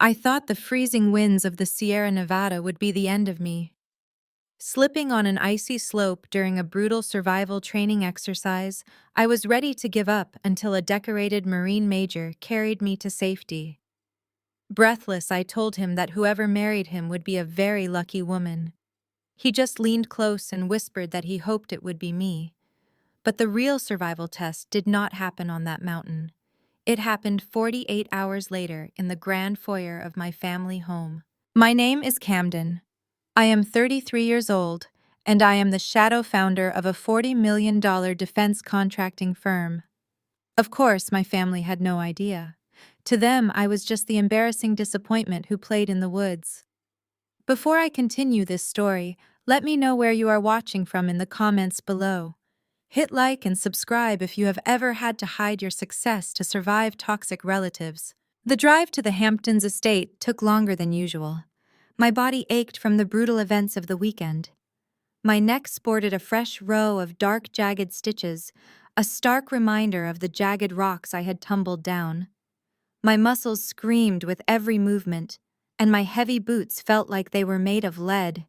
I thought the freezing winds of the Sierra Nevada would be the end of me. Slipping on an icy slope during a brutal survival training exercise, I was ready to give up until a decorated Marine major carried me to safety. Breathless, I told him that whoever married him would be a very lucky woman. He just leaned close and whispered that he hoped it would be me. But the real survival test did not happen on that mountain. It happened 48 hours later in the grand foyer of my family home. My name is Camden. I am 33 years old, and I am the shadow founder of a $40 million defense contracting firm. Of course, my family had no idea. To them, I was just the embarrassing disappointment who played in the woods. Before I continue this story, let me know where you are watching from in the comments below. Hit like and subscribe if you have ever had to hide your success to survive toxic relatives. The drive to the Hamptons estate took longer than usual. My body ached from the brutal events of the weekend. My neck sported a fresh row of dark, jagged stitches, a stark reminder of the jagged rocks I had tumbled down. My muscles screamed with every movement, and my heavy boots felt like they were made of lead.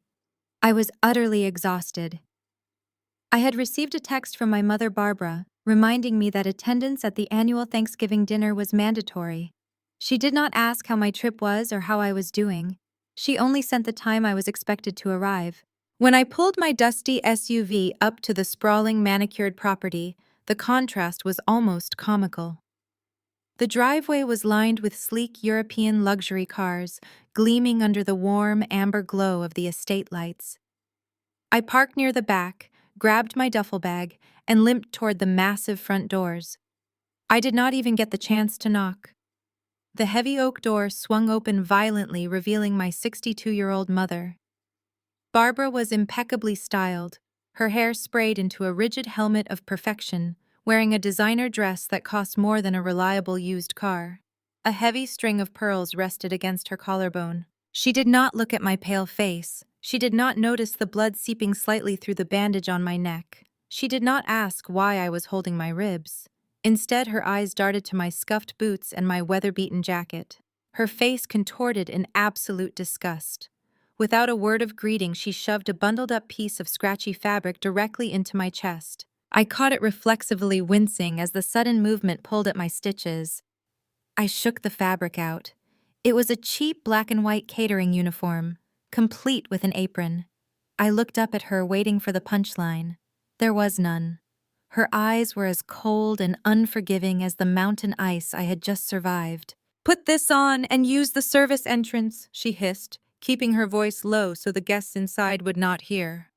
I was utterly exhausted. I had received a text from my mother, Barbara, reminding me that attendance at the annual Thanksgiving dinner was mandatory. She did not ask how my trip was or how I was doing. She only sent the time I was expected to arrive. When I pulled my dusty SUV up to the sprawling manicured property, the contrast was almost comical. The driveway was lined with sleek European luxury cars, gleaming under the warm amber glow of the estate lights. I parked near the back, grabbed my duffel bag, and limped toward the massive front doors. I did not even get the chance to knock. The heavy oak door swung open violently, revealing my 62-year-old mother. Barbara was impeccably styled, her hair sprayed into a rigid helmet of perfection, wearing a designer dress that cost more than a reliable used car. A heavy string of pearls rested against her collarbone. She did not look at my pale face. She did not notice the blood seeping slightly through the bandage on my neck. She did not ask why I was holding my ribs. Instead, her eyes darted to my scuffed boots and my weather-beaten jacket. Her face contorted in absolute disgust. Without a word of greeting, she shoved a bundled-up piece of scratchy fabric directly into my chest. I caught it reflexively, wincing as the sudden movement pulled at my stitches. I shook the fabric out. It was a cheap black and white catering uniform, complete with an apron. I looked up at her, waiting for the punchline. There was none. Her eyes were as cold and unforgiving as the mountain ice I had just survived. "Put this on and use the service entrance," she hissed, keeping her voice low so the guests inside would not hear.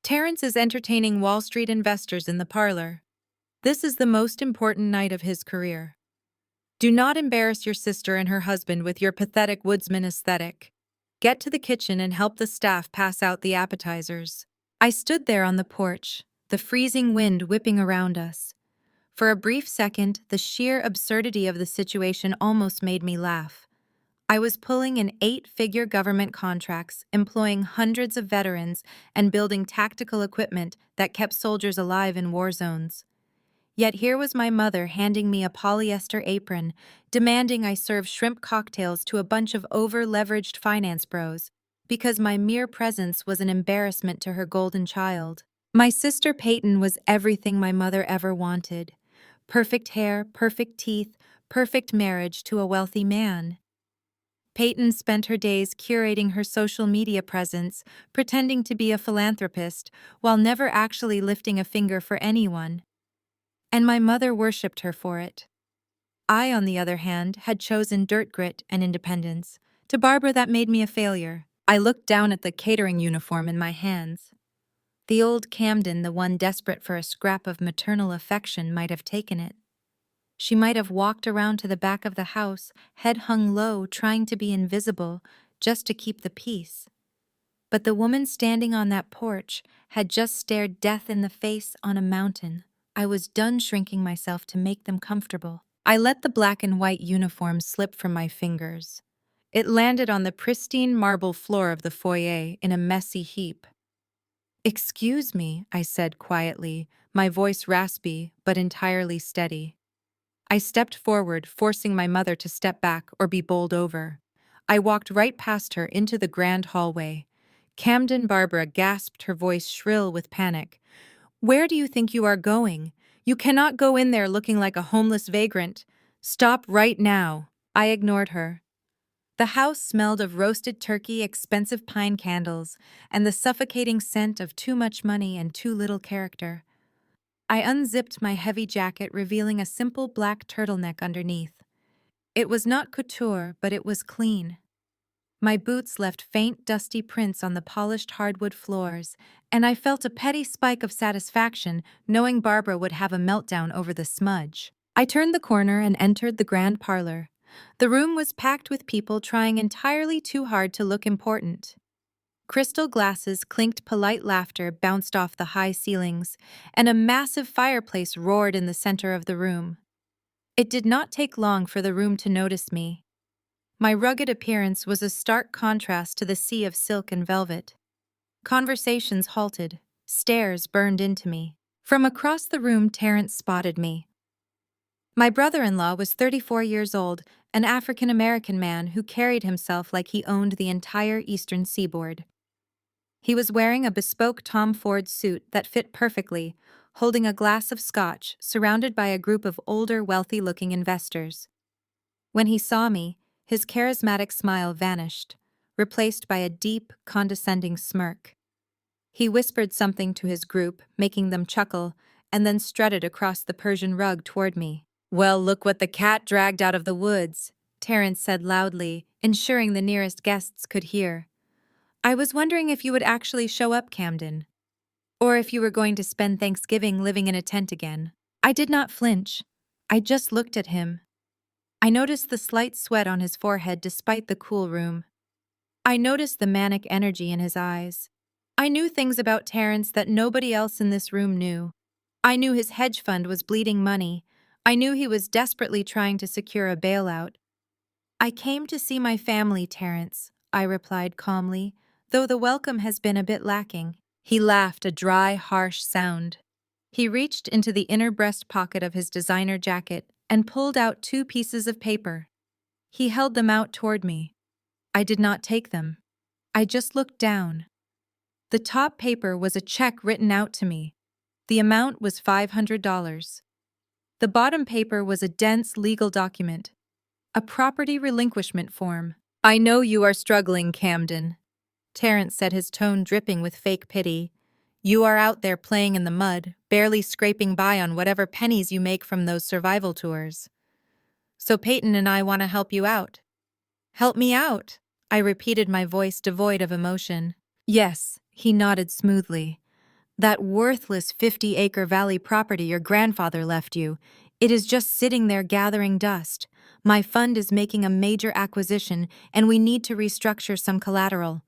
"Terrence is entertaining Wall Street investors in the parlor. This is the most important night of his career. Do not embarrass your sister and her husband with your pathetic woodsman aesthetic. Get to the kitchen and help the staff pass out the appetizers." I stood there on the porch, the freezing wind whipping around us. For a brief second, the sheer absurdity of the situation almost made me laugh. I was pulling in 8-figure government contracts, employing hundreds of veterans, and building tactical equipment that kept soldiers alive in war zones. Yet here was my mother handing me a polyester apron, demanding I serve shrimp cocktails to a bunch of over-leveraged finance bros, because my mere presence was an embarrassment to her golden child. My sister Peyton was everything my mother ever wanted. Perfect hair, perfect teeth, perfect marriage to a wealthy man. Peyton spent her days curating her social media presence, pretending to be a philanthropist, while never actually lifting a finger for anyone. And my mother worshipped her for it. I, on the other hand, had chosen dirt, grit, and independence. To Barbara, that made me a failure. I looked down at the catering uniform in my hands. The old Camden, the one desperate for a scrap of maternal affection, might have taken it. She might have walked around to the back of the house, head hung low, trying to be invisible, just to keep the peace. But the woman standing on that porch had just stared death in the face on a mountain. I was done shrinking myself to make them comfortable. I let the black and white uniform slip from my fingers. It landed on the pristine marble floor of the foyer in a messy heap. "Excuse me," I said quietly, my voice raspy but entirely steady. I stepped forward, forcing my mother to step back or be bowled over. I walked right past her into the grand hallway. Camden Barbara gasped, her voice shrill with panic. "Where do you think you are going? You cannot go in there looking like a homeless vagrant. Stop right now." I ignored her. The house smelled of roasted turkey, expensive pine candles, and the suffocating scent of too much money and too little character. I unzipped my heavy jacket, revealing a simple black turtleneck underneath. It was not couture, but it was clean. My boots left faint, dusty prints on the polished hardwood floors, and I felt a petty spike of satisfaction knowing Barbara would have a meltdown over the smudge. I turned the corner and entered the grand parlor. The room was packed with people trying entirely too hard to look important. Crystal glasses clinked, polite laughter bounced off the high ceilings, and a massive fireplace roared in the center of the room. It did not take long for the room to notice me. My rugged appearance was a stark contrast to the sea of silk and velvet. Conversations halted, stares burned into me. From across the room, Terrence spotted me. My brother-in-law was 34 years old, an African-American man who carried himself like he owned the entire eastern seaboard. He was wearing a bespoke Tom Ford suit that fit perfectly, holding a glass of scotch, surrounded by a group of older, wealthy-looking investors. When he saw me, his charismatic smile vanished, replaced by a deep, condescending smirk. He whispered something to his group, making them chuckle, and then strutted across the Persian rug toward me. "Well, look what the cat dragged out of the woods," Terrence said loudly, ensuring the nearest guests could hear. "I was wondering if you would actually show up, Camden. Or if you were going to spend Thanksgiving living in a tent again." I did not flinch. I just looked at him. I noticed the slight sweat on his forehead despite the cool room. I noticed the manic energy in his eyes. I knew things about Terrence that nobody else in this room knew. I knew his hedge fund was bleeding money. I knew he was desperately trying to secure a bailout. "I came to see my family, Terrence," I replied calmly, "though the welcome has been a bit lacking." He laughed, a dry, harsh sound. He reached into the inner breast pocket of his designer jacket and pulled out 2 pieces of paper. He held them out toward me. I did not take them. I just looked down. The top paper was a check written out to me. The amount was $500. The bottom paper was a dense legal document, a property relinquishment form. "I know you are struggling, Camden," Terrence said, his tone dripping with fake pity. "You are out there playing in the mud, barely scraping by on whatever pennies you make from those survival tours. So Peyton and I want to help you out." "Help me out?" I repeated, my voice devoid of emotion. "Yes," he nodded smoothly. "That worthless 50-acre valley property your grandfather left you. It is just sitting there gathering dust. My fund is making a major acquisition, and we need to restructure some collateral.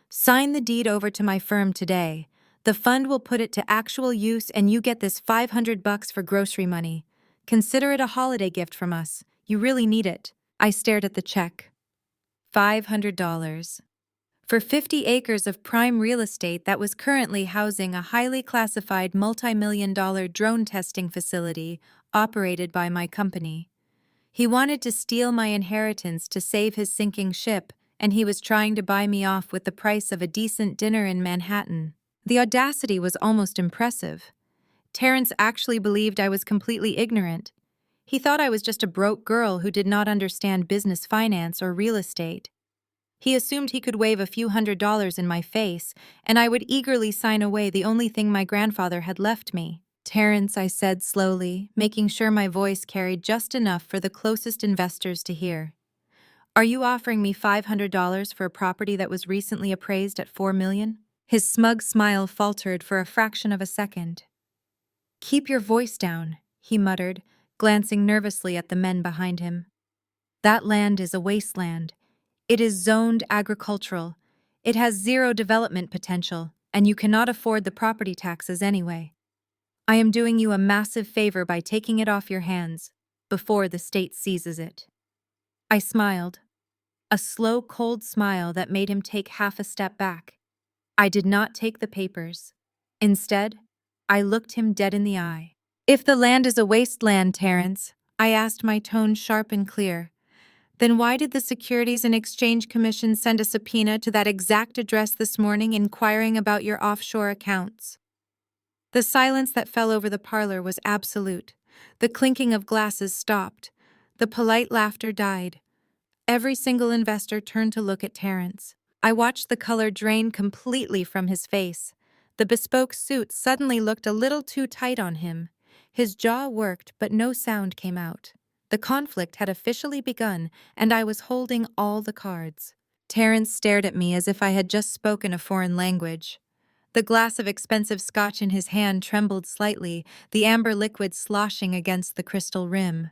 Sign the deed over to my firm today. The fund will put it to actual use, and you get this $500 for grocery money. Consider it a holiday gift from us. You really need it." I stared at the check. $500. For 50 acres of prime real estate that was currently housing a highly classified multi-million-dollar drone testing facility operated by my company. He wanted to steal my inheritance to save his sinking ship, and he was trying to buy me off with the price of a decent dinner in Manhattan. The audacity was almost impressive. Terrence actually believed I was completely ignorant. He thought I was just a broke girl who did not understand business finance or real estate. He assumed he could wave a few $100s in my face, and I would eagerly sign away the only thing my grandfather had left me. "Terrence," I said slowly, making sure my voice carried just enough for the closest investors to hear. "Are you offering me $500 for a property that was recently appraised at $4 million? His smug smile faltered for a fraction of a second. "Keep your voice down," he muttered, glancing nervously at the men behind him. "That land is a wasteland. It is zoned agricultural. It has zero development potential, and you cannot afford the property taxes anyway. I am doing you a massive favor by taking it off your hands before the state seizes it." I smiled, a slow, cold smile that made him take half a step back. I did not take the papers. Instead, I looked him dead in the eye. "If the land is a wasteland, Terrence, I asked, my tone sharp and clear. Then why did the Securities and Exchange Commission send a subpoena to that exact address this morning inquiring about your offshore accounts? The silence that fell over the parlor was absolute. The clinking of glasses stopped. The polite laughter died. Every single investor turned to look at Terrence. I watched the color drain completely from his face. The bespoke suit suddenly looked a little too tight on him. His jaw worked, but no sound came out. The conflict had officially begun, and I was holding all the cards. Terrence stared at me as if I had just spoken a foreign language. The glass of expensive scotch in his hand trembled slightly, the amber liquid sloshing against the crystal rim.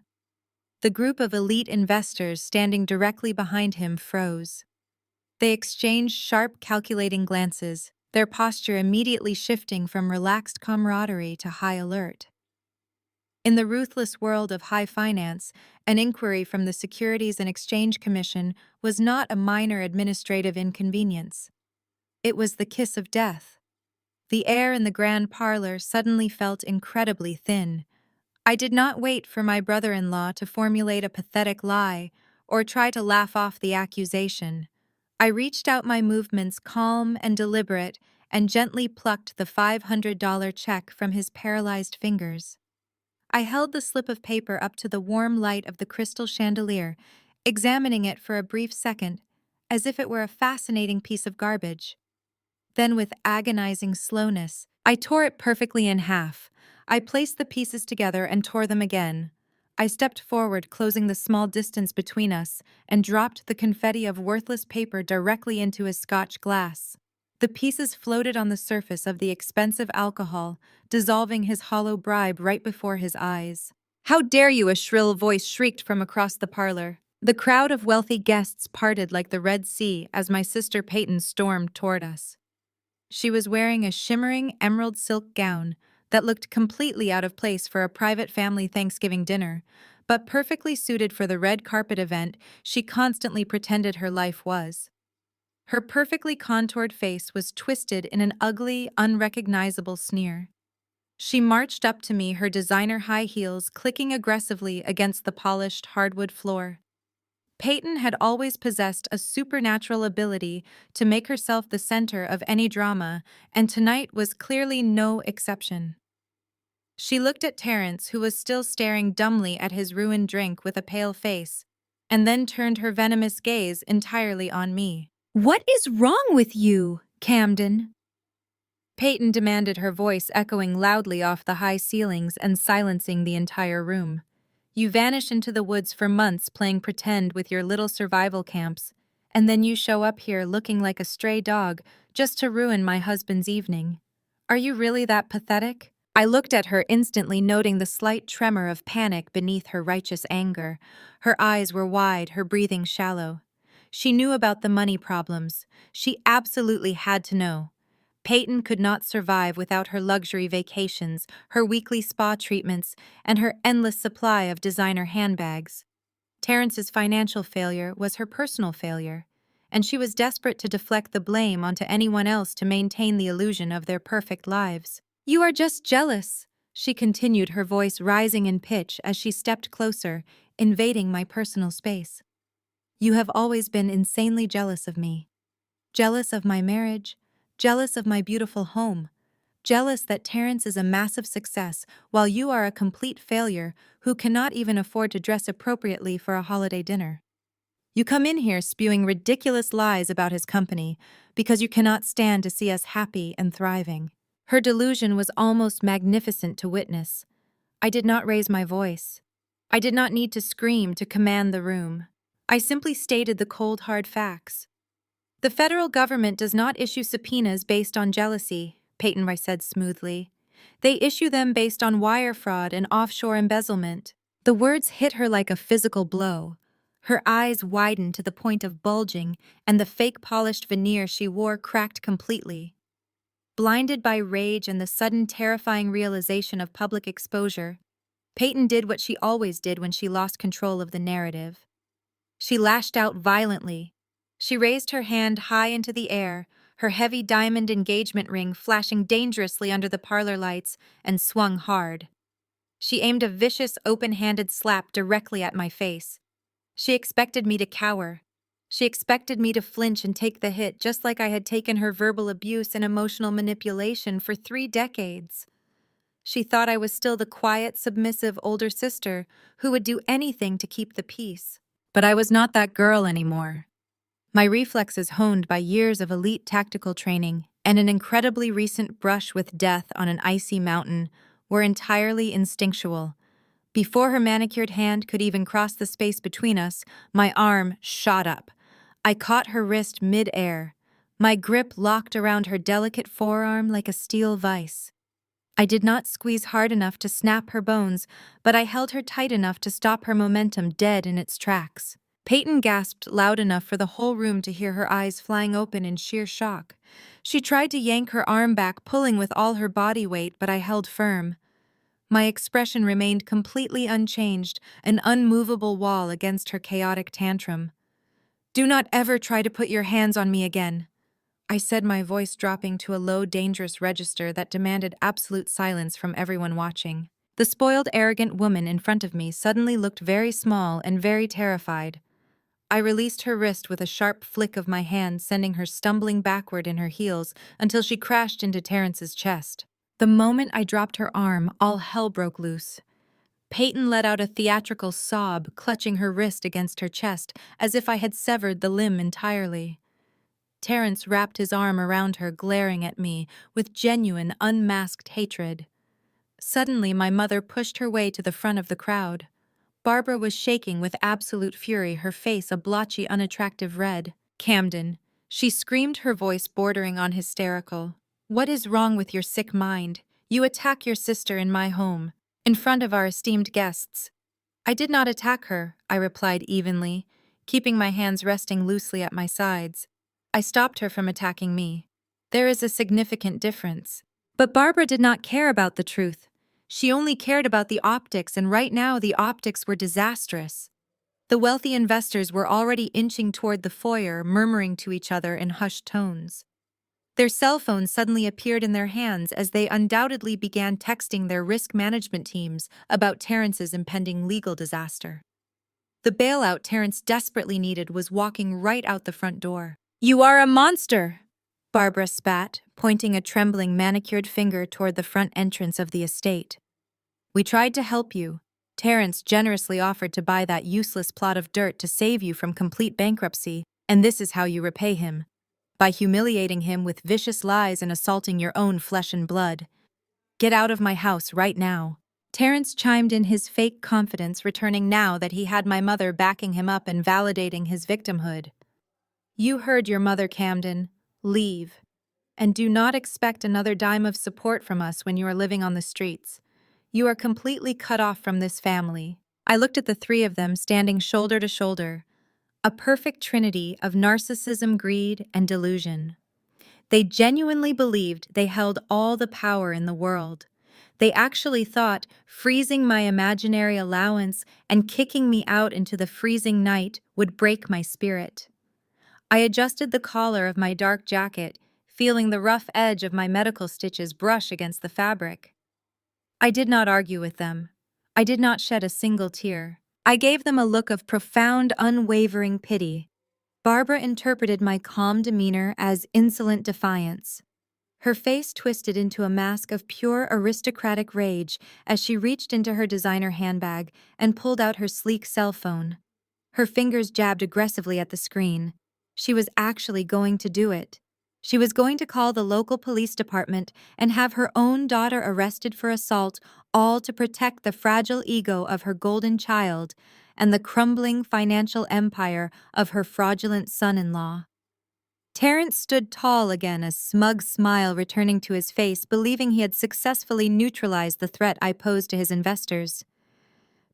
The group of elite investors standing directly behind him froze. They exchanged sharp, calculating glances, their posture immediately shifting from relaxed camaraderie to high alert. In the ruthless world of high finance, an inquiry from the Securities and Exchange Commission was not a minor administrative inconvenience. It was the kiss of death. The air in the grand parlor suddenly felt incredibly thin. I did not wait for my brother-in-law to formulate a pathetic lie or try to laugh off the accusation. I reached out, my movements calm and deliberate, and gently plucked the $500 check from his paralyzed fingers. I held the slip of paper up to the warm light of the crystal chandelier, examining it for a brief second, as if it were a fascinating piece of garbage. Then, with agonizing slowness, I tore it perfectly in half. I placed the pieces together and tore them again. I stepped forward, closing the small distance between us, and dropped the confetti of worthless paper directly into his Scotch glass. The pieces floated on the surface of the expensive alcohol, dissolving his hollow bribe right before his eyes. "How dare you!" a shrill voice shrieked from across the parlor. The crowd of wealthy guests parted like the Red Sea as my sister Peyton stormed toward us. She was wearing a shimmering emerald silk gown that looked completely out of place for a private family Thanksgiving dinner, but perfectly suited for the red carpet event she constantly pretended her life was. Her perfectly contoured face was twisted in an ugly, unrecognizable sneer. She marched up to me, her designer high heels clicking aggressively against the polished hardwood floor. Peyton had always possessed a supernatural ability to make herself the center of any drama, and tonight was clearly no exception. She looked at Terrence, who was still staring dumbly at his ruined drink with a pale face, and then turned her venomous gaze entirely on me. "What is wrong with you, Camden?" Peyton demanded, her voice echoing loudly off the high ceilings and silencing the entire room. "You vanish into the woods for months playing pretend with your little survival camps, and then you show up here looking like a stray dog just to ruin my husband's evening. Are you really that pathetic?" I looked at her, instantly noting the slight tremor of panic beneath her righteous anger. Her eyes were wide, her breathing shallow. She knew about the money problems. She absolutely had to know. Peyton could not survive without her luxury vacations, her weekly spa treatments, and her endless supply of designer handbags. Terrence's financial failure was her personal failure, and she was desperate to deflect the blame onto anyone else to maintain the illusion of their perfect lives. "You are just jealous," she continued, her voice rising in pitch as she stepped closer, invading my personal space. "You have always been insanely jealous of me. Jealous of my marriage, jealous of my beautiful home, jealous that Terrence is a massive success while you are a complete failure who cannot even afford to dress appropriately for a holiday dinner. You come in here spewing ridiculous lies about his company because you cannot stand to see us happy and thriving." Her delusion was almost magnificent to witness. I did not raise my voice. I did not need to scream to command the room. I simply stated the cold, hard facts. "The federal government does not issue subpoenas based on jealousy," Peyton said smoothly. "They issue them based on wire fraud and offshore embezzlement." The words hit her like a physical blow. Her eyes widened to the point of bulging, and the fake polished veneer she wore cracked completely. Blinded by rage and the sudden terrifying realization of public exposure, Peyton did what she always did when she lost control of the narrative. She lashed out violently. She raised her hand high into the air, her heavy diamond engagement ring flashing dangerously under the parlor lights, and swung hard. She aimed a vicious, open-handed slap directly at my face. She expected me to cower. She expected me to flinch and take the hit, just like I had taken her verbal abuse and emotional manipulation for 3 decades. She thought I was still the quiet, submissive older sister who would do anything to keep the peace. But I was not that girl anymore. My reflexes, honed by years of elite tactical training and an incredibly recent brush with death on an icy mountain, were entirely instinctual. Before her manicured hand could even cross the space between us, my arm shot up. I caught her wrist mid-air. My grip locked around her delicate forearm like a steel vise. I did not squeeze hard enough to snap her bones, but I held her tight enough to stop her momentum dead in its tracks. Peyton gasped loud enough for the whole room to hear her eyes flying open in sheer shock. She tried to yank her arm back, pulling with all her body weight, but I held firm. My expression remained completely unchanged, an unmovable wall against her chaotic tantrum. "Do not ever try to put your hands on me again," I said, my voice dropping to a low, dangerous register that demanded absolute silence from everyone watching. The spoiled, arrogant woman in front of me suddenly looked very small and very terrified. I released her wrist with a sharp flick of my hand, sending her stumbling backward in her heels until she crashed into Terrence's chest. The moment I dropped her arm, all hell broke loose. Peyton let out a theatrical sob, clutching her wrist against her chest, as if I had severed the limb entirely. Terrence wrapped his arm around her, glaring at me with genuine, unmasked hatred. Suddenly, my mother pushed her way to the front of the crowd. Barbara was shaking with absolute fury, her face a blotchy, unattractive red. "Camden," she screamed, her voice bordering on hysterical. "What is wrong with your sick mind? You attack your sister in my home, in front of our esteemed guests." "I did not attack her," I replied evenly, keeping my hands resting loosely at my sides. "I stopped her from attacking me. There is a significant difference." But Barbara did not care about the truth. She only cared about the optics, and right now the optics were disastrous. The wealthy investors were already inching toward the foyer, murmuring to each other in hushed tones. Their cell phones suddenly appeared in their hands as they undoubtedly began texting their risk management teams about Terrence's impending legal disaster. The bailout Terrence desperately needed was walking right out the front door. "You are a monster!" Barbara spat, pointing a trembling, manicured finger toward the front entrance of the estate. "We tried to help you. Terrence generously offered to buy that useless plot of dirt to save you from complete bankruptcy, and this is how you repay him. By humiliating him with vicious lies and assaulting your own flesh and blood. Get out of my house right now." Terrence chimed in, his fake confidence returning now that he had my mother backing him up and validating his victimhood. "You heard your mother, Camden. Leave. And do not expect another dime of support from us when you are living on the streets. You are completely cut off from this family." I looked at the three of them standing shoulder to shoulder, a perfect trinity of narcissism, greed, and delusion. They genuinely believed they held all the power in the world. They actually thought freezing my imaginary allowance and kicking me out into the freezing night would break my spirit. I adjusted the collar of my dark jacket, feeling the rough edge of my medical stitches brush against the fabric. I did not argue with them. I did not shed a single tear. I gave them a look of profound, unwavering pity. Barbara interpreted my calm demeanor as insolent defiance. Her face twisted into a mask of pure aristocratic rage as she reached into her designer handbag and pulled out her sleek cell phone. Her fingers jabbed aggressively at the screen. She was actually going to do it. She was going to call the local police department and have her own daughter arrested for assault, all to protect the fragile ego of her golden child and the crumbling financial empire of her fraudulent son-in-law. Terrence stood tall again, a smug smile returning to his face, believing he had successfully neutralized the threat I posed to his investors.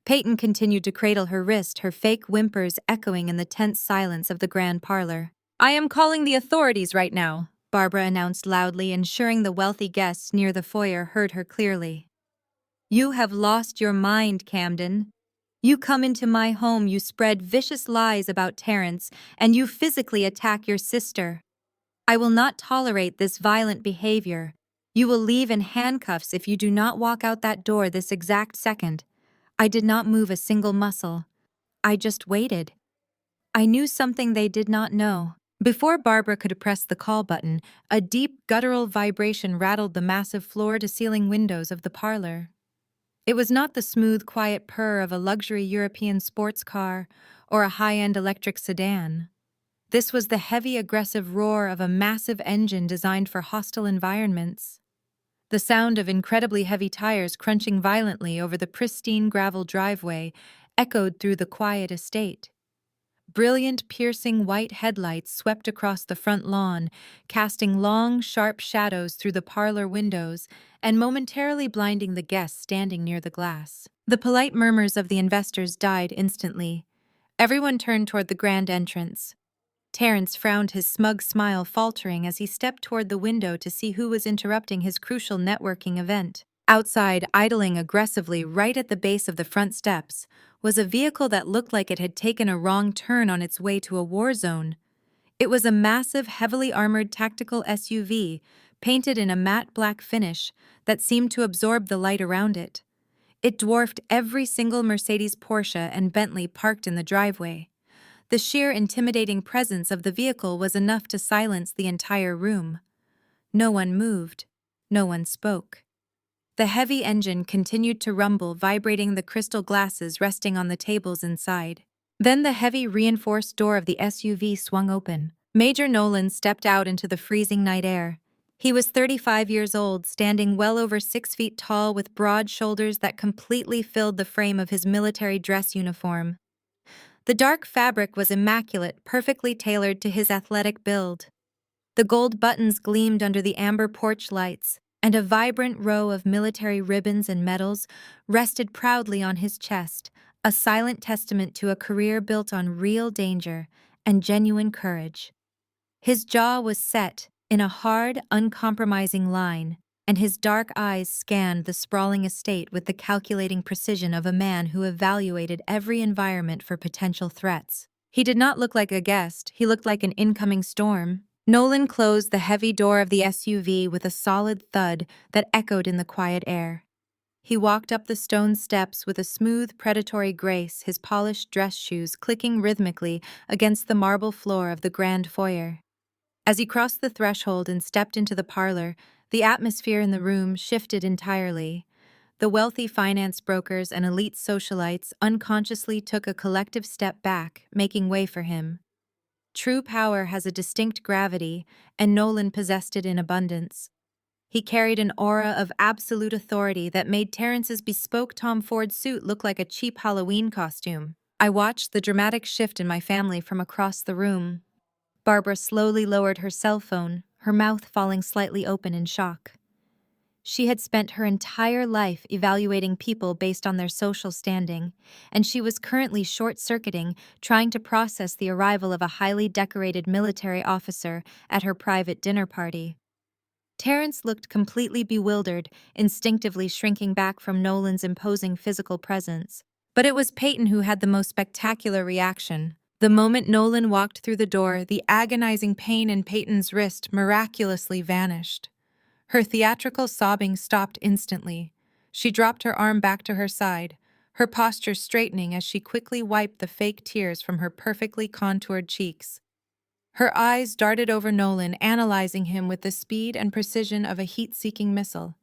Peyton continued to cradle her wrist, her fake whimpers echoing in the tense silence of the grand parlor. "I am calling the authorities right now," Barbara announced loudly, ensuring the wealthy guests near the foyer heard her clearly. "You have lost your mind, Camden. You come into my home, you spread vicious lies about Terrence, and you physically attack your sister. I will not tolerate this violent behavior. You will leave in handcuffs if you do not walk out that door this exact second. I did not move a single muscle. I just waited. I knew something they did not know. Before Barbara could press the call button, a deep guttural vibration rattled the massive floor-to-ceiling windows of the parlor. It was not the smooth, quiet purr of a luxury European sports car or a high-end electric sedan. This was the heavy, aggressive roar of a massive engine designed for hostile environments. The sound of incredibly heavy tires crunching violently over the pristine gravel driveway echoed through the quiet estate. Brilliant, piercing white headlights swept across the front lawn, casting long, sharp shadows through the parlor windows and momentarily blinding the guests standing near the glass. The polite murmurs of the investors died instantly. Everyone turned toward the grand entrance. Terence frowned, his smug smile faltering as he stepped toward the window to see who was interrupting his crucial networking event. Outside, idling aggressively right at the base of the front steps, was a vehicle that looked like it had taken a wrong turn on its way to a war zone. It was a massive, heavily armored tactical SUV, painted in a matte black finish that seemed to absorb the light around it. It dwarfed every single Mercedes, Porsche, and Bentley parked in the driveway. The sheer intimidating presence of the vehicle was enough to silence the entire room. No one moved. No one spoke. The heavy engine continued to rumble, vibrating the crystal glasses resting on the tables inside. Then the heavy, reinforced door of the SUV swung open. Major Nolan stepped out into the freezing night air. He was 35 years old, standing well over 6 feet tall with broad shoulders that completely filled the frame of his military dress uniform. The dark fabric was immaculate, perfectly tailored to his athletic build. The gold buttons gleamed under the amber porch lights, and a vibrant row of military ribbons and medals rested proudly on his chest, a silent testament to a career built on real danger and genuine courage. His jaw was set in a hard, uncompromising line, and his dark eyes scanned the sprawling estate with the calculating precision of a man who evaluated every environment for potential threats. He did not look like a guest, he looked like an incoming storm. Nolan closed the heavy door of the SUV with a solid thud that echoed in the quiet air. He walked up the stone steps with a smooth, predatory grace, his polished dress shoes clicking rhythmically against the marble floor of the grand foyer. As he crossed the threshold and stepped into the parlor, the atmosphere in the room shifted entirely. The wealthy finance brokers and elite socialites unconsciously took a collective step back, making way for him. True power has a distinct gravity, and Nolan possessed it in abundance. He carried an aura of absolute authority that made Terrence's bespoke Tom Ford suit look like a cheap Halloween costume. I watched the dramatic shift in my family from across the room. Barbara slowly lowered her cell phone, her mouth falling slightly open in shock. She had spent her entire life evaluating people based on their social standing, and she was currently short-circuiting, trying to process the arrival of a highly decorated military officer at her private dinner party. Terrence looked completely bewildered, instinctively shrinking back from Nolan's imposing physical presence. But it was Peyton who had the most spectacular reaction. The moment Nolan walked through the door, the agonizing pain in Peyton's wrist miraculously vanished. Her theatrical sobbing stopped instantly. She dropped her arm back to her side, her posture straightening as she quickly wiped the fake tears from her perfectly contoured cheeks. Her eyes darted over Nolan, analyzing him with the speed and precision of a heat-seeking missile.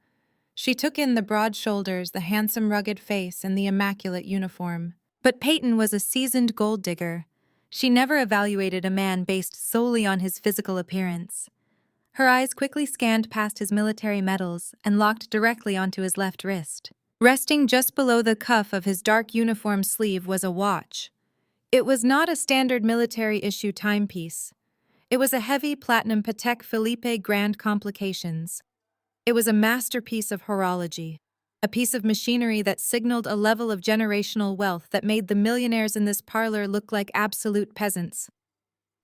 She took in the broad shoulders, the handsome rugged face, and the immaculate uniform. But Peyton was a seasoned gold digger. She never evaluated a man based solely on his physical appearance. Her eyes quickly scanned past his military medals and locked directly onto his left wrist. Resting just below the cuff of his dark uniform sleeve was a watch. It was not a standard military-issue timepiece. It was a heavy platinum Patek Philippe Grand Complications. It was a masterpiece of horology, a piece of machinery that signaled a level of generational wealth that made the millionaires in this parlor look like absolute peasants.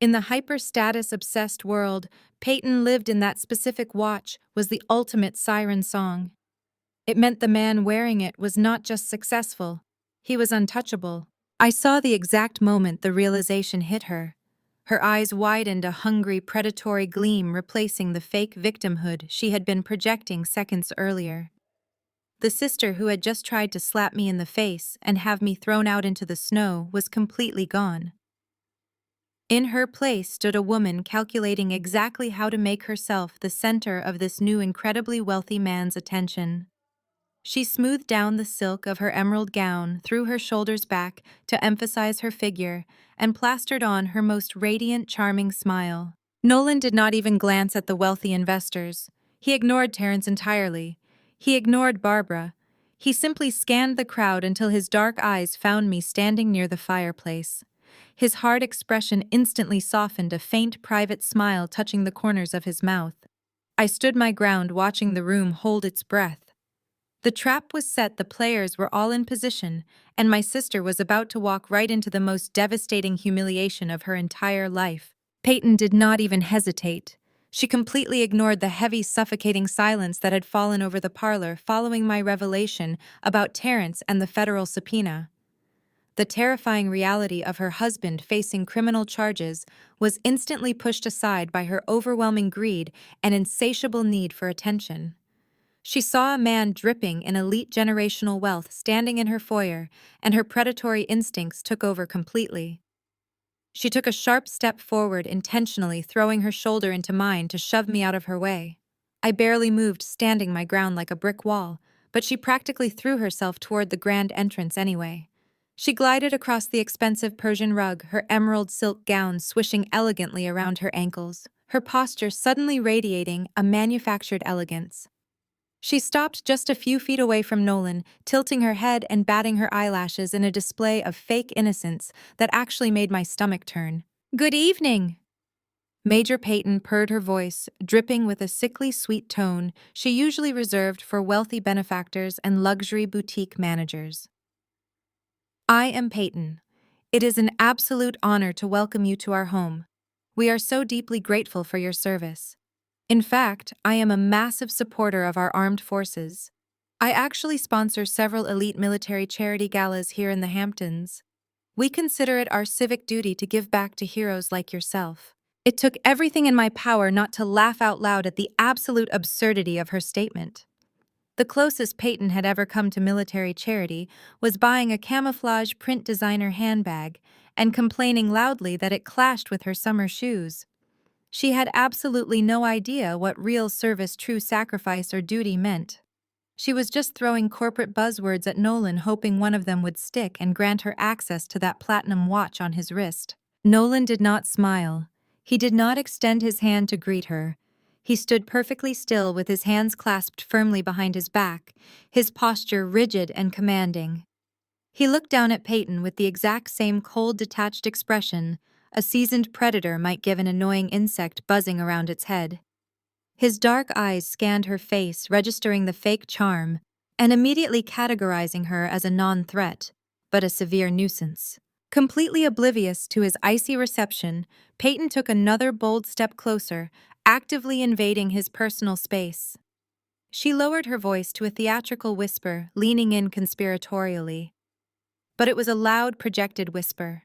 In the hyper-status-obsessed world Peyton lived in, that specific watch was the ultimate siren song. It meant the man wearing it was not just successful, he was untouchable. I saw the exact moment the realization hit her. Her eyes widened, a hungry, predatory gleam replacing the fake victimhood she had been projecting seconds earlier. The sister who had just tried to slap me in the face and have me thrown out into the snow was completely gone. In her place stood a woman calculating exactly how to make herself the center of this new incredibly wealthy man's attention. She smoothed down the silk of her emerald gown, threw her shoulders back to emphasize her figure, and plastered on her most radiant, charming smile. Nolan did not even glance at the wealthy investors. He ignored Terrence entirely. He ignored Barbara. He simply scanned the crowd until his dark eyes found me standing near the fireplace. His hard expression instantly softened, a faint private smile touching the corners of his mouth. I stood my ground, watching the room hold its breath. The trap was set, the players were all in position, and my sister was about to walk right into the most devastating humiliation of her entire life. Peyton did not even hesitate. She completely ignored the heavy, suffocating silence that had fallen over the parlor following my revelation about Terrence and the federal subpoena. The terrifying reality of her husband facing criminal charges was instantly pushed aside by her overwhelming greed and insatiable need for attention. She saw a man dripping in elite generational wealth standing in her foyer, and her predatory instincts took over completely. She took a sharp step forward, intentionally throwing her shoulder into mine to shove me out of her way. I barely moved, standing my ground like a brick wall, but she practically threw herself toward the grand entrance anyway. She glided across the expensive Persian rug, her emerald silk gown swishing elegantly around her ankles, her posture suddenly radiating a manufactured elegance. She stopped just a few feet away from Nolan, tilting her head and batting her eyelashes in a display of fake innocence that actually made my stomach turn. "Good evening!" Major Peyton purred, her voice dripping with a sickly sweet tone she usually reserved for wealthy benefactors and luxury boutique managers. "I am Peyton. It is an absolute honor to welcome you to our home. We are so deeply grateful for your service. In fact, I am a massive supporter of our armed forces. I actually sponsor several elite military charity galas here in the Hamptons. We consider it our civic duty to give back to heroes like yourself." It took everything in my power not to laugh out loud at the absolute absurdity of her statement. The closest Peyton had ever come to military charity was buying a camouflage print designer handbag and complaining loudly that it clashed with her summer shoes. She had absolutely no idea what real service, true sacrifice, or duty meant. She was just throwing corporate buzzwords at Nolan, hoping one of them would stick and grant her access to that platinum watch on his wrist. Nolan did not smile. He did not extend his hand to greet her. He stood perfectly still with his hands clasped firmly behind his back, his posture rigid and commanding. He looked down at Peyton with the exact same cold, detached expression a seasoned predator might give an annoying insect buzzing around its head. His dark eyes scanned her face, registering the fake charm, and immediately categorizing her as a non-threat, but a severe nuisance. Completely oblivious to his icy reception, Peyton took another bold step closer, actively invading his personal space. She lowered her voice to a theatrical whisper, leaning in conspiratorially. But it was a loud, projected whisper.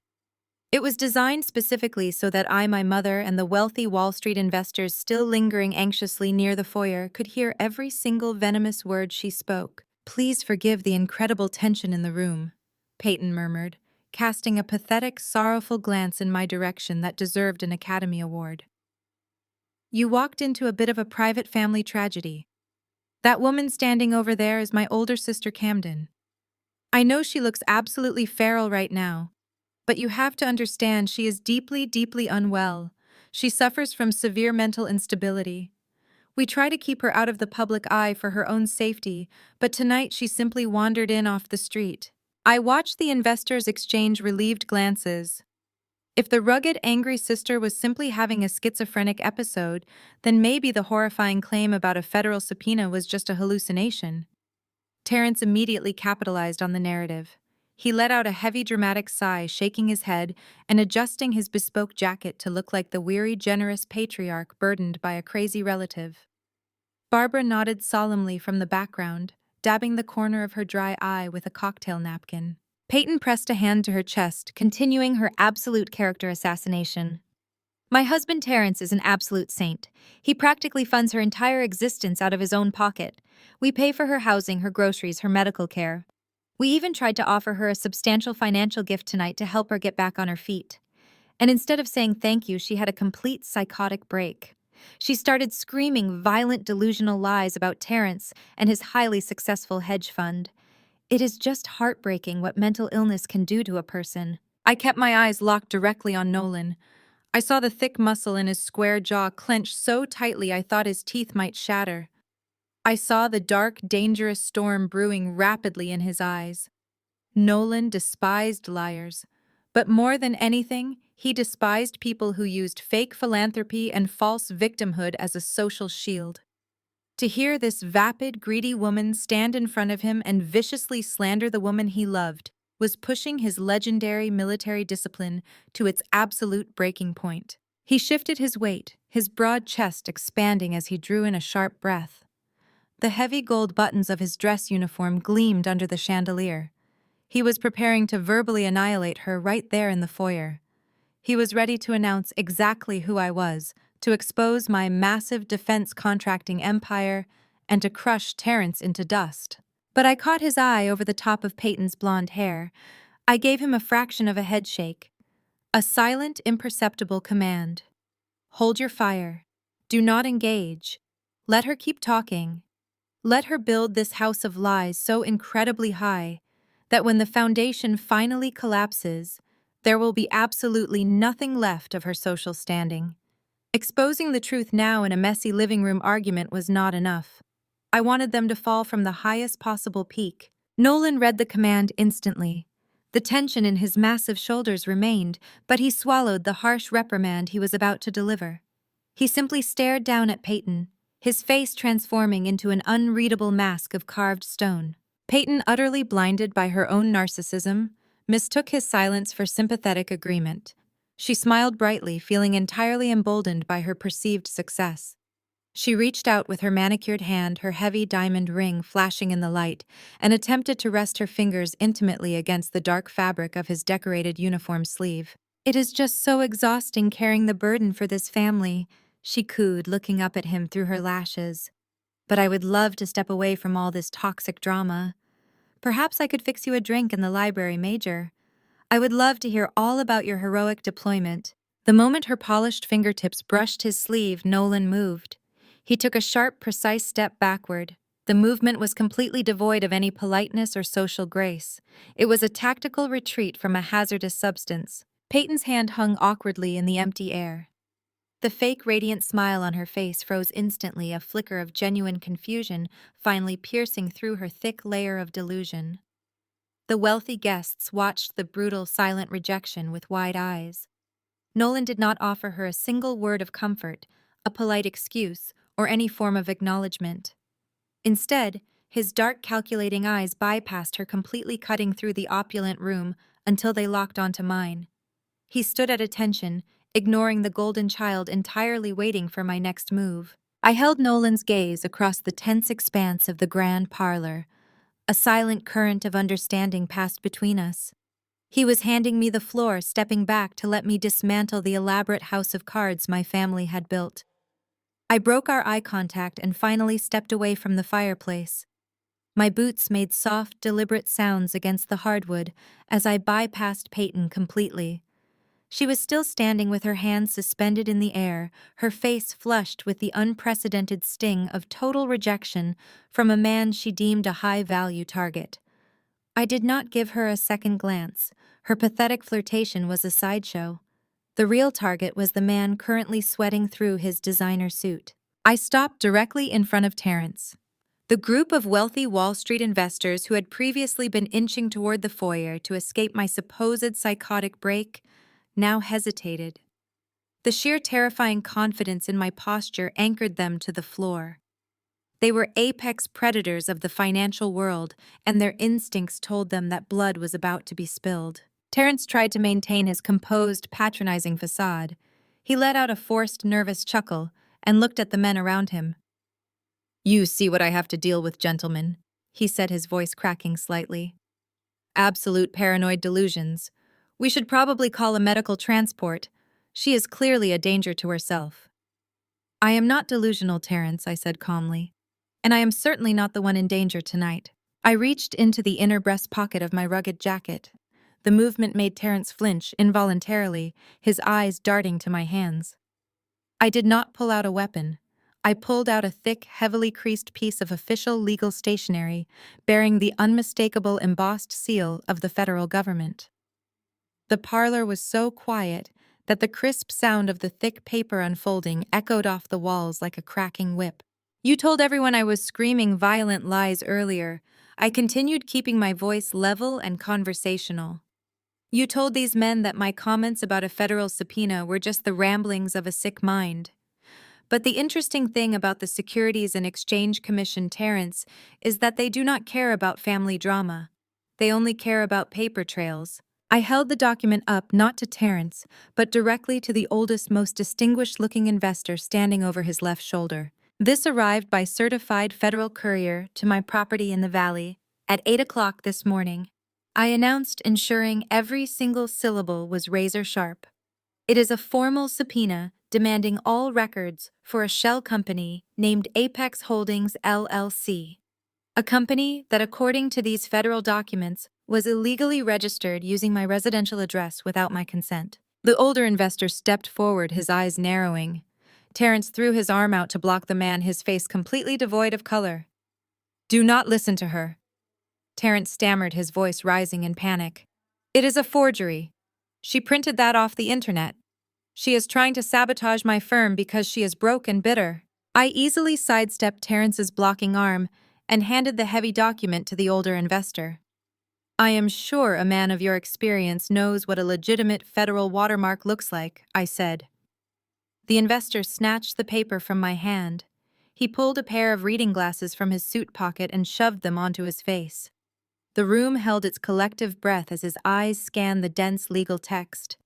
It was designed specifically so that I, my mother, and the wealthy Wall Street investors still lingering anxiously near the foyer could hear every single venomous word she spoke. "Please forgive the incredible tension in the room," Peyton murmured, casting a pathetic, sorrowful glance in my direction that deserved an Academy Award. "You walked into a bit of a private family tragedy. That woman standing over there is my older sister Camden. I know she looks absolutely feral right now, but you have to understand she is deeply, deeply unwell. She suffers from severe mental instability. We try to keep her out of the public eye for her own safety, but tonight she simply wandered in off the street." I watched the investors exchange relieved glances. If the rugged, angry sister was simply having a schizophrenic episode, then maybe the horrifying claim about a federal subpoena was just a hallucination. Terrence immediately capitalized on the narrative. He let out a heavy, dramatic sigh, shaking his head and adjusting his bespoke jacket to look like the weary, generous patriarch burdened by a crazy relative. Barbara nodded solemnly from the background, dabbing the corner of her dry eye with a cocktail napkin. Peyton pressed a hand to her chest, continuing her absolute character assassination. My husband Terrence is an absolute saint. He practically funds her entire existence out of his own pocket. We pay for her housing, her groceries, her medical care. We even tried to offer her a substantial financial gift tonight to help her get back on her feet. And instead of saying thank you, she had a complete psychotic break. She started screaming violent delusional lies about Terrence and his highly successful hedge fund. It is just heartbreaking what mental illness can do to a person. I kept my eyes locked directly on Nolan. I saw the thick muscle in his square jaw clench so tightly I thought his teeth might shatter. I saw the dark, dangerous storm brewing rapidly in his eyes. Nolan despised liars. But more than anything, he despised people who used fake philanthropy and false victimhood as a social shield. To hear this vapid, greedy woman stand in front of him and viciously slander the woman he loved was pushing his legendary military discipline to its absolute breaking point. He shifted his weight, his broad chest expanding as he drew in a sharp breath. The heavy gold buttons of his dress uniform gleamed under the chandelier. He was preparing to verbally annihilate her right there in the foyer. He was ready to announce exactly who I was, to expose my massive defense contracting empire, and to crush Terrence into dust. But I caught his eye over the top of Peyton's blonde hair. I gave him a fraction of a head shake. A silent, imperceptible command. Hold your fire. Do not engage. Let her keep talking. Let her build this house of lies so incredibly high that when the foundation finally collapses, there will be absolutely nothing left of her social standing. Exposing the truth now in a messy living room argument was not enough. I wanted them to fall from the highest possible peak. Nolan read the command instantly. The tension in his massive shoulders remained, but he swallowed the harsh reprimand he was about to deliver. He simply stared down at Peyton, his face transforming into an unreadable mask of carved stone. Peyton, utterly blinded by her own narcissism, mistook his silence for sympathetic agreement. She smiled brightly, feeling entirely emboldened by her perceived success. She reached out with her manicured hand, her heavy diamond ring flashing in the light, and attempted to rest her fingers intimately against the dark fabric of his decorated uniform sleeve. "It is just so exhausting carrying the burden for this family," she cooed, looking up at him through her lashes. "But I would love to step away from all this toxic drama. Perhaps I could fix you a drink in the library, Major. I would love to hear all about your heroic deployment." The moment her polished fingertips brushed his sleeve, Nolan moved. He took a sharp, precise step backward. The movement was completely devoid of any politeness or social grace. It was a tactical retreat from a hazardous substance. Peyton's hand hung awkwardly in the empty air. The fake radiant smile on her face froze instantly, a flicker of genuine confusion finally piercing through her thick layer of delusion. The wealthy guests watched the brutal, silent rejection with wide eyes. Nolan did not offer her a single word of comfort, a polite excuse, or any form of acknowledgement. Instead, his dark, calculating eyes bypassed her, completely cutting through the opulent room until they locked onto mine. He stood at attention, ignoring the golden child, entirely waiting for my next move. I held Nolan's gaze across the tense expanse of the grand parlor. A silent current of understanding passed between us. He was handing me the floor, stepping back to let me dismantle the elaborate house of cards my family had built. I broke our eye contact and finally stepped away from the fireplace. My boots made soft, deliberate sounds against the hardwood as I bypassed Peyton completely. She was still standing with her hands suspended in the air, her face flushed with the unprecedented sting of total rejection from a man she deemed a high-value target. I did not give her a second glance. Her pathetic flirtation was a sideshow. The real target was the man currently sweating through his designer suit. I stopped directly in front of Terrence. The group of wealthy Wall Street investors who had previously been inching toward the foyer to escape my supposed psychotic break now hesitated. The sheer terrifying confidence in my posture anchored them to the floor. They were apex predators of the financial world, and their instincts told them that blood was about to be spilled. Terrence tried to maintain his composed, patronizing facade. He let out a forced, nervous chuckle and looked at the men around him. "You see what I have to deal with, gentlemen," he said, his voice cracking slightly. "Absolute paranoid delusions. We should probably call a medical transport. She is clearly a danger to herself. I am not delusional, Terence, I said calmly. And I am certainly not the one in danger tonight. I reached into the inner breast pocket of my rugged jacket. The movement made Terence flinch involuntarily, his eyes darting to my hands. I did not pull out a weapon. I pulled out a thick, heavily creased piece of official legal stationery bearing the unmistakable embossed seal of the federal government. The parlor was so quiet that the crisp sound of the thick paper unfolding echoed off the walls like a cracking whip. You told everyone I was screaming violent lies earlier. I continued, keeping my voice level and conversational. You told these men that my comments about a federal subpoena were just the ramblings of a sick mind. But the interesting thing about the Securities and Exchange Commission, Terence, is that they do not care about family drama. They only care about paper trails. I held the document up not to Terence, but directly to the oldest, most distinguished-looking investor standing over his left shoulder. This arrived by certified federal courier to my property in the valley at 8 o'clock this morning. I announced, ensuring every single syllable was razor-sharp. It is a formal subpoena demanding all records for a shell company named Apex Holdings, LLC. A company that, according to these federal documents, was illegally registered using my residential address without my consent. The older investor stepped forward, his eyes narrowing. Terence threw his arm out to block the man, his face completely devoid of color. "Do not listen to her," Terence stammered, his voice rising in panic. "It is a forgery. She printed that off the internet. She is trying to sabotage my firm because she is broke and bitter." I easily sidestepped Terence's blocking arm and handed the heavy document to the older investor. "I am sure a man of your experience knows what a legitimate federal watermark looks like," I said. The investor snatched the paper from my hand. He pulled a pair of reading glasses from his suit pocket and shoved them onto his face. The room held its collective breath as his eyes scanned the dense legal text.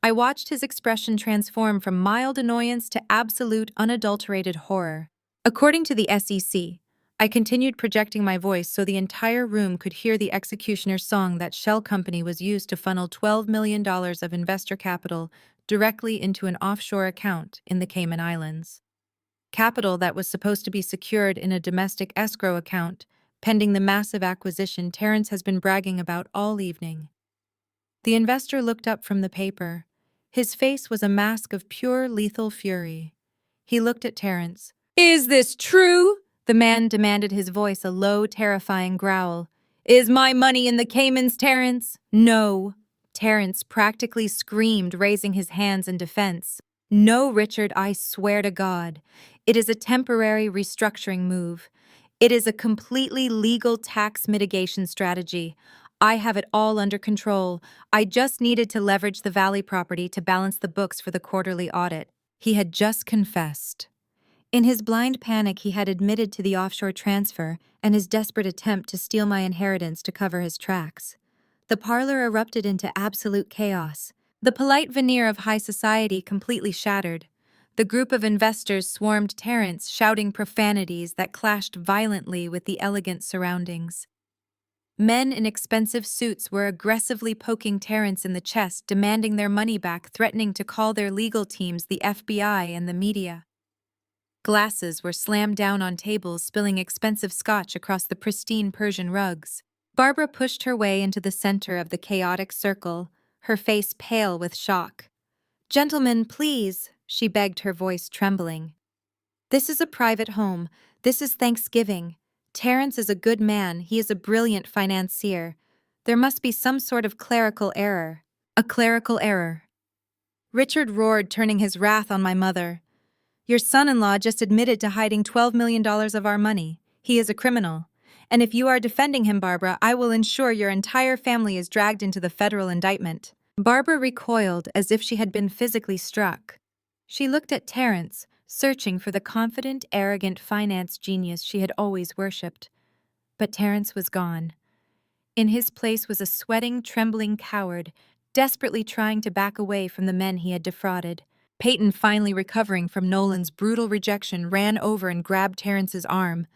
I watched his expression transform from mild annoyance to absolute, unadulterated horror. According to the SEC, I continued projecting my voice so the entire room could hear the executioner's song that Shell Company was used to funnel $12 million of investor capital directly into an offshore account in the Cayman Islands. Capital that was supposed to be secured in a domestic escrow account, pending the massive acquisition Terence has been bragging about all evening. The investor looked up from the paper. His face was a mask of pure, lethal fury. He looked at Terence. "Is this true?" the man demanded, his voice a low, terrifying growl. "Is my money in the Caymans, Terence?" "No," Terence practically screamed, raising his hands in defense. "No, Richard, I swear to God. It is a temporary restructuring move. It is a completely legal tax mitigation strategy. I have it all under control. I just needed to leverage the Valley property to balance the books for the quarterly audit." He had just confessed. In his blind panic, he had admitted to the offshore transfer and his desperate attempt to steal my inheritance to cover his tracks. The parlor erupted into absolute chaos. The polite veneer of high society completely shattered. The group of investors swarmed Terence, shouting profanities that clashed violently with the elegant surroundings. Men in expensive suits were aggressively poking Terence in the chest, demanding their money back, threatening to call their legal teams, the FBI, and the media. Glasses were slammed down on tables, spilling expensive scotch across the pristine Persian rugs. Barbara pushed her way into the center of the chaotic circle, her face pale with shock. "Gentlemen, please," she begged, her voice trembling. "This is a private home. This is Thanksgiving. Terence is a good man. He is a brilliant financier. There must be some sort of clerical error." "A clerical error?" Richard roared, turning his wrath on my mother. "Your son-in-law just admitted to hiding $12 million of our money. He is a criminal. And if you are defending him, Barbara, I will ensure your entire family is dragged into the federal indictment." Barbara recoiled as if she had been physically struck. She looked at Terence, searching for the confident, arrogant finance genius she had always worshipped. But Terence was gone. In his place was a sweating, trembling coward, desperately trying to back away from the men he had defrauded. Peyton, finally recovering from Nolan's brutal rejection, ran over and grabbed Terence's arm.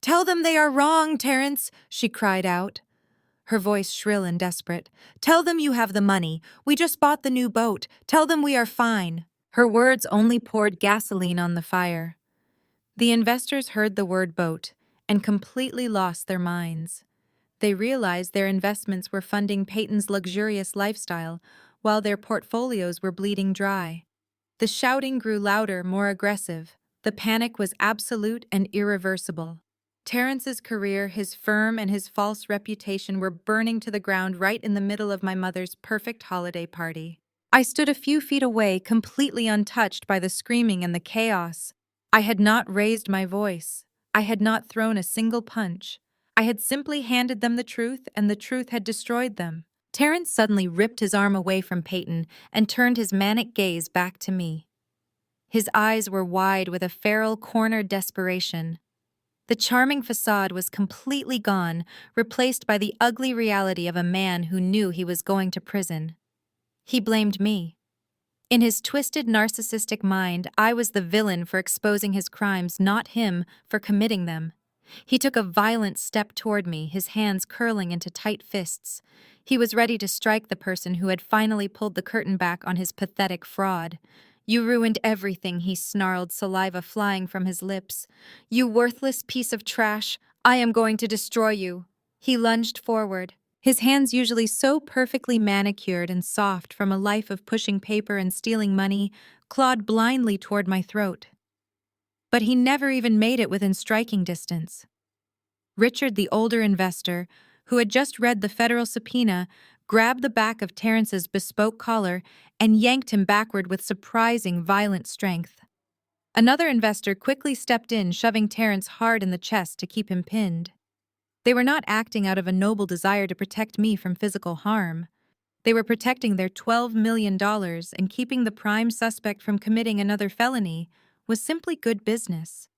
"Tell them they are wrong, Terence," she cried out. her voice shrill and desperate. "Tell them you have the money. We just bought the new boat. Tell them we are fine." Her words only poured gasoline on the fire. The investors heard the word boat and completely lost their minds. They realized their investments were funding Peyton's luxurious lifestyle, while their portfolios were bleeding dry. The shouting grew louder, more aggressive. The panic was absolute and irreversible. Terrence's career, his firm, and his false reputation were burning to the ground right in the middle of my mother's perfect holiday party. I stood a few feet away, completely untouched by the screaming and the chaos. I had not raised my voice. I had not thrown a single punch. I had simply handed them the truth, and the truth had destroyed them. Terrence suddenly ripped his arm away from Peyton and turned his manic gaze back to me. His eyes were wide with a feral, cornered desperation. The charming facade was completely gone, replaced by the ugly reality of a man who knew he was going to prison. He blamed me. In his twisted, narcissistic mind, I was the villain for exposing his crimes, not him for committing them. He took a violent step toward me, his hands curling into tight fists. He was ready to strike the person who had finally pulled the curtain back on his pathetic fraud. "You ruined everything," he snarled, saliva flying from his lips. "You worthless piece of trash! I am going to destroy you!" He lunged forward. His hands, usually so perfectly manicured and soft from a life of pushing paper and stealing money, clawed blindly toward my throat. But he never even made it within striking distance. Richard, the older investor, who had just read the federal subpoena, grabbed the back of Terrence's bespoke collar and yanked him backward with surprising, violent strength. Another investor quickly stepped in, shoving Terrence hard in the chest to keep him pinned. They were not acting out of a noble desire to protect me from physical harm. They were protecting their $12 million, and keeping the prime suspect from committing another felony was simply good business.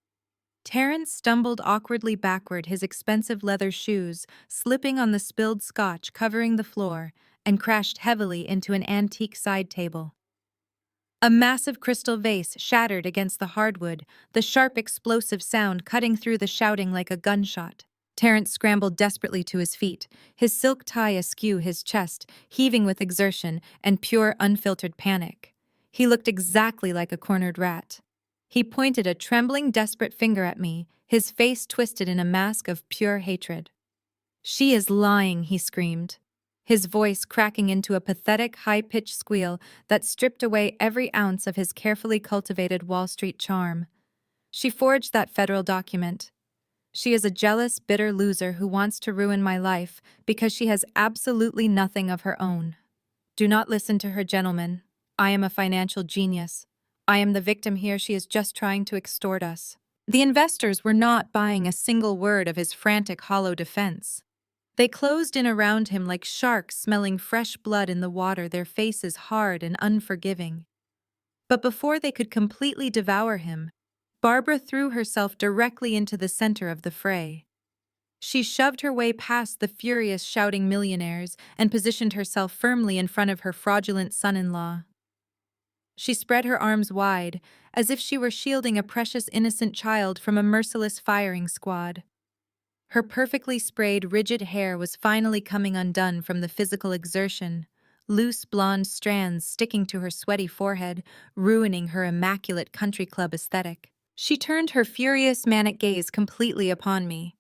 Terrence stumbled awkwardly backward, his expensive leather shoes slipping on the spilled scotch covering the floor, and crashed heavily into an antique side table. A massive crystal vase shattered against the hardwood, the sharp explosive sound cutting through the shouting like a gunshot. Terrence scrambled desperately to his feet, his silk tie askew his chest, heaving with exertion and pure unfiltered panic. He looked exactly like a cornered rat. He pointed a trembling, desperate finger at me, his face twisted in a mask of pure hatred. "She is lying," he screamed, his voice cracking into a pathetic, high-pitched squeal that stripped away every ounce of his carefully cultivated Wall Street charm. "She forged that federal document. She is a jealous, bitter loser who wants to ruin my life because she has absolutely nothing of her own. Do not listen to her, gentlemen. I am a financial genius. I am the victim here. She is just trying to extort us." The investors were not buying a single word of his frantic, hollow defense. They closed in around him like sharks smelling fresh blood in the water, their faces hard and unforgiving. But before they could completely devour him, Barbara threw herself directly into the center of the fray. She shoved her way past the furious, shouting millionaires and positioned herself firmly in front of her fraudulent son-in-law. She spread her arms wide, as if she were shielding a precious innocent child from a merciless firing squad. Her perfectly sprayed, rigid hair was finally coming undone from the physical exertion, loose blonde strands sticking to her sweaty forehead, ruining her immaculate country club aesthetic. She turned her furious, manic gaze completely upon me.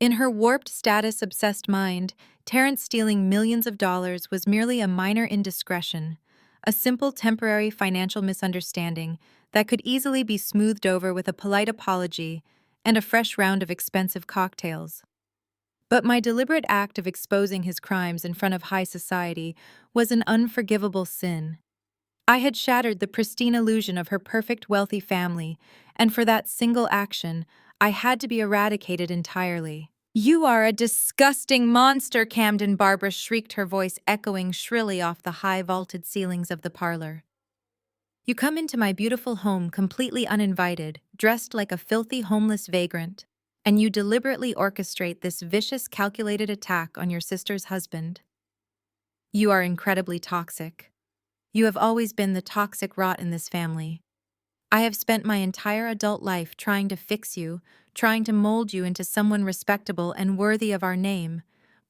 In her warped, status-obsessed mind, Terrence stealing millions of dollars was merely a minor indiscretion, a simple temporary financial misunderstanding that could easily be smoothed over with a polite apology and a fresh round of expensive cocktails. But my deliberate act of exposing his crimes in front of high society was an unforgivable sin. I had shattered the pristine illusion of her perfect, wealthy family, and for that single action, I had to be eradicated entirely. "You are a disgusting monster," Camden Barbara shrieked, her voice echoing shrilly off the high vaulted ceilings of the parlor. "You come into my beautiful home completely uninvited, dressed like a filthy homeless vagrant, and you deliberately orchestrate this vicious, calculated attack on your sister's husband. You are incredibly toxic. You have always been the toxic rot in this family. I have spent my entire adult life trying to fix you, trying to mold you into someone respectable and worthy of our name,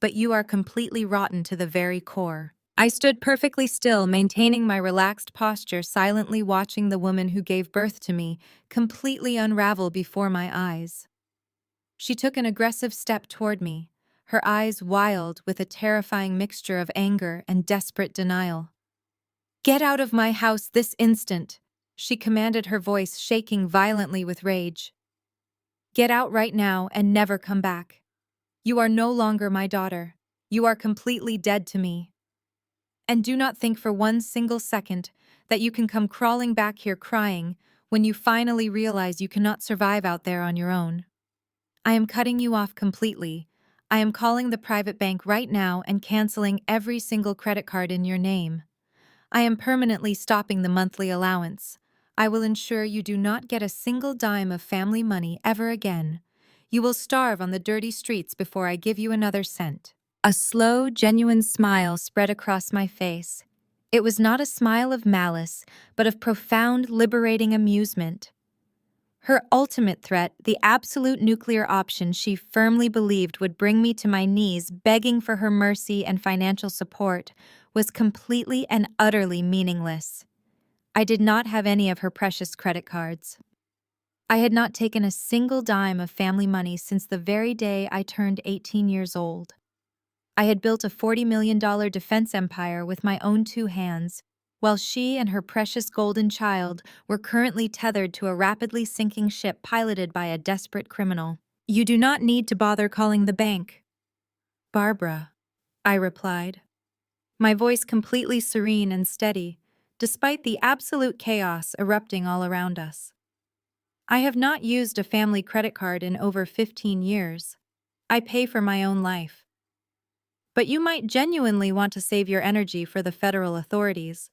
but you are completely rotten to the very core. I stood perfectly still, maintaining my relaxed posture, silently watching the woman who gave birth to me completely unravel before my eyes. She took an aggressive step toward me, her eyes wild with a terrifying mixture of anger and desperate denial. "Get out of my house this instant," she commanded, her voice shaking violently with rage. "Get out right now and never come back. You are no longer my daughter. You are completely dead to me. And do not think for one single second that you can come crawling back here crying when you finally realize you cannot survive out there on your own. I am cutting you off completely. I am calling the private bank right now and canceling every single credit card in your name. I am permanently stopping the monthly allowance. I will ensure you do not get a single dime of family money ever again. You will starve on the dirty streets before I give you another cent." A slow, genuine smile spread across my face. It was not a smile of malice, but of profound, liberating amusement. Her ultimate threat, the absolute nuclear option she firmly believed would bring me to my knees begging for her mercy and financial support, was completely and utterly meaningless. I did not have any of her precious credit cards. I had not taken a single dime of family money since the very day I turned 18 years old. I had built a $40 million defense empire with my own two hands, while she and her precious golden child were currently tethered to a rapidly sinking ship piloted by a desperate criminal. "You do not need to bother calling the bank, Barbara," I replied, my voice completely serene and steady, despite the absolute chaos erupting all around us. "I have not used a family credit card in over 15 years. I pay for my own life. But you might genuinely want to save your energy for the federal authorities.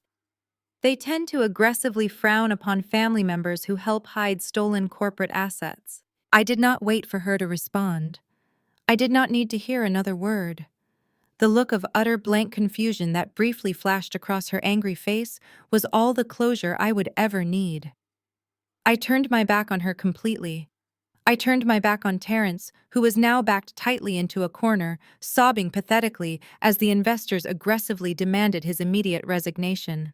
They tend to aggressively frown upon family members who help hide stolen corporate assets." I did not wait for her to respond. I did not need to hear another word. The look of utter blank confusion that briefly flashed across her angry face was all the closure I would ever need. I turned my back on her completely. I turned my back on Terrence, who was now backed tightly into a corner, sobbing pathetically as the investors aggressively demanded his immediate resignation.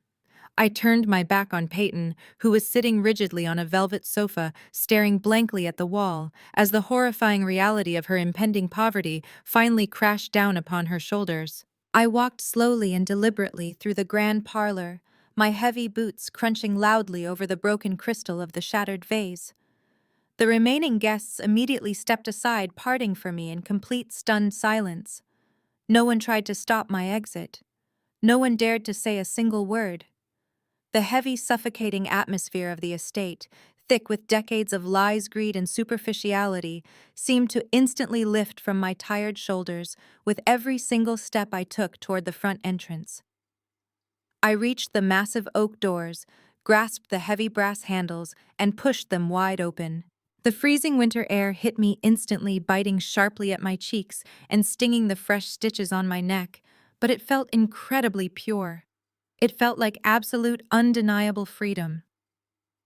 I turned my back on Peyton, who was sitting rigidly on a velvet sofa, staring blankly at the wall, as the horrifying reality of her impending poverty finally crashed down upon her shoulders. I walked slowly and deliberately through the grand parlor, my heavy boots crunching loudly over the broken crystal of the shattered vase. The remaining guests immediately stepped aside, parting from me in complete stunned silence. No one tried to stop my exit. No one dared to say a single word. The heavy, suffocating atmosphere of the estate, thick with decades of lies, greed, and superficiality, seemed to instantly lift from my tired shoulders with every single step I took toward the front entrance. I reached the massive oak doors, grasped the heavy brass handles, and pushed them wide open. The freezing winter air hit me instantly, biting sharply at my cheeks and stinging the fresh stitches on my neck, but it felt incredibly pure. It felt like absolute, undeniable freedom.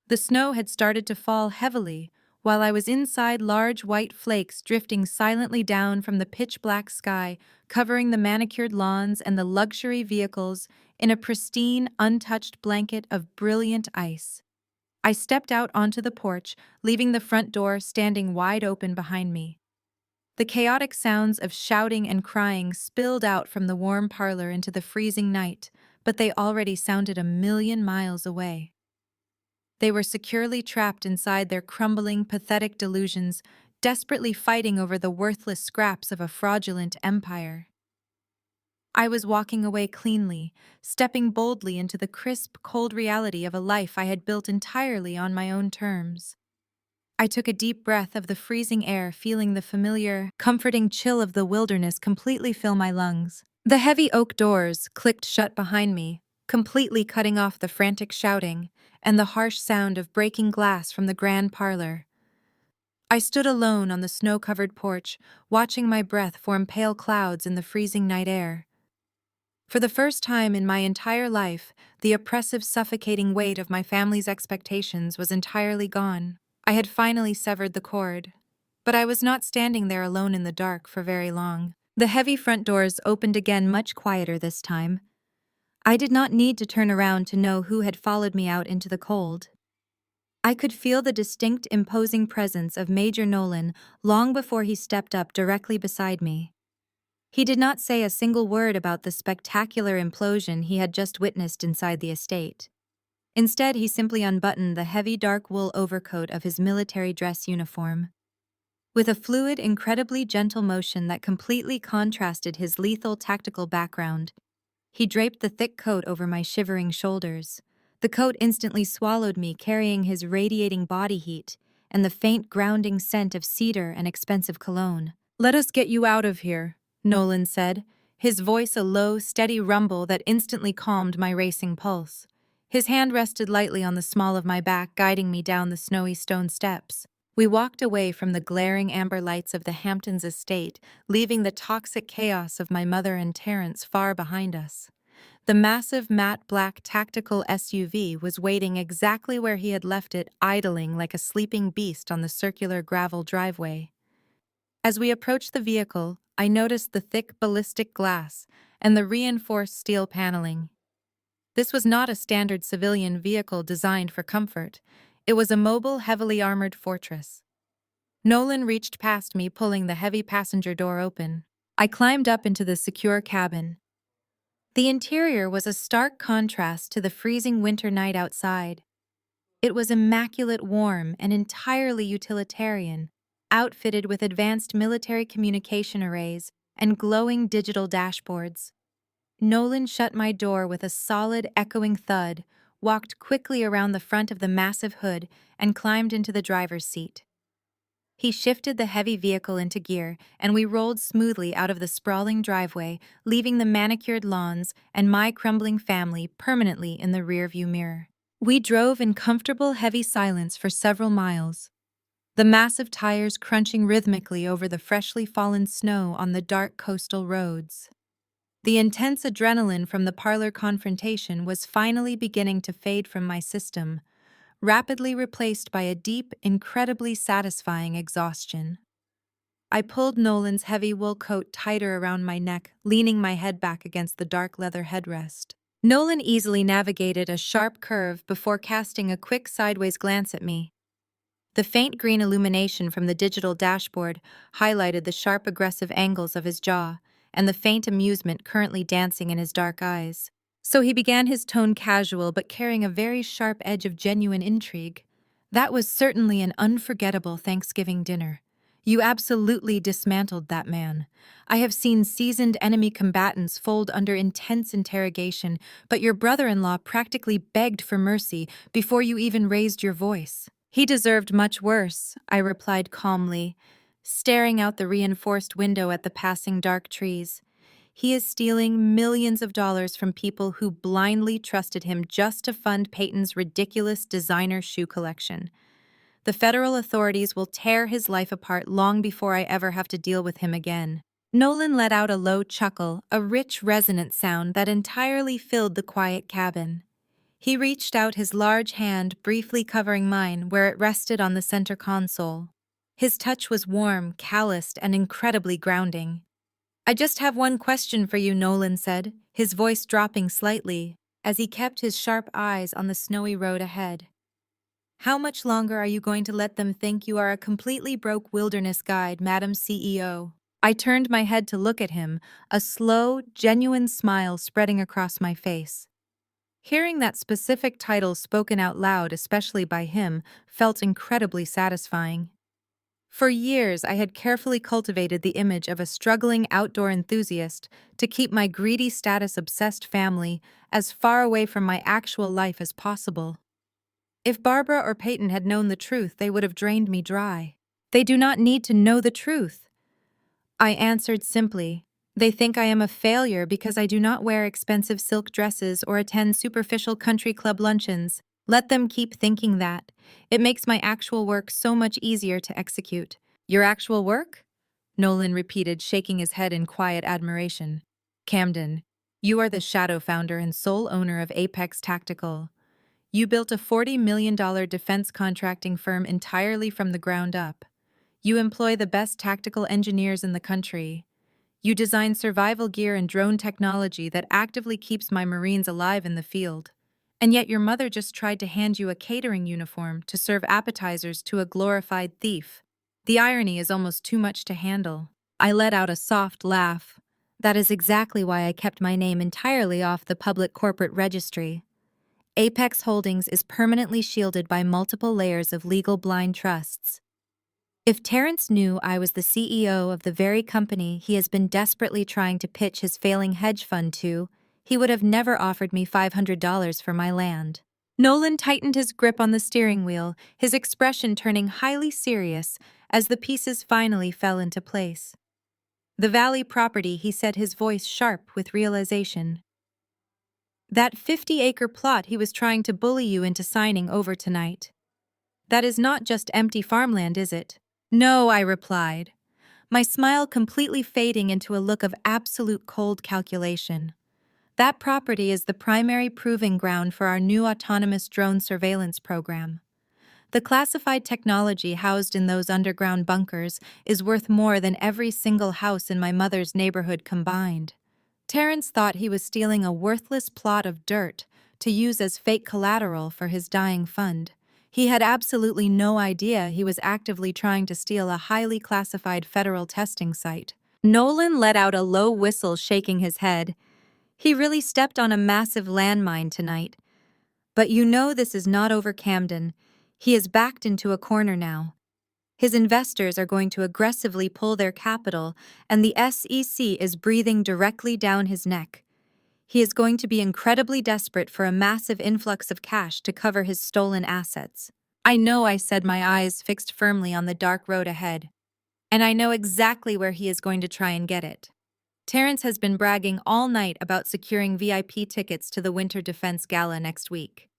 The snow had started to fall heavily, while I was inside, large white flakes drifting silently down from the pitch-black sky, covering the manicured lawns and the luxury vehicles in a pristine, untouched blanket of brilliant ice. I stepped out onto the porch, leaving the front door standing wide open behind me. The chaotic sounds of shouting and crying spilled out from the warm parlor into the freezing night, but they already sounded a million miles away. They were securely trapped inside their crumbling, pathetic delusions, desperately fighting over the worthless scraps of a fraudulent empire. I was walking away cleanly, stepping boldly into the crisp, cold reality of a life I had built entirely on my own terms. I took a deep breath of the freezing air, feeling the familiar, comforting chill of the wilderness completely fill my lungs. The heavy oak doors clicked shut behind me, completely cutting off the frantic shouting and the harsh sound of breaking glass from the grand parlor. I stood alone on the snow-covered porch, watching my breath form pale clouds in the freezing night air. For the first time in my entire life, the oppressive, suffocating weight of my family's expectations was entirely gone. I had finally severed the cord. But I was not standing there alone in the dark for very long. The heavy front doors opened again, much quieter this time. I did not need to turn around to know who had followed me out into the cold. I could feel the distinct, imposing presence of Major Nolan long before he stepped up directly beside me. He did not say a single word about the spectacular implosion he had just witnessed inside the estate. Instead, he simply unbuttoned the heavy dark wool overcoat of his military dress uniform. With a fluid, incredibly gentle motion that completely contrasted his lethal tactical background, he draped the thick coat over my shivering shoulders. The coat instantly swallowed me, carrying his radiating body heat and the faint grounding scent of cedar and expensive cologne. "Let us get you out of here," Nolan said, his voice a low, steady rumble that instantly calmed my racing pulse. His hand rested lightly on the small of my back, guiding me down the snowy stone steps. We walked away from the glaring amber lights of the Hamptons estate, leaving the toxic chaos of my mother and Terrence far behind us. The massive matte black tactical SUV was waiting exactly where he had left it, idling like a sleeping beast on the circular gravel driveway. As we approached the vehicle, I noticed the thick ballistic glass and the reinforced steel paneling. This was not a standard civilian vehicle designed for comfort. It was a mobile, heavily armored fortress. Nolan reached past me, pulling the heavy passenger door open. I climbed up into the secure cabin. The interior was a stark contrast to the freezing winter night outside. It was immaculate, warm, and entirely utilitarian, outfitted with advanced military communication arrays and glowing digital dashboards. Nolan shut my door with a solid, echoing thud, walked quickly around the front of the massive hood, and climbed into the driver's seat. He shifted the heavy vehicle into gear, and we rolled smoothly out of the sprawling driveway, leaving the manicured lawns and my crumbling family permanently in the rearview mirror. We drove in comfortable, heavy silence for several miles, the massive tires crunching rhythmically over the freshly fallen snow on the dark coastal roads. The intense adrenaline from the parlor confrontation was finally beginning to fade from my system, rapidly replaced by a deep, incredibly satisfying exhaustion. I pulled Nolan's heavy wool coat tighter around my neck, leaning my head back against the dark leather headrest. Nolan easily navigated a sharp curve before casting a quick sideways glance at me. The faint green illumination from the digital dashboard highlighted the sharp, aggressive angles of his jaw and the faint amusement currently dancing in his dark eyes. So he began, his tone casual but carrying a very sharp edge of genuine intrigue. "That was certainly an unforgettable Thanksgiving dinner. You absolutely dismantled that man. I have seen seasoned enemy combatants fold under intense interrogation, but your brother-in-law practically begged for mercy before you even raised your voice." "He deserved much worse," I replied calmly, staring out the reinforced window at the passing dark trees. "He is stealing millions of dollars from people who blindly trusted him just to fund Peyton's ridiculous designer shoe collection. The federal authorities will tear his life apart long before I ever have to deal with him again." Nolan let out a low chuckle, a rich, resonant sound that entirely filled the quiet cabin. He reached out his large hand, briefly covering mine where it rested on the center console. His touch was warm, calloused, and incredibly grounding. "I just have one question for you," Nolan said, his voice dropping slightly as he kept his sharp eyes on the snowy road ahead. "How much longer are you going to let them think you are a completely broke wilderness guide, Madam CEO?" I turned my head to look at him, a slow, genuine smile spreading across my face. Hearing that specific title spoken out loud, especially by him, felt incredibly satisfying. For years, I had carefully cultivated the image of a struggling outdoor enthusiast to keep my greedy, status-obsessed family as far away from my actual life as possible. If Barbara or Peyton had known the truth, they would have drained me dry. "They do not need to know the truth," I answered simply. "They think I am a failure because I do not wear expensive silk dresses or attend superficial country club luncheons. Let them keep thinking that. It makes my actual work so much easier to execute." "Your actual work?" Nolan repeated, shaking his head in quiet admiration. "Camden, you are the shadow founder and sole owner of Apex Tactical. You built a $40 million defense contracting firm entirely from the ground up. You employ the best tactical engineers in the country. You design survival gear and drone technology that actively keeps my Marines alive in the field. And yet your mother just tried to hand you a catering uniform to serve appetizers to a glorified thief. The irony is almost too much to handle. I let out a soft laugh. That is exactly why I kept my name entirely off the public corporate registry. Apex Holdings is permanently shielded by multiple layers of legal blind trusts. If Terrence knew I was the CEO of the very company he has been desperately trying to pitch his failing hedge fund to, he would have never offered me $500 for my land. Nolan tightened his grip on the steering wheel, his expression turning highly serious as the pieces finally fell into place. The Valley property, he said, his voice sharp with realization. That 50-acre plot he was trying to bully you into signing over tonight. That is not just empty farmland, is it? No, I replied, my smile completely fading into a look of absolute cold calculation. That property is the primary proving ground for our new autonomous drone surveillance program. The classified technology housed in those underground bunkers is worth more than every single house in my mother's neighborhood combined. Terrence thought he was stealing a worthless plot of dirt to use as fake collateral for his dying fund. He had absolutely no idea he was actively trying to steal a highly classified federal testing site. Nolan let out a low whistle, shaking his head. He really stepped on a massive landmine tonight. But you know this is not over Camden. He is backed into a corner now. His investors are going to aggressively pull their capital, and the SEC is breathing directly down his neck. He is going to be incredibly desperate for a massive influx of cash to cover his stolen assets. I know, I said, my eyes fixed firmly on the dark road ahead. And I know exactly where he is going to try and get it. Terrence has been bragging all night about securing VIP tickets to the Winter Defense Gala next week.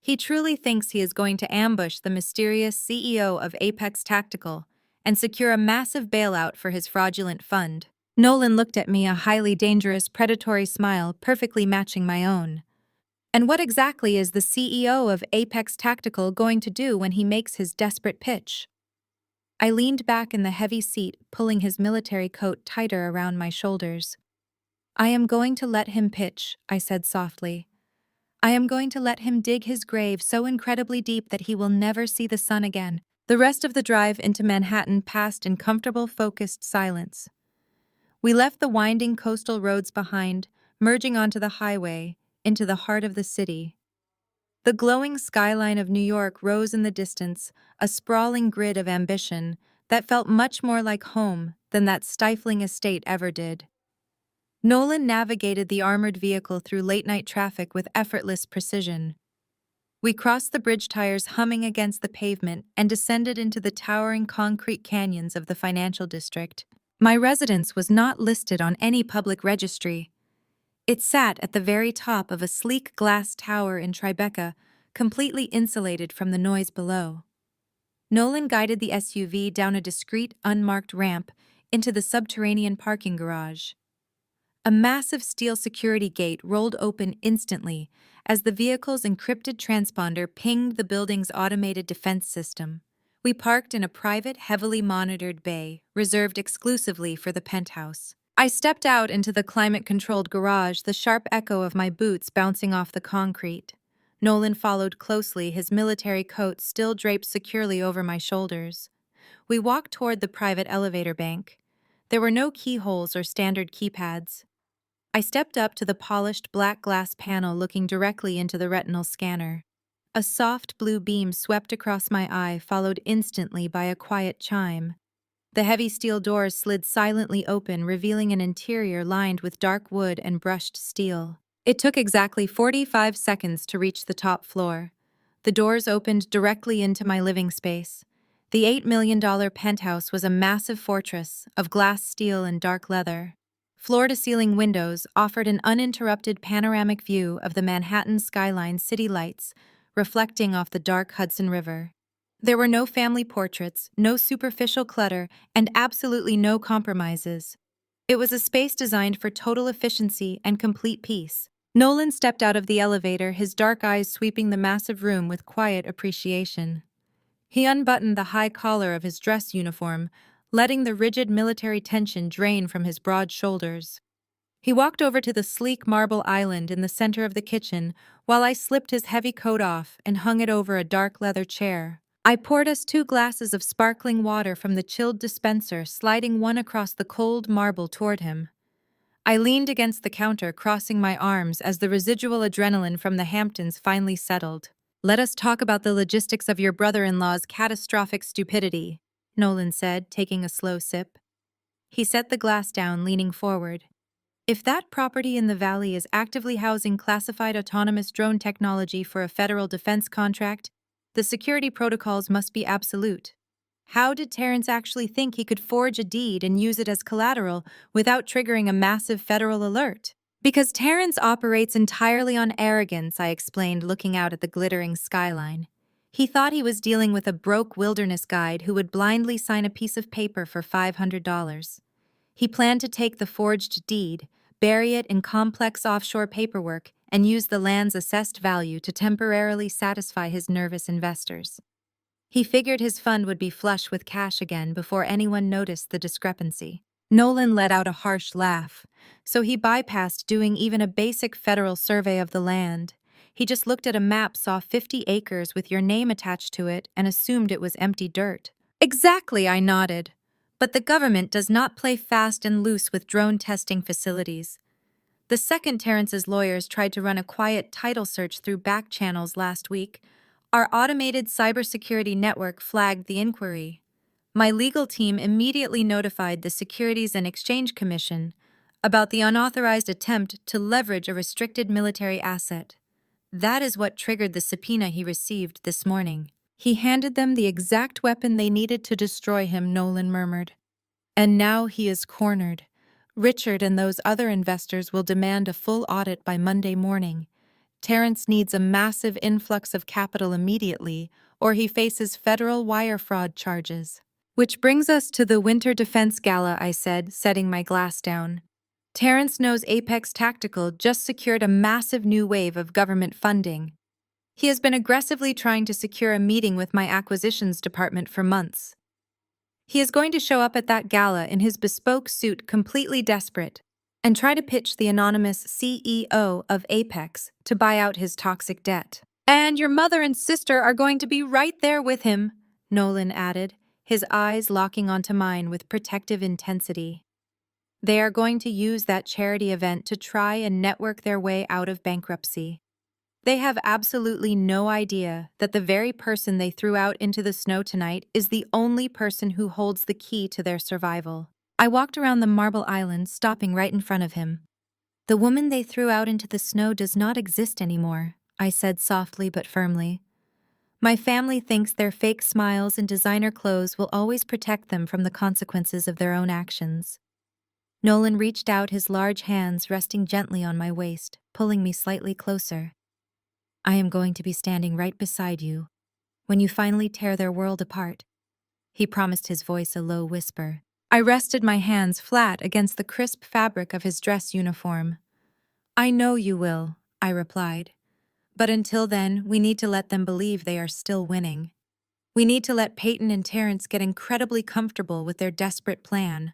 He truly thinks he is going to ambush the mysterious CEO of Apex Tactical and secure a massive bailout for his fraudulent fund. Nolan looked at me, a highly dangerous, predatory smile perfectly matching my own. And what exactly is the CEO of Apex Tactical going to do when he makes his desperate pitch? I leaned back in the heavy seat, pulling his military coat tighter around my shoulders. I am going to let him pitch, I said softly. I am going to let him dig his grave so incredibly deep that he will never see the sun again. The rest of the drive into Manhattan passed in comfortable, focused silence. We left the winding coastal roads behind, merging onto the highway, into the heart of the city. The glowing skyline of New York rose in the distance, a sprawling grid of ambition that felt much more like home than that stifling estate ever did. Nolan navigated the armored vehicle through late-night traffic with effortless precision. We crossed the bridge tires humming against the pavement and descended into the towering concrete canyons of the financial district. My residence was not listed on any public registry. It sat at the very top of a sleek glass tower in Tribeca, completely insulated from the noise below. Nolan guided the SUV down a discreet, unmarked ramp into the subterranean parking garage. A massive steel security gate rolled open instantly as the vehicle's encrypted transponder pinged the building's automated defense system. We parked in a private, heavily monitored bay, reserved exclusively for the penthouse. I stepped out into the climate-controlled garage, the sharp echo of my boots bouncing off the concrete. Nolan followed closely, his military coat still draped securely over my shoulders. We walked toward the private elevator bank. There were no keyholes or standard keypads. I stepped up to the polished black glass panel looking directly into the retinal scanner. A soft blue beam swept across my eye, followed instantly by a quiet chime. The heavy steel doors slid silently open, revealing an interior lined with dark wood and brushed steel. It took exactly 45 seconds to reach the top floor. The doors opened directly into my living space. The $8 million penthouse was a massive fortress of glass, steel, and dark leather. Floor-to-ceiling windows offered an uninterrupted panoramic view of the Manhattan skyline city lights, reflecting off the dark Hudson River. There were no family portraits, no superficial clutter, and absolutely no compromises. It was a space designed for total efficiency and complete peace. Nolan stepped out of the elevator, his dark eyes sweeping the massive room with quiet appreciation. He unbuttoned the high collar of his dress uniform, letting the rigid military tension drain from his broad shoulders. He walked over to the sleek marble island in the center of the kitchen while I slipped his heavy coat off and hung it over a dark leather chair. I poured us 2 glasses of sparkling water from the chilled dispenser, sliding one across the cold marble toward him. I leaned against the counter, crossing my arms as the residual adrenaline from the Hamptons finally settled. "Let us talk about the logistics of your brother-in-law's catastrophic stupidity," Nolan said, taking a slow sip. He set the glass down, leaning forward. "If that property in the valley is actively housing classified autonomous drone technology for a federal defense contract, the security protocols must be absolute. How did Terrence actually think he could forge a deed and use it as collateral without triggering a massive federal alert?" "Because Terrence operates entirely on arrogance," I explained, looking out at the glittering skyline. "He thought he was dealing with a broke wilderness guide who would blindly sign a piece of paper for $500. He planned to take the forged deed, bury it in complex offshore paperwork, and use the land's assessed value to temporarily satisfy his nervous investors. He figured his fund would be flush with cash again before anyone noticed the discrepancy." Nolan let out a harsh laugh. "So he bypassed doing even a basic federal survey of the land. He just looked at a map, saw 50 acres with your name attached to it, and assumed it was empty dirt." "Exactly," I nodded. "But the government does not play fast and loose with drone testing facilities. The second Terrence's lawyers tried to run a quiet title search through back channels last week, our automated cybersecurity network flagged the inquiry. My legal team immediately notified the Securities and Exchange Commission about the unauthorized attempt to leverage a restricted military asset. That is what triggered the subpoena he received this morning." "He handed them the exact weapon they needed to destroy him," Nolan murmured. "And now he is cornered. Richard and those other investors will demand a full audit by Monday morning. Terrence needs a massive influx of capital immediately, or he faces federal wire fraud charges." "Which brings us to the Winter Defense Gala," I said, setting my glass down. "Terrence knows Apex Tactical just secured a massive new wave of government funding. He has been aggressively trying to secure a meeting with my acquisitions department for months. He is going to show up at that gala in his bespoke suit, completely desperate, and try to pitch the anonymous CEO of Apex to buy out his toxic debt. And your mother and sister are going to be right there with him," Nolan added, his eyes locking onto mine with protective intensity. "They are going to use that charity event to try and network their way out of bankruptcy. They have absolutely no idea that the very person they threw out into the snow tonight is the only person who holds the key to their survival." I walked around the marble island, stopping right in front of him. "The woman they threw out into the snow does not exist anymore," I said softly but firmly. "My family thinks their fake smiles and designer clothes will always protect them from the consequences of their own actions." Nolan reached out, his large hands resting gently on my waist, pulling me slightly closer. "I am going to be standing right beside you when you finally tear their world apart," he promised, his voice a low whisper. I rested my hands flat against the crisp fabric of his dress uniform. "I know you will," I replied. "But until then, we need to let them believe they are still winning. We need to let Peyton and Terrence get incredibly comfortable with their desperate plan.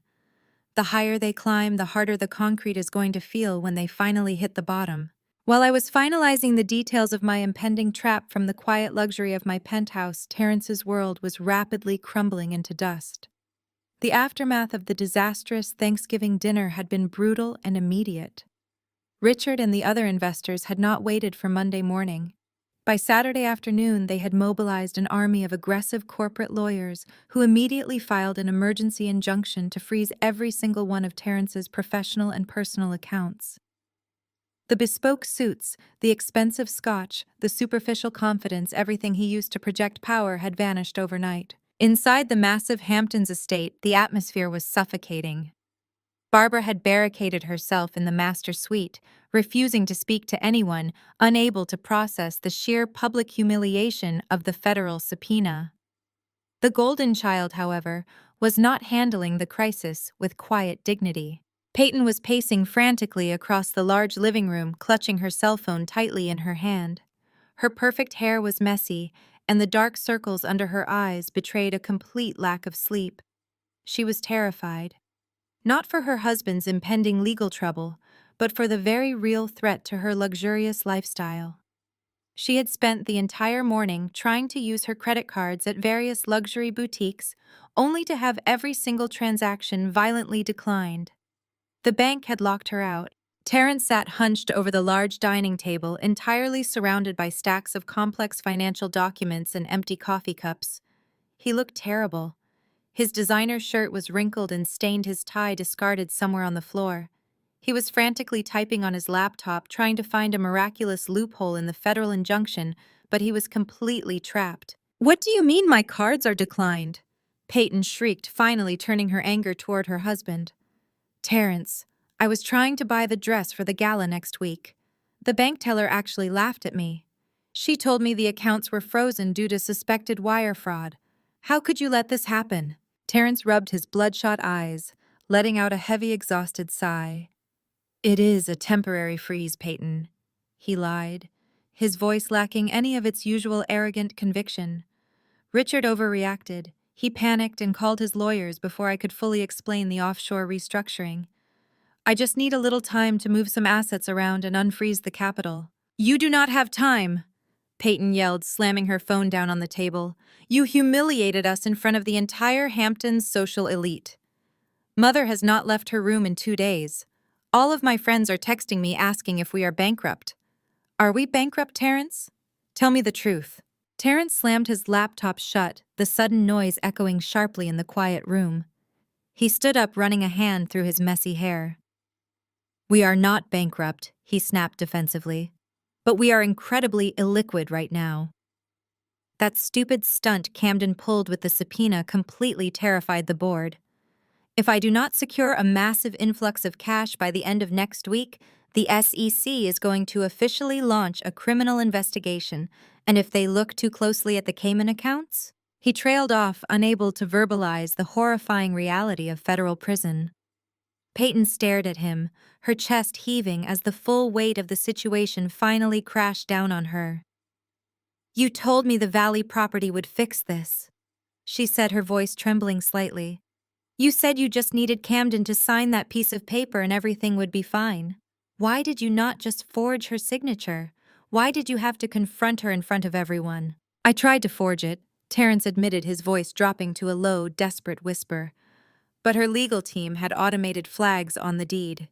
The higher they climb, the harder the concrete is going to feel when they finally hit the bottom." While I was finalizing the details of my impending trap from the quiet luxury of my penthouse, Terrence's world was rapidly crumbling into dust. The aftermath of the disastrous Thanksgiving dinner had been brutal and immediate. Richard and the other investors had not waited for Monday morning. By Saturday afternoon, they had mobilized an army of aggressive corporate lawyers who immediately filed an emergency injunction to freeze every single one of Terrence's professional and personal accounts. The bespoke suits, the expensive scotch, the superficial confidence, everything he used to project power had vanished overnight. Inside the massive Hamptons estate, the atmosphere was suffocating. Barbara had barricaded herself in the master suite, refusing to speak to anyone, unable to process the sheer public humiliation of the federal subpoena. The Golden Child, however, was not handling the crisis with quiet dignity. Peyton was pacing frantically across the large living room, clutching her cell phone tightly in her hand. Her perfect hair was messy, and the dark circles under her eyes betrayed a complete lack of sleep. She was terrified. Not for her husband's impending legal trouble, but for the very real threat to her luxurious lifestyle. She had spent the entire morning trying to use her credit cards at various luxury boutiques, only to have every single transaction violently declined. The bank had locked her out. Terrence sat hunched over the large dining table, entirely surrounded by stacks of complex financial documents and empty coffee cups. He looked terrible. His designer shirt was wrinkled and stained, his tie discarded somewhere on the floor. He was frantically typing on his laptop, trying to find a miraculous loophole in the federal injunction, but he was completely trapped. "What do you mean my cards are declined?" Peyton shrieked, finally turning her anger toward her husband. "Terrence, I was trying to buy the dress for the gala next week. The bank teller actually laughed at me. She told me the accounts were frozen due to suspected wire fraud. How could you let this happen?" Terrence rubbed his bloodshot eyes, letting out a heavy, exhausted sigh. "It is a temporary freeze, Peyton," he lied, his voice lacking any of its usual arrogant conviction. "Richard overreacted. He panicked and called his lawyers before I could fully explain the offshore restructuring. I just need a little time to move some assets around and unfreeze the capital." "You do not have time," Peyton yelled, slamming her phone down on the table. "You humiliated us in front of the entire Hamptons social elite. Mother has not left her room in 2 days. All of my friends are texting me asking if we are bankrupt. Are we bankrupt, Terrence? Tell me the truth." Terrence slammed his laptop shut, the sudden noise echoing sharply in the quiet room. He stood up, running a hand through his messy hair. "We are not bankrupt," he snapped defensively. "But we are incredibly illiquid right now." That stupid stunt Camden pulled with the subpoena completely terrified the board. "If I do not secure a massive influx of cash by the end of next week, the SEC is going to officially launch a criminal investigation, and if they look too closely at the Cayman accounts?" He trailed off, unable to verbalize the horrifying reality of federal prison. Peyton stared at him, her chest heaving as the full weight of the situation finally crashed down on her. "You told me the Valley property would fix this," she said, her voice trembling slightly. "You said you just needed Camden to sign that piece of paper and everything would be fine. Why did you not just forge her signature? Why did you have to confront her in front of everyone?" "I tried to forge it," Terrence admitted, his voice dropping to a low, desperate whisper. "But her legal team had automated flags on the deed.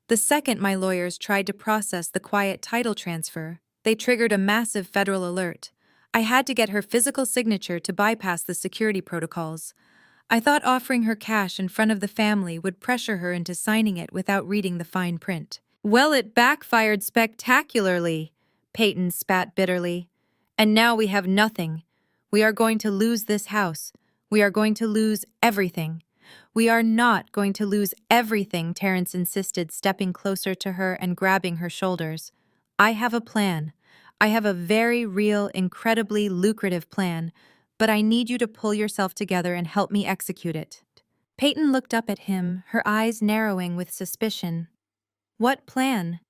The second my lawyers tried to process the quiet title transfer, they triggered a massive federal alert. I had to get her physical signature to bypass the security protocols. I thought offering her cash in front of the family would pressure her into signing it without reading the fine print." "Well, it backfired spectacularly," Peyton spat bitterly. "And now we have nothing. We are going to lose this house. We are going to lose everything." "We are not going to lose everything," Terrence insisted, stepping closer to her and grabbing her shoulders. "I have a plan. I have a very real, incredibly lucrative plan, but I need you to pull yourself together and help me execute it." Peyton looked up at him, her eyes narrowing with suspicion. "What plan?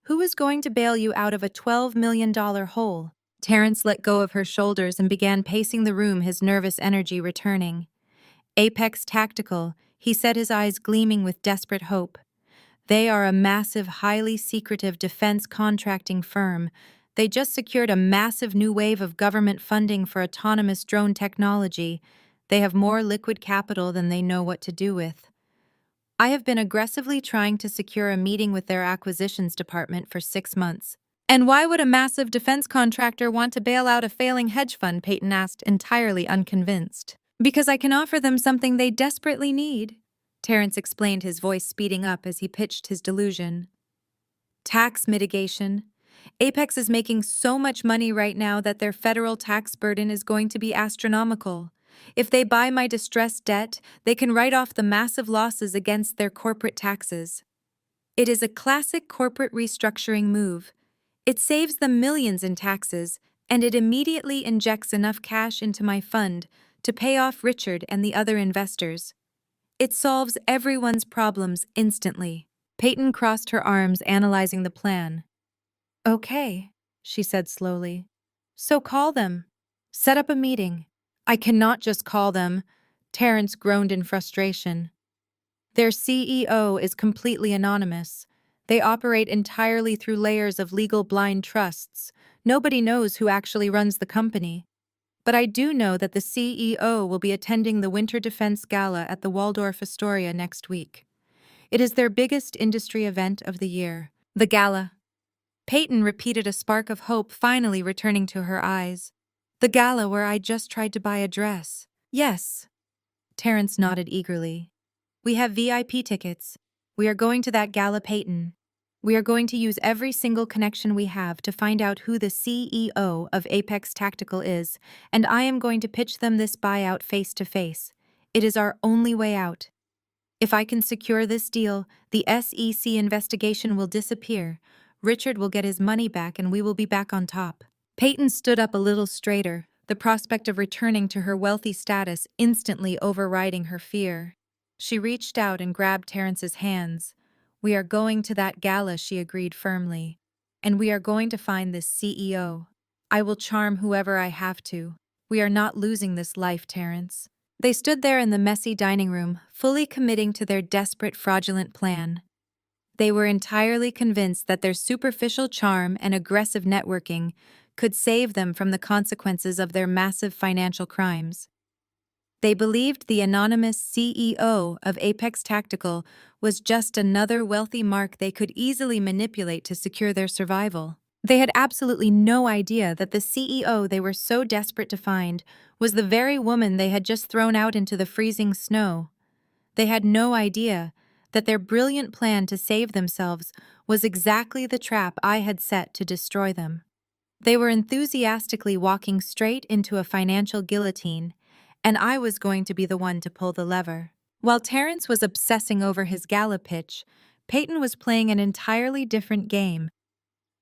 Who is going to bail you out of a $12 million hole?" Terrence let go of her shoulders and began pacing the room, his nervous energy returning. "Apex Tactical," he said, his eyes gleaming with desperate hope. "They are a massive, highly secretive defense contracting firm. They just secured a massive new wave of government funding for autonomous drone technology. They have more liquid capital than they know what to do with. I have been aggressively trying to secure a meeting with their acquisitions department for 6 months." "And why would a massive defense contractor want to bail out a failing hedge fund?" Peyton asked, entirely unconvinced. "Because I can offer them something they desperately need," Terrence explained, his voice speeding up as he pitched his delusion. "Tax mitigation. Apex is making so much money right now that their federal tax burden is going to be astronomical. If they buy my distressed debt, they can write off the massive losses against their corporate taxes. It is a classic corporate restructuring move. It saves them millions in taxes, and it immediately injects enough cash into my fund to pay off Richard and the other investors. It solves everyone's problems instantly." Peyton crossed her arms, analyzing the plan. "Okay," she said slowly. "So call them. Set up a meeting." "I cannot just call them," Terrence groaned in frustration. Their CEO is completely anonymous. They operate entirely through layers of legal blind trusts. Nobody knows who actually runs the company. But I do know that the CEO will be attending the Winter Defense Gala at the Waldorf Astoria next week. It is their biggest industry event of the year. The gala. Peyton repeated, a spark of hope finally returning to her eyes. The gala where I just tried to buy a dress. Yes. Terrence nodded eagerly. We have VIP tickets. We are going to that gala, Peyton. We are going to use every single connection we have to find out who the CEO of Apex Tactical is, and I am going to pitch them this buyout face to face. It is our only way out. If I can secure this deal, the SEC investigation will disappear. Richard will get his money back and we will be back on top. Peyton stood up a little straighter, the prospect of returning to her wealthy status instantly overriding her fear. She reached out and grabbed Terrence's hands. We are going to that gala, she agreed firmly. And we are going to find this CEO. I will charm whoever I have to. We are not losing this life, Terrence. They stood there in the messy dining room, fully committing to their desperate, fraudulent plan. They were entirely convinced that their superficial charm and aggressive networking could save them from the consequences of their massive financial crimes. They believed the anonymous CEO of Apex Tactical was just another wealthy mark they could easily manipulate to secure their survival. They had absolutely no idea that the CEO they were so desperate to find was the very woman they had just thrown out into the freezing snow. They had no idea that their brilliant plan to save themselves was exactly the trap I had set to destroy them. They were enthusiastically walking straight into a financial guillotine, and I was going to be the one to pull the lever. While Terrence was obsessing over his gala pitch, Peyton was playing an entirely different game.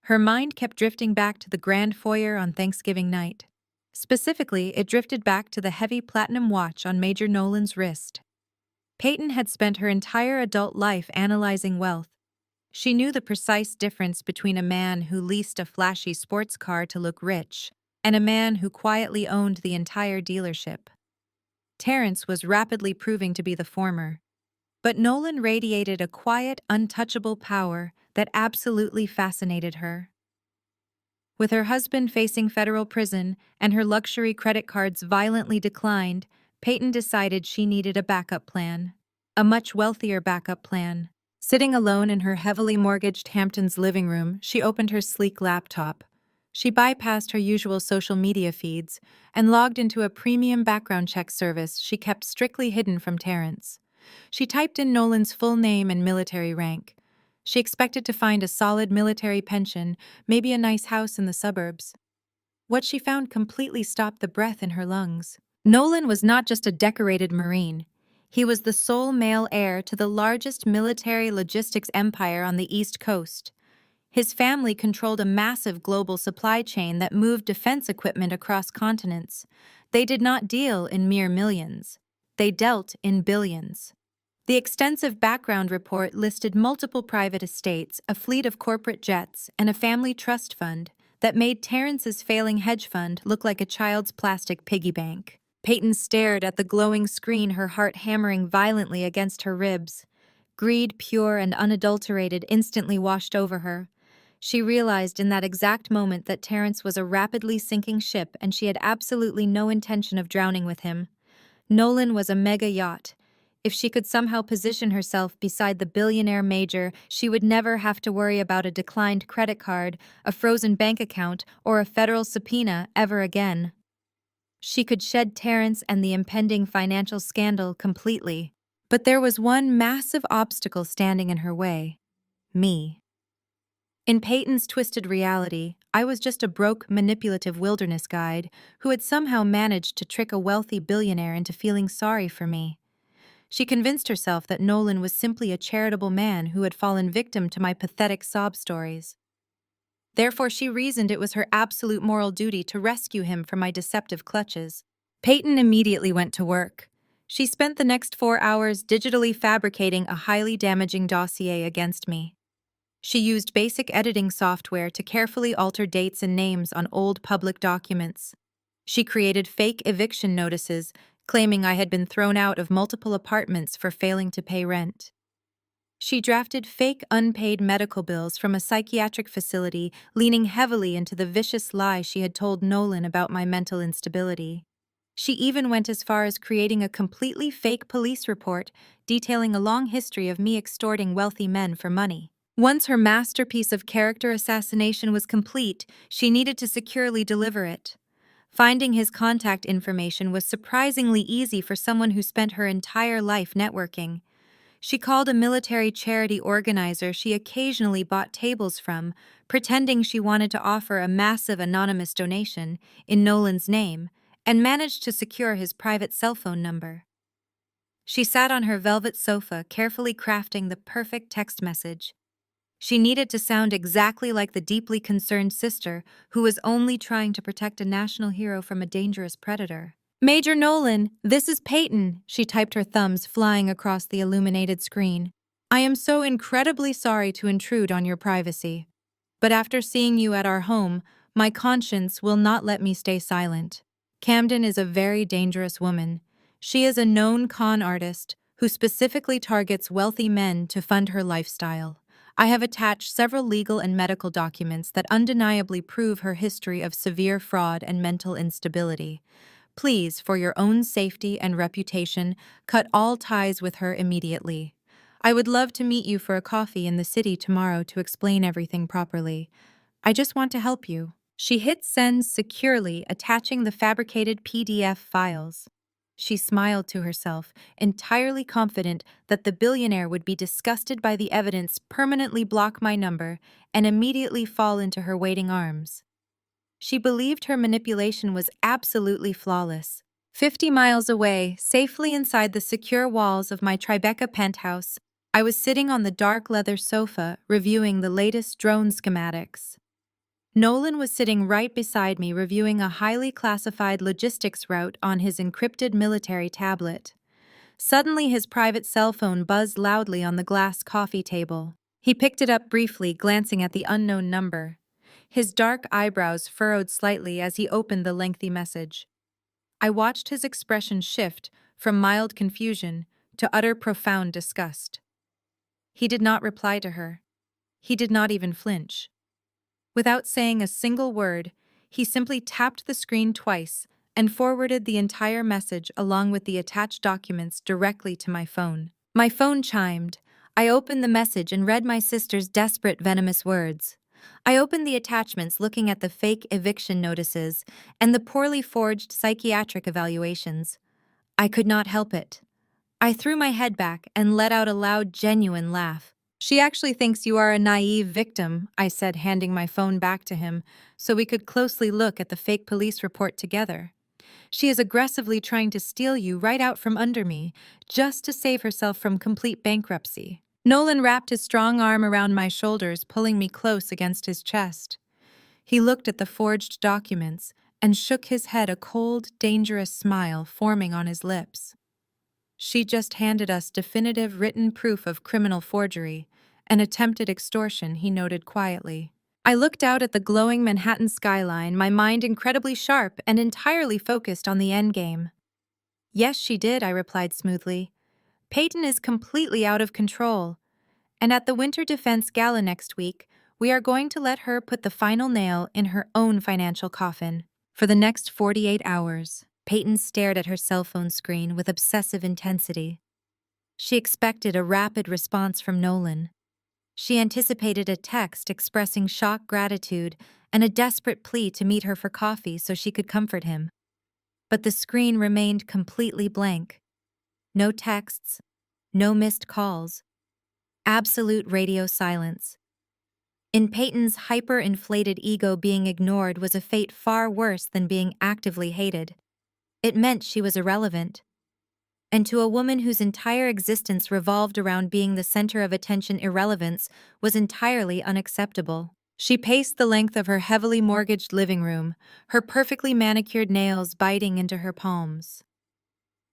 Her mind kept drifting back to the grand foyer on Thanksgiving night. Specifically, it drifted back to the heavy platinum watch on Major Nolan's wrist. Peyton had spent her entire adult life analyzing wealth. She knew the precise difference between a man who leased a flashy sports car to look rich and a man who quietly owned the entire dealership. Terrence was rapidly proving to be the former. But Nolan radiated a quiet, untouchable power that absolutely fascinated her. With her husband facing federal prison and her luxury credit cards violently declined, Peyton decided she needed a backup plan. A much wealthier backup plan. Sitting alone in her heavily mortgaged Hamptons living room, she opened her sleek laptop. She bypassed her usual social media feeds and logged into a premium background check service she kept strictly hidden from Terrence. She typed in Nolan's full name and military rank. She expected to find a solid military pension, maybe a nice house in the suburbs. What she found completely stopped the breath in her lungs. Nolan was not just a decorated Marine. He was the sole male heir to the largest military logistics empire on the East Coast. His family controlled a massive global supply chain that moved defense equipment across continents. They did not deal in mere millions. They dealt in billions. The extensive background report listed multiple private estates, a fleet of corporate jets, and a family trust fund that made Terrence's failing hedge fund look like a child's plastic piggy bank. Peyton stared at the glowing screen, her heart hammering violently against her ribs. Greed, pure and unadulterated, instantly washed over her. She realized in that exact moment that Terrence was a rapidly sinking ship and she had absolutely no intention of drowning with him. Nolan was a mega yacht. If she could somehow position herself beside the billionaire major, she would never have to worry about a declined credit card, a frozen bank account, or a federal subpoena ever again. She could shed Terrence and the impending financial scandal completely. But there was one massive obstacle standing in her way. Me. In Peyton's twisted reality, I was just a broke, manipulative wilderness guide who had somehow managed to trick a wealthy billionaire into feeling sorry for me. She convinced herself that Nolan was simply a charitable man who had fallen victim to my pathetic sob stories. Therefore, she reasoned it was her absolute moral duty to rescue him from my deceptive clutches. Peyton immediately went to work. She spent the next 4 hours digitally fabricating a highly damaging dossier against me. She used basic editing software to carefully alter dates and names on old public documents. She created fake eviction notices, claiming I had been thrown out of multiple apartments for failing to pay rent. She drafted fake unpaid medical bills from a psychiatric facility, leaning heavily into the vicious lie she had told Nolan about my mental instability. She even went as far as creating a completely fake police report detailing a long history of me extorting wealthy men for money. Once her masterpiece of character assassination was complete, she needed to securely deliver it. Finding his contact information was surprisingly easy for someone who spent her entire life networking. She called a military charity organizer she occasionally bought tables from, pretending she wanted to offer a massive anonymous donation in Nolan's name, and managed to secure his private cell phone number. She sat on her velvet sofa, carefully crafting the perfect text message. She needed to sound exactly like the deeply concerned sister who was only trying to protect a national hero from a dangerous predator. "Major Nolan, this is Peyton," she typed, her thumbs flying across the illuminated screen. "I am so incredibly sorry to intrude on your privacy. But after seeing you at our home, my conscience will not let me stay silent. Camden is a very dangerous woman. She is a known con artist who specifically targets wealthy men to fund her lifestyle. I have attached several legal and medical documents that undeniably prove her history of severe fraud and mental instability. Please, for your own safety and reputation, cut all ties with her immediately. I would love to meet you for a coffee in the city tomorrow to explain everything properly. I just want to help you." She hit send securely, attaching the fabricated PDF files. She smiled to herself, entirely confident that the billionaire would be disgusted by the evidence, permanently block my number, and immediately fall into her waiting arms. She believed her manipulation was absolutely flawless. 50 miles away, safely inside the secure walls of my Tribeca penthouse, I was sitting on the dark leather sofa, reviewing the latest drone schematics. Nolan was sitting right beside me, reviewing a highly classified logistics route on his encrypted military tablet. Suddenly, his private cell phone buzzed loudly on the glass coffee table. He picked it up briefly, glancing at the unknown number. His dark eyebrows furrowed slightly as he opened the lengthy message. I watched his expression shift from mild confusion to utter profound disgust. He did not reply to her. He did not even flinch. Without saying a single word, he simply tapped the screen twice and forwarded the entire message along with the attached documents directly to my phone. My phone chimed. I opened the message and read my sister's desperate, venomous words. I opened the attachments, looking at the fake eviction notices and the poorly forged psychiatric evaluations. I could not help it. I threw my head back and let out a loud, genuine laugh. "She actually thinks you are a naive victim," I said, handing my phone back to him so we could closely look at the fake police report together. "She is aggressively trying to steal you right out from under me, just to save herself from complete bankruptcy." Nolan wrapped his strong arm around my shoulders, pulling me close against his chest. He looked at the forged documents and shook his head, a cold, dangerous smile forming on his lips. "She just handed us definitive written proof of criminal forgery and attempted extortion," he noted quietly. I looked out at the glowing Manhattan skyline, my mind incredibly sharp and entirely focused on the endgame. "Yes, she did," I replied smoothly. "Peyton is completely out of control. And at the Winter Defense Gala next week, we are going to let her put the final nail in her own financial coffin." For the next 48 hours, Peyton stared at her cell phone screen with obsessive intensity. She expected a rapid response from Nolan. She anticipated a text expressing shocked gratitude and a desperate plea to meet her for coffee so she could comfort him. But the screen remained completely blank. No texts, no missed calls. Absolute radio silence. In Peyton's hyper-inflated ego, being ignored was a fate far worse than being actively hated. It meant she was irrelevant. And to a woman whose entire existence revolved around being the center of attention, irrelevance was entirely unacceptable. She paced the length of her heavily mortgaged living room, her perfectly manicured nails biting into her palms.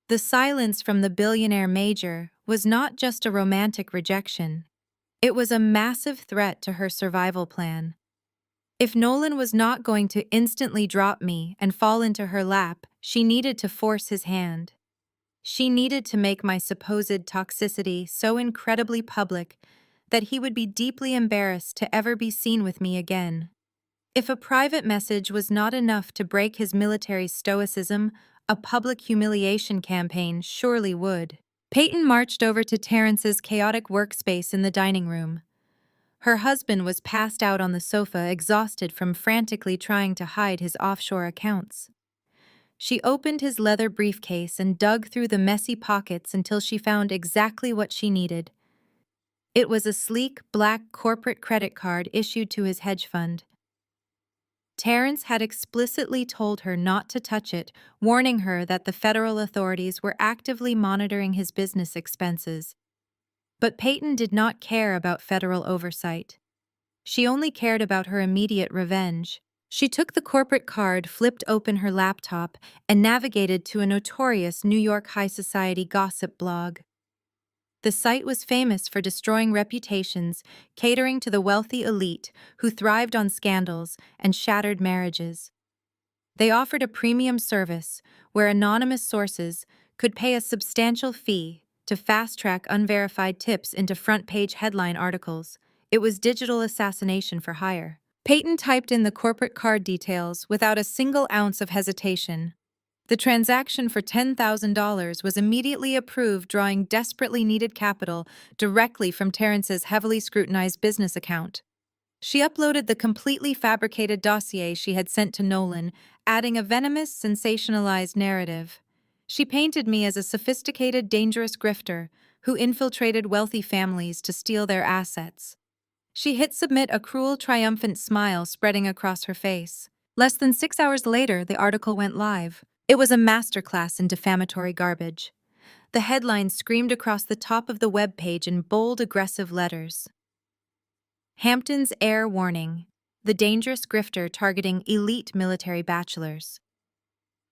The silence from the billionaire major was not just a romantic rejection. It was a massive threat to her survival plan. If Nolan was not going to instantly drop me and fall into her lap, she needed to force his hand. She needed to make my supposed toxicity so incredibly public that he would be deeply embarrassed to ever be seen with me again. If a private message was not enough to break his military stoicism, a public humiliation campaign surely would. Peyton marched over to Terrence's chaotic workspace in the dining room. Her husband was passed out on the sofa, exhausted from frantically trying to hide his offshore accounts. She opened his leather briefcase and dug through the messy pockets until she found exactly what she needed. It was a sleek, black corporate credit card issued to his hedge fund. Terrence had explicitly told her not to touch it, warning her that the federal authorities were actively monitoring his business expenses. But Peyton did not care about federal oversight. She only cared about her immediate revenge. She took the corporate card, flipped open her laptop, and navigated to a notorious New York high society gossip blog. The site was famous for destroying reputations, catering to the wealthy elite who thrived on scandals and shattered marriages. They offered a premium service where anonymous sources could pay a substantial fee to fast-track unverified tips into front-page headline articles. It was digital assassination for hire. Peyton typed in the corporate card details without a single ounce of hesitation. The transaction for $10,000 was immediately approved, drawing desperately needed capital directly from Terrence's heavily scrutinized business account. She uploaded the completely fabricated dossier she had sent to Nolan, adding a venomous, sensationalized narrative. She painted me as a sophisticated, dangerous grifter who infiltrated wealthy families to steal their assets. She hit submit, a cruel, triumphant smile spreading across her face. Less than 6 hours later, the article went live. It was a masterclass in defamatory garbage. The headline screamed across the top of the web page in bold, aggressive letters. Hampton's Heir Warning: The Dangerous Grifter Targeting Elite Military Bachelors.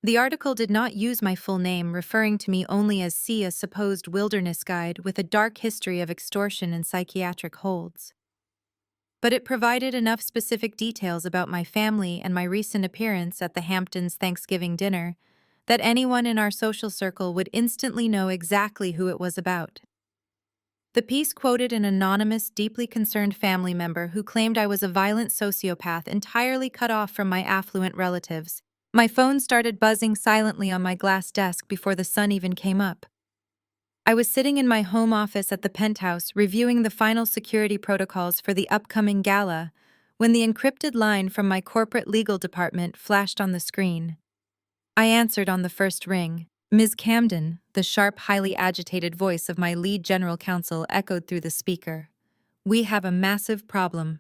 The article did not use my full name, referring to me only as C, a supposed wilderness guide with a dark history of extortion and psychiatric holds. But it provided enough specific details about my family and my recent appearance at the Hamptons' Thanksgiving dinner that anyone in our social circle would instantly know exactly who it was about. The piece quoted an anonymous, deeply concerned family member who claimed I was a violent sociopath entirely cut off from my affluent relatives. My phone started buzzing silently on my glass desk before the sun even came up. I was sitting in my home office at the penthouse reviewing the final security protocols for the upcoming gala when the encrypted line from my corporate legal department flashed on the screen. I answered on the first ring. Ms. Camden, the sharp, highly agitated voice of my lead general counsel echoed through the speaker. We have a massive problem.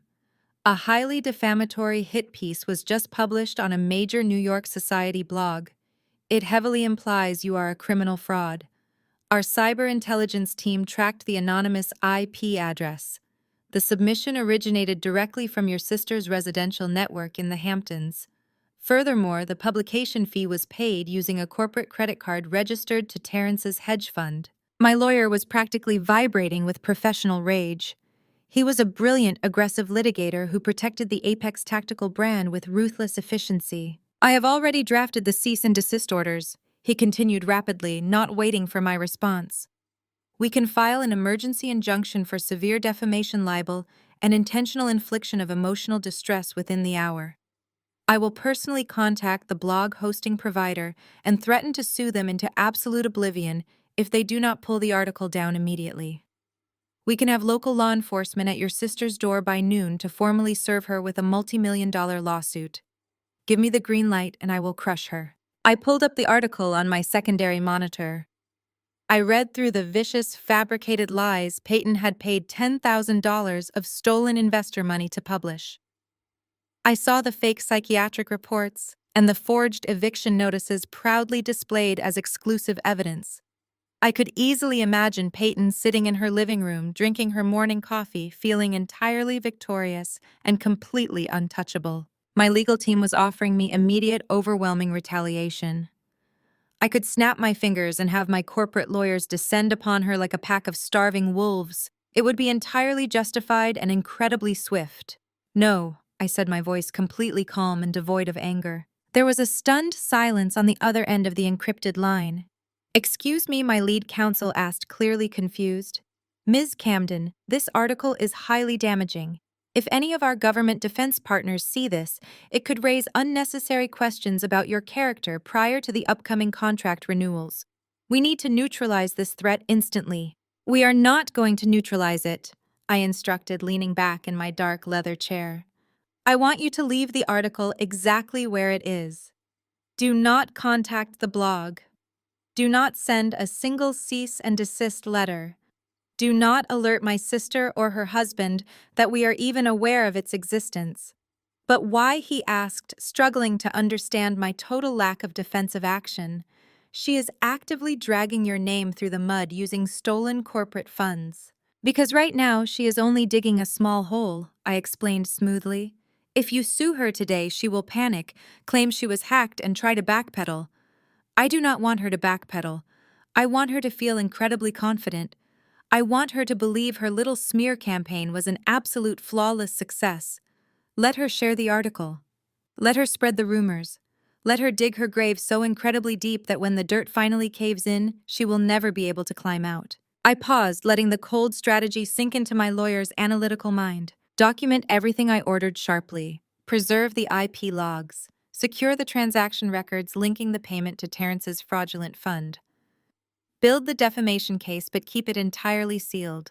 A highly defamatory hit piece was just published on a major New York society blog. It heavily implies you are a criminal fraud. Our cyber intelligence team tracked the anonymous IP address. The submission originated directly from your sister's residential network in the Hamptons. Furthermore, the publication fee was paid using a corporate credit card registered to Terrence's hedge fund. My lawyer was practically vibrating with professional rage. He was a brilliant, aggressive litigator who protected the Apex Tactical brand with ruthless efficiency. I have already drafted the cease and desist orders, he continued rapidly, not waiting for my response. We can file an emergency injunction for severe defamation libel and intentional infliction of emotional distress within the hour. I will personally contact the blog hosting provider and threaten to sue them into absolute oblivion if they do not pull the article down immediately. We can have local law enforcement at your sister's door by noon to formally serve her with a multi-million-dollar lawsuit. Give me the green light and I will crush her. I pulled up the article on my secondary monitor. I read through the vicious, fabricated lies Peyton had paid $10,000 of stolen investor money to publish. I saw the fake psychiatric reports and the forged eviction notices proudly displayed as exclusive evidence. I could easily imagine Peyton sitting in her living room, drinking her morning coffee, feeling entirely victorious and completely untouchable. My legal team was offering me immediate, overwhelming retaliation. I could snap my fingers and have my corporate lawyers descend upon her like a pack of starving wolves. It would be entirely justified and incredibly swift. No, I said, my voice completely calm and devoid of anger. There was a stunned silence on the other end of the encrypted line. Excuse me, my lead counsel asked, clearly confused. Ms. Camden, this article is highly damaging. If any of our government defense partners see this, it could raise unnecessary questions about your character prior to the upcoming contract renewals. We need to neutralize this threat instantly. We are not going to neutralize it, I instructed, leaning back in my dark leather chair. I want you to leave the article exactly where it is. Do not contact the blog. Do not send a single cease and desist letter. Do not alert my sister or her husband that we are even aware of its existence. But why, he asked, struggling to understand my total lack of defensive action. She is actively dragging your name through the mud using stolen corporate funds. Because right now she is only digging a small hole, I explained smoothly. If you sue her today, she will panic, claim she was hacked, and try to backpedal. I do not want her to backpedal. I want her to feel incredibly confident. I want her to believe her little smear campaign was an absolute flawless success. Let her share the article. Let her spread the rumors. Let her dig her grave so incredibly deep that when the dirt finally caves in, she will never be able to climb out. I paused, letting the cold strategy sink into my lawyer's analytical mind. Document everything I ordered sharply. Preserve the IP logs. Secure the transaction records linking the payment to Terrence's fraudulent fund. Build the defamation case, but keep it entirely sealed.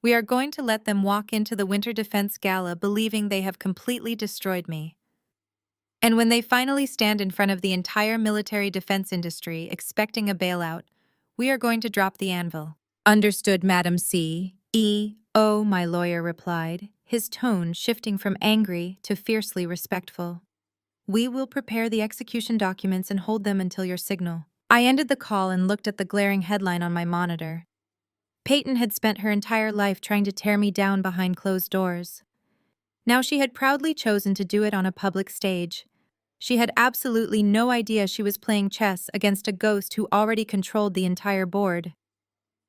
We are going to let them walk into the Winter Defense Gala believing they have completely destroyed me. And when they finally stand in front of the entire military defense industry expecting a bailout, we are going to drop the anvil. Understood, Madam CEO, my lawyer replied, his tone shifting from angry to fiercely respectful. We will prepare the execution documents and hold them until your signal. I ended the call and looked at the glaring headline on my monitor. Peyton had spent her entire life trying to tear me down behind closed doors. Now she had proudly chosen to do it on a public stage. She had absolutely no idea she was playing chess against a ghost who already controlled the entire board.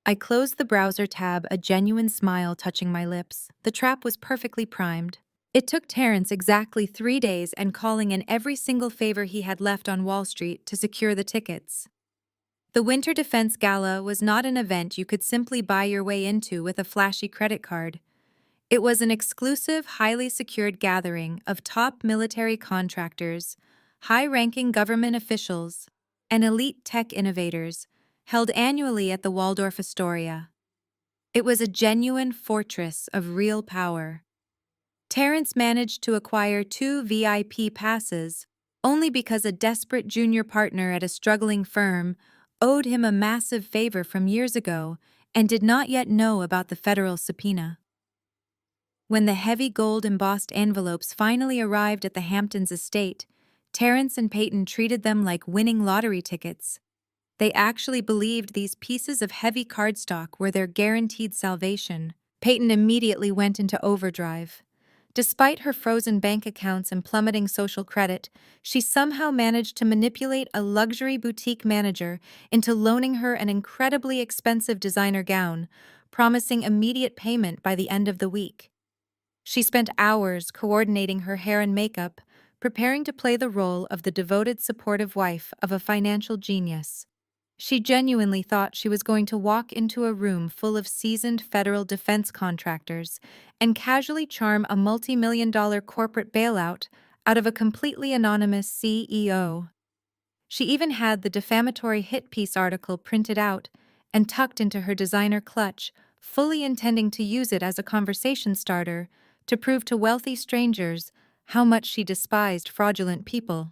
I closed the browser tab, a genuine smile touching my lips. The trap was perfectly primed. It took Terrence exactly 3 days and calling in every single favor he had left on Wall Street to secure the tickets. The Winter Defense Gala was not an event you could simply buy your way into with a flashy credit card. It was an exclusive, highly secured gathering of top military contractors, high-ranking government officials, and elite tech innovators, held annually at the Waldorf Astoria. It was a genuine fortress of real power. Terrence managed to acquire 2 VIP passes only because a desperate junior partner at a struggling firm owed him a massive favor from years ago and did not yet know about the federal subpoena. When the heavy gold-embossed envelopes finally arrived at the Hamptons estate, Terrence and Peyton treated them like winning lottery tickets. They actually believed these pieces of heavy cardstock were their guaranteed salvation. Peyton immediately went into overdrive. Despite her frozen bank accounts and plummeting social credit, she somehow managed to manipulate a luxury boutique manager into loaning her an incredibly expensive designer gown, promising immediate payment by the end of the week. She spent hours coordinating her hair and makeup, preparing to play the role of the devoted, supportive wife of a financial genius. She genuinely thought she was going to walk into a room full of seasoned federal defense contractors and casually charm a multi-million-dollar corporate bailout out of a completely anonymous CEO. She even had the defamatory hit piece article printed out and tucked into her designer clutch, fully intending to use it as a conversation starter to prove to wealthy strangers how much she despised fraudulent people.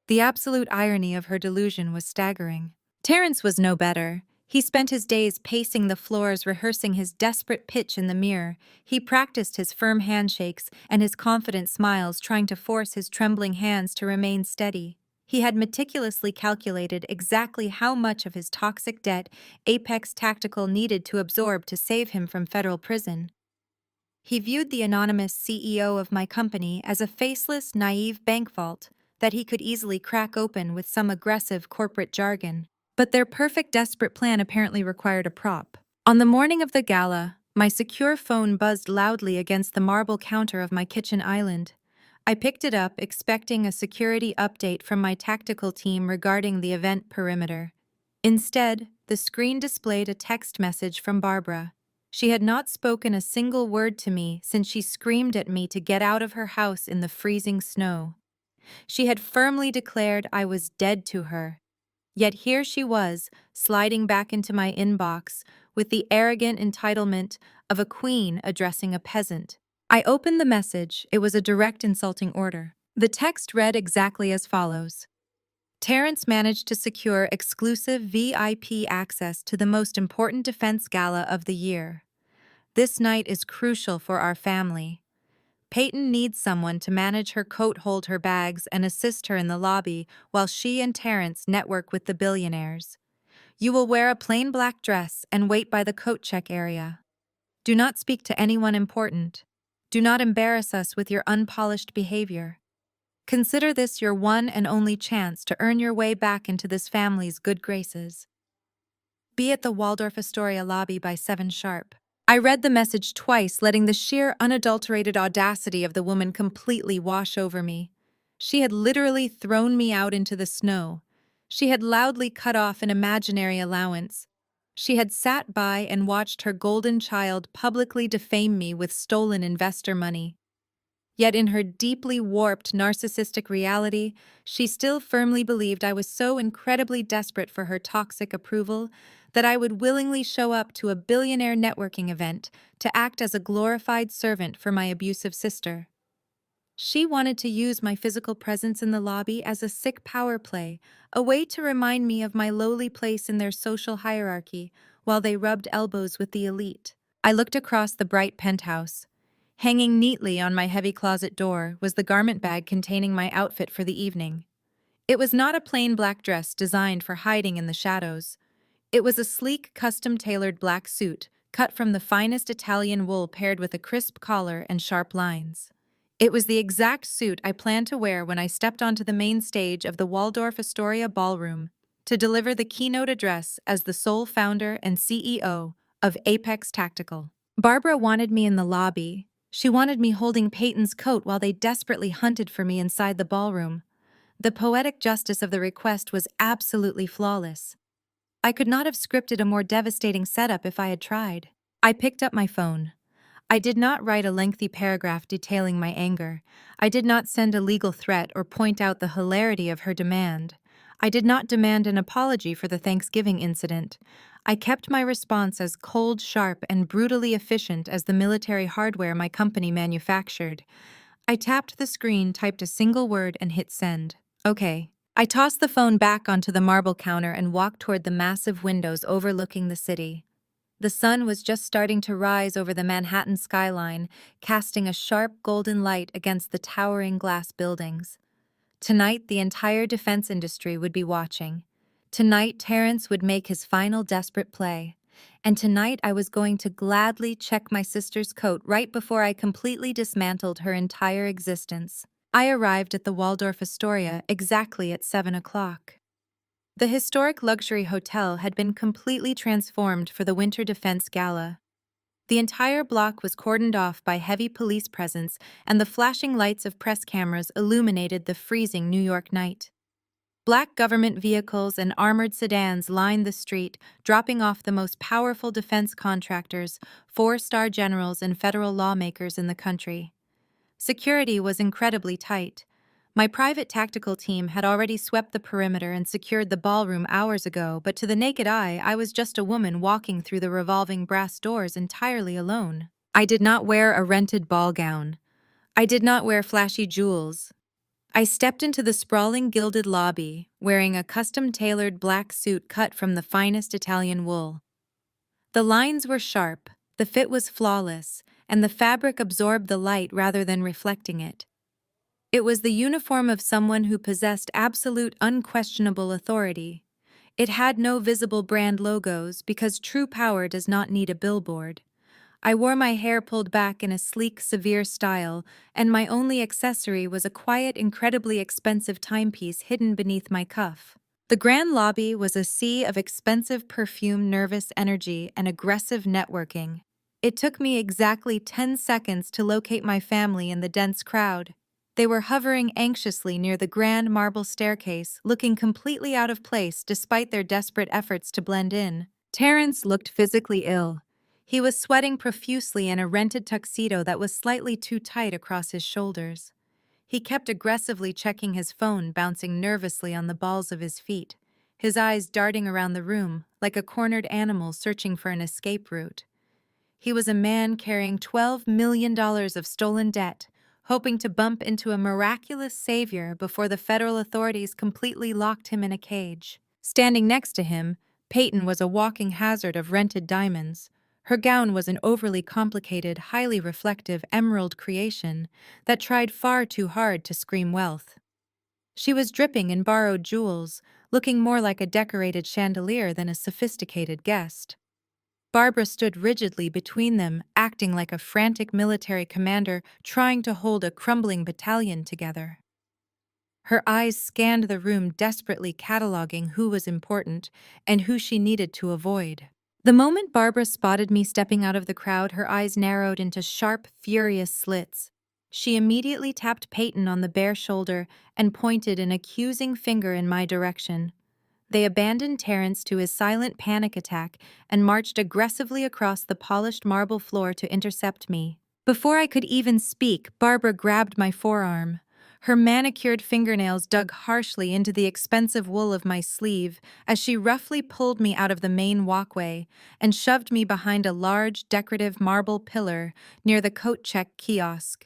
The absolute irony of her delusion was staggering. Terrence was no better. He spent his days pacing the floors, rehearsing his desperate pitch in the mirror. He practiced his firm handshakes and his confident smiles, trying to force his trembling hands to remain steady. He had meticulously calculated exactly how much of his toxic debt Apex Tactical needed to absorb to save him from federal prison. He viewed the anonymous CEO of my company as a faceless, naive bank vault that he could easily crack open with some aggressive corporate jargon. But their perfect desperate plan apparently required a prop. On the morning of the gala, my secure phone buzzed loudly against the marble counter of my kitchen island. I picked it up, expecting a security update from my tactical team regarding the event perimeter. Instead, the screen displayed a text message from Barbara. She had not spoken a single word to me since she screamed at me to get out of her house in the freezing snow. She had firmly declared I was dead to her. Yet here she was, sliding back into my inbox with the arrogant entitlement of a queen addressing a peasant. I opened the message. It was a direct insulting order. The text read exactly as follows. Terrence managed to secure exclusive VIP access to the most important defense gala of the year. This night is crucial for our family. Peyton needs someone to manage her coat, hold her bags, and assist her in the lobby while she and Terrence network with the billionaires. You will wear a plain black dress and wait by the coat check area. Do not speak to anyone important. Do not embarrass us with your unpolished behavior. Consider this your one and only chance to earn your way back into this family's good graces. Be at the Waldorf Astoria lobby by 7 sharp. I read the message twice, letting the sheer, unadulterated audacity of the woman completely wash over me. She had literally thrown me out into the snow. She had loudly cut off an imaginary allowance. She had sat by and watched her golden child publicly defame me with stolen investor money. Yet in her deeply warped, narcissistic reality, she still firmly believed I was so incredibly desperate for her toxic approval that I would willingly show up to a billionaire networking event to act as a glorified servant for my abusive sister. She wanted to use my physical presence in the lobby as a sick power play, a way to remind me of my lowly place in their social hierarchy while they rubbed elbows with the elite. I looked across the bright penthouse. Hanging neatly on my heavy closet door was the garment bag containing my outfit for the evening. It was not a plain black dress designed for hiding in the shadows. It was a sleek, custom-tailored black suit, cut from the finest Italian wool paired with a crisp collar and sharp lines. It was the exact suit I planned to wear when I stepped onto the main stage of the Waldorf Astoria Ballroom to deliver the keynote address as the sole founder and CEO of Apex Tactical. Barbara wanted me in the lobby. She wanted me holding Peyton's coat while they desperately hunted for me inside the ballroom. The poetic justice of the request was absolutely flawless. I could not have scripted a more devastating setup if I had tried. I picked up my phone. I did not write a lengthy paragraph detailing my anger. I did not send a legal threat or point out the hilarity of her demand. I did not demand an apology for the Thanksgiving incident. I kept my response as cold, sharp, and brutally efficient as the military hardware my company manufactured. I tapped the screen, typed a single word, and hit send. Okay. I tossed the phone back onto the marble counter and walked toward the massive windows overlooking the city. The sun was just starting to rise over the Manhattan skyline, casting a sharp golden light against the towering glass buildings. Tonight, the entire defense industry would be watching. Tonight, Terrence would make his final desperate play. And tonight, I was going to gladly check my sister's coat right before I completely dismantled her entire existence. I arrived at the Waldorf Astoria exactly at 7 o'clock. The historic luxury hotel had been completely transformed for the Winter Defense Gala. The entire block was cordoned off by heavy police presence, and the flashing lights of press cameras illuminated the freezing New York night. Black government vehicles and armored sedans lined the street, dropping off the most powerful defense contractors, 4-star generals, and federal lawmakers in the country. Security was incredibly tight. My private tactical team had already swept the perimeter and secured the ballroom hours ago, but to the naked eye, I was just a woman walking through the revolving brass doors entirely alone. I did not wear a rented ball gown. I did not wear flashy jewels. I stepped into the sprawling gilded lobby, wearing a custom-tailored black suit cut from the finest Italian wool. The lines were sharp, the fit was flawless, and the fabric absorbed the light rather than reflecting it. It was the uniform of someone who possessed absolute, unquestionable authority. It had no visible brand logos because true power does not need a billboard. I wore my hair pulled back in a sleek, severe style, and my only accessory was a quiet, incredibly expensive timepiece hidden beneath my cuff. The grand lobby was a sea of expensive perfume, nervous energy, and aggressive networking. It took me exactly 10 seconds to locate my family in the dense crowd. They were hovering anxiously near the grand marble staircase, looking completely out of place despite their desperate efforts to blend in. Terence looked physically ill. He was sweating profusely in a rented tuxedo that was slightly too tight across his shoulders. He kept aggressively checking his phone, bouncing nervously on the balls of his feet, his eyes darting around the room like a cornered animal searching for an escape route. He was a man carrying $12 million of stolen debt, hoping to bump into a miraculous savior before the federal authorities completely locked him in a cage. Standing next to him, Peyton was a walking hazard of rented diamonds. Her gown was an overly complicated, highly reflective emerald creation that tried far too hard to scream wealth. She was dripping in borrowed jewels, looking more like a decorated chandelier than a sophisticated guest. Barbara stood rigidly between them, acting like a frantic military commander trying to hold a crumbling battalion together. Her eyes scanned the room, desperately cataloging who was important and who she needed to avoid. The moment Barbara spotted me stepping out of the crowd, her eyes narrowed into sharp, furious slits. She immediately tapped Peyton on the bare shoulder and pointed an accusing finger in my direction. They abandoned Terence to his silent panic attack and marched aggressively across the polished marble floor to intercept me. Before I could even speak, Barbara grabbed my forearm. Her manicured fingernails dug harshly into the expensive wool of my sleeve as she roughly pulled me out of the main walkway and shoved me behind a large, decorative marble pillar near the coat check kiosk.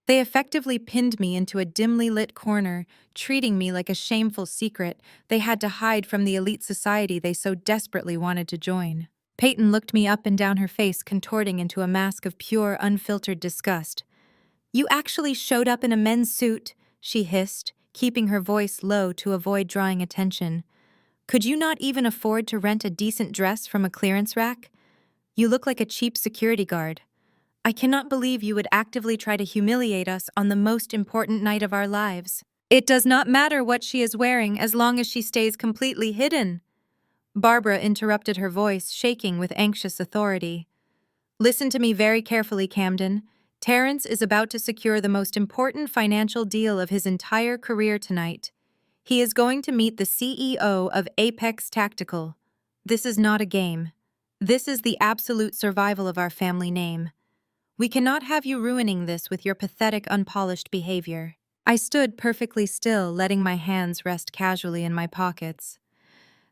They effectively pinned me into a dimly lit corner, treating me like a shameful secret they had to hide from the elite society they so desperately wanted to join. Peyton looked me up and down, her face contorting into a mask of pure, unfiltered disgust. "You actually showed up in a men's suit," she hissed, keeping her voice low to avoid drawing attention. "Could you not even afford to rent a decent dress from a clearance rack? You look like a cheap security guard. I cannot believe you would actively try to humiliate us on the most important night of our lives. It does not matter what she is wearing as long as she stays completely hidden." Barbara interrupted, her voice shaking with anxious authority. "Listen to me very carefully, Camden. Terence is about to secure the most important financial deal of his entire career tonight. He is going to meet the CEO of Apex Tactical. This is not a game. This is the absolute survival of our family name. We cannot have you ruining this with your pathetic, unpolished behavior." I stood perfectly still, letting my hands rest casually in my pockets.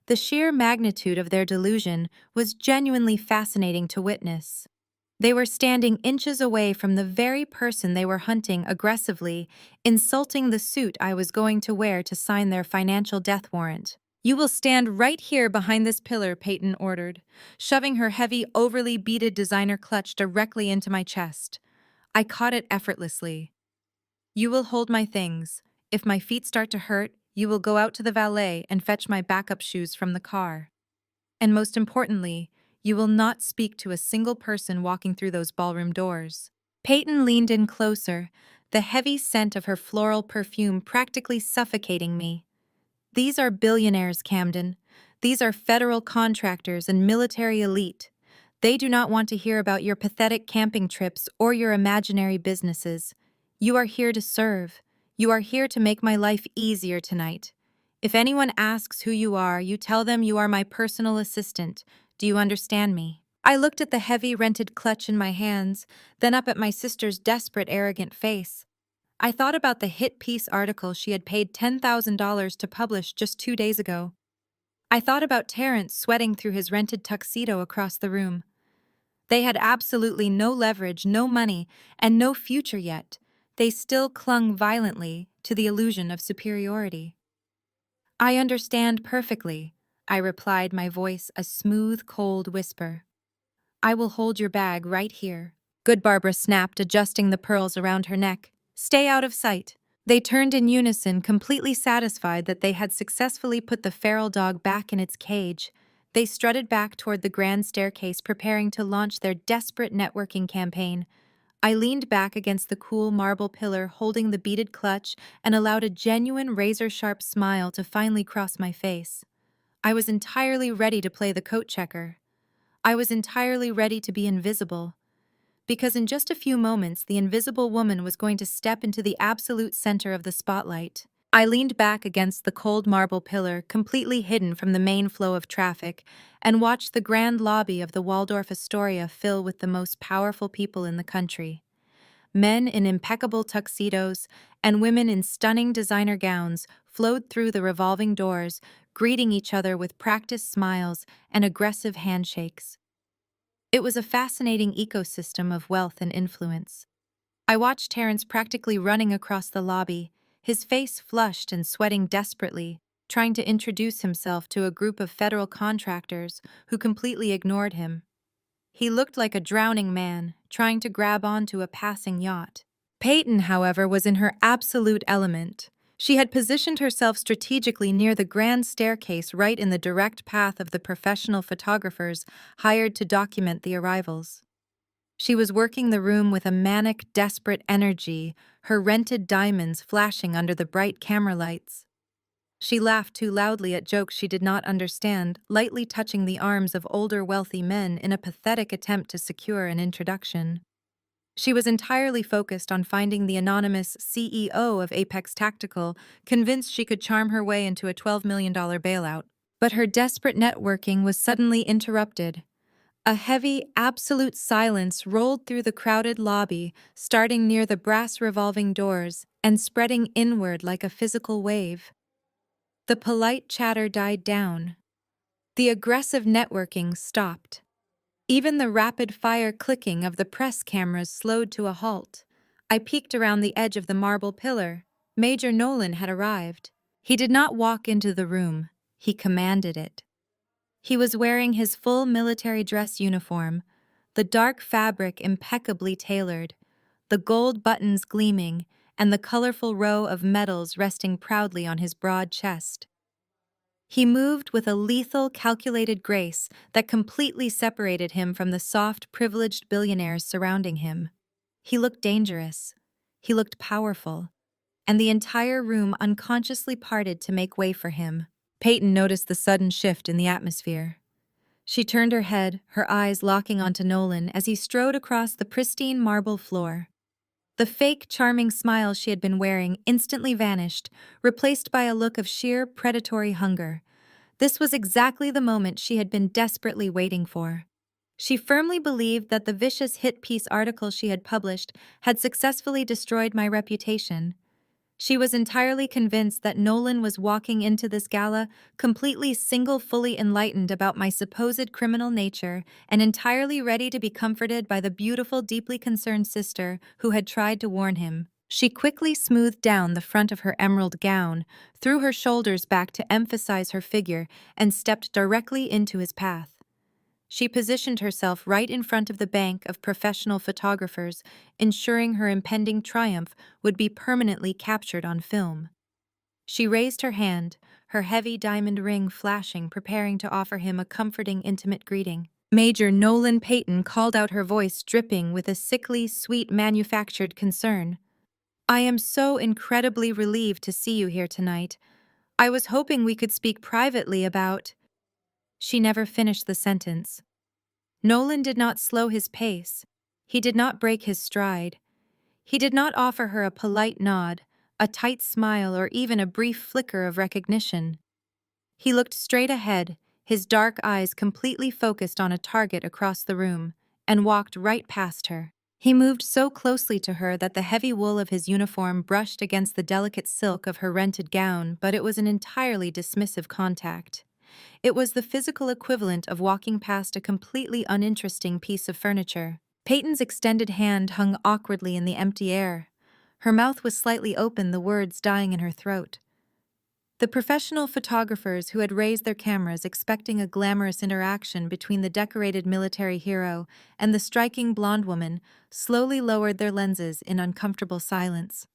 The sheer magnitude of their delusion was genuinely fascinating to witness. They were standing inches away from the very person they were hunting aggressively, insulting the suit I was going to wear to sign their financial death warrant. "You will stand right here behind this pillar," Peyton ordered, shoving her heavy, overly beaded designer clutch directly into my chest. I caught it effortlessly. "You will hold my things. If my feet start to hurt, you will go out to the valet and fetch my backup shoes from the car. And most importantly, you will not speak to a single person walking through those ballroom doors." Peyton leaned in closer, the heavy scent of her floral perfume practically suffocating me. "These are billionaires, Camden. These are federal contractors and military elite. They do not want to hear about your pathetic camping trips or your imaginary businesses. You are here to serve. You are here to make my life easier tonight. If anyone asks who you are, you tell them you are my personal assistant. Do you understand me?" I looked at the heavy rented clutch in my hands, then up at my sister's desperate, arrogant face. I thought about the hit piece article she had paid $10,000 to publish just 2 days ago. I thought about Terence sweating through his rented tuxedo across the room. They had absolutely no leverage, no money, and no future yet. They still clung violently to the illusion of superiority. "I understand perfectly," I replied, my voice a smooth, cold whisper. "I will hold your bag right here." "Good," Barbara snapped, adjusting the pearls around her neck. "Stay out of sight." They turned in unison, completely satisfied that they had successfully put the feral dog back in its cage. They strutted back toward the grand staircase, preparing to launch their desperate networking campaign. I leaned back against the cool marble pillar, holding the beaded clutch, and allowed a genuine razor-sharp smile to finally cross my face. I was entirely ready to play the coat checker. I was entirely ready to be invisible. because in just a few moments the invisible woman was going to step into the absolute center of the spotlight. I leaned back against the cold marble pillar, completely hidden from the main flow of traffic, and watched the grand lobby of the Waldorf Astoria fill with the most powerful people in the country. Men in impeccable tuxedos and women in stunning designer gowns flowed through the revolving doors, greeting each other with practiced smiles and aggressive handshakes. It was a fascinating ecosystem of wealth and influence. I watched Terrence practically running across the lobby, his face flushed and sweating desperately, trying to introduce himself to a group of federal contractors who completely ignored him. He looked like a drowning man, trying to grab onto a passing yacht. Peyton, however, was in her absolute element. She had positioned herself strategically near the grand staircase, right in the direct path of the professional photographers hired to document the arrivals. She was working the room with a manic, desperate energy, her rented diamonds flashing under the bright camera lights. She laughed too loudly at jokes she did not understand, lightly touching the arms of older wealthy men in a pathetic attempt to secure an introduction. She was entirely focused on finding the anonymous CEO of Apex Tactical, convinced she could charm her way into a $12 million bailout. But her desperate networking was suddenly interrupted. A heavy, absolute silence rolled through the crowded lobby, starting near the brass revolving doors and spreading inward like a physical wave. The polite chatter died down. The aggressive networking stopped. Even the rapid-fire clicking of the press cameras slowed to a halt. I peeked around the edge of the marble pillar. Major Nolan had arrived. He did not walk into the room. He commanded it. He was wearing his full military dress uniform, the dark fabric impeccably tailored, the gold buttons gleaming, and the colorful row of medals resting proudly on his broad chest. He moved with a lethal, calculated grace that completely separated him from the soft, privileged billionaires surrounding him. He looked dangerous. He looked powerful. And the entire room unconsciously parted to make way for him. Peyton noticed the sudden shift in the atmosphere. She turned her head, her eyes locking onto Nolan as he strode across the pristine marble floor. The fake, charming smile she had been wearing instantly vanished, replaced by a look of sheer, predatory hunger. This was exactly the moment she had been desperately waiting for. She firmly believed that the vicious hit piece article she had published had successfully destroyed my reputation. She was entirely convinced that Nolan was walking into this gala completely fully enlightened about my supposed criminal nature and entirely ready to be comforted by the beautiful, deeply concerned sister who had tried to warn him. She quickly smoothed down the front of her emerald gown, threw her shoulders back to emphasize her figure, and stepped directly into his path. She positioned herself right in front of the bank of professional photographers, ensuring her impending triumph would be permanently captured on film. She raised her hand, her heavy diamond ring flashing, preparing to offer him a comforting, intimate greeting. Major Nolan Peyton called out, her voice dripping with a sickly, sweet manufactured concern. "I am so incredibly relieved to see you here tonight. I was hoping we could speak privately about—" She never finished the sentence. Nolan did not slow his pace. He did not break his stride. He did not offer her a polite nod, a tight smile, or even a brief flicker of recognition. He looked straight ahead, his dark eyes completely focused on a target across the room, and walked right past her. He moved so closely to her that the heavy wool of his uniform brushed against the delicate silk of her rented gown, but it was an entirely dismissive contact. It was the physical equivalent of walking past a completely uninteresting piece of furniture. Peyton's extended hand hung awkwardly in the empty air. Her mouth was slightly open, the words dying in her throat. The professional photographers who had raised their cameras expecting a glamorous interaction between the decorated military hero and the striking blonde woman slowly lowered their lenses in uncomfortable silence.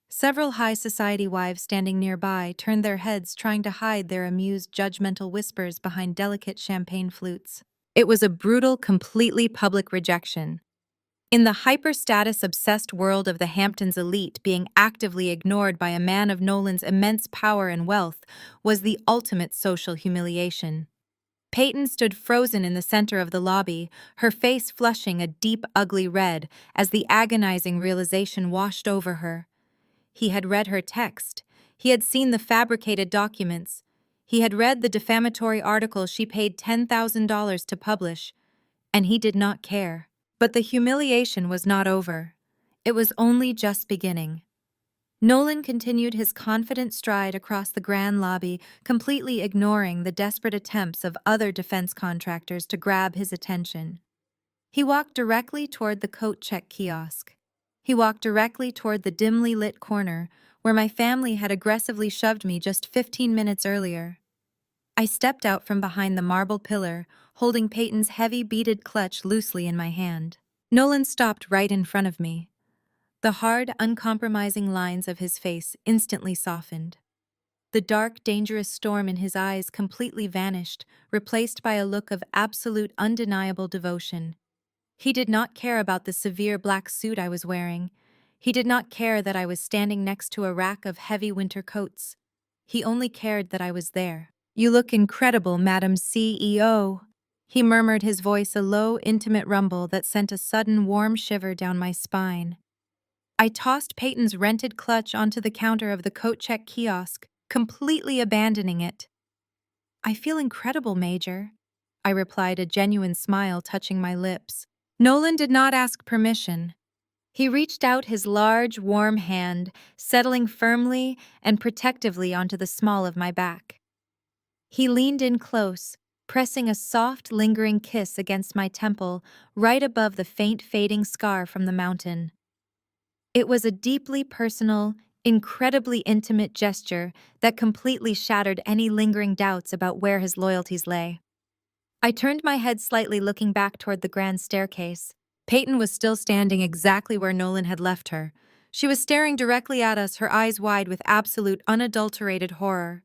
Several high society wives standing nearby turned their heads, trying to hide their amused, judgmental whispers behind delicate champagne flutes. It was a brutal, completely public rejection. In the hyper-status-obsessed world of the Hamptons elite, being actively ignored by a man of Nolan's immense power and wealth was the ultimate social humiliation. Peyton stood frozen in the center of the lobby, her face flushing a deep, ugly red as the agonizing realization washed over her. He had read her text. He had seen the fabricated documents. He had read the defamatory article she paid $10,000 to publish, and he did not care. But the humiliation was not over. It was only just beginning. Nolan continued his confident stride across the grand lobby, completely ignoring the desperate attempts of other defense contractors to grab his attention. He walked directly toward the coat check kiosk. He walked directly toward the dimly lit corner where my family had aggressively shoved me just 15 minutes earlier. I stepped out from behind the marble pillar, holding Peyton's heavy beaded clutch loosely in my hand. Nolan stopped right in front of me. The hard, uncompromising lines of his face instantly softened. The dark, dangerous storm in his eyes completely vanished, replaced by a look of absolute, undeniable devotion. He did not care about the severe black suit I was wearing. He did not care that I was standing next to a rack of heavy winter coats. He only cared that I was there. "You look incredible, Madam CEO," he murmured, his voice a low, intimate rumble that sent a sudden warm shiver down my spine. I tossed Peyton's rented clutch onto the counter of the coat check kiosk, completely abandoning it. "I feel incredible, Major," I replied, a genuine smile touching my lips. Nolan did not ask permission. He reached out his large, warm hand, settling firmly and protectively onto the small of my back. He leaned in close, pressing a soft, lingering kiss against my temple, right above the faint, fading scar from the mountain. It was a deeply personal, incredibly intimate gesture that completely shattered any lingering doubts about where his loyalties lay. I turned my head slightly, looking back toward the grand staircase. Peyton was still standing exactly where Nolan had left her. She was staring directly at us, her eyes wide with absolute, unadulterated horror.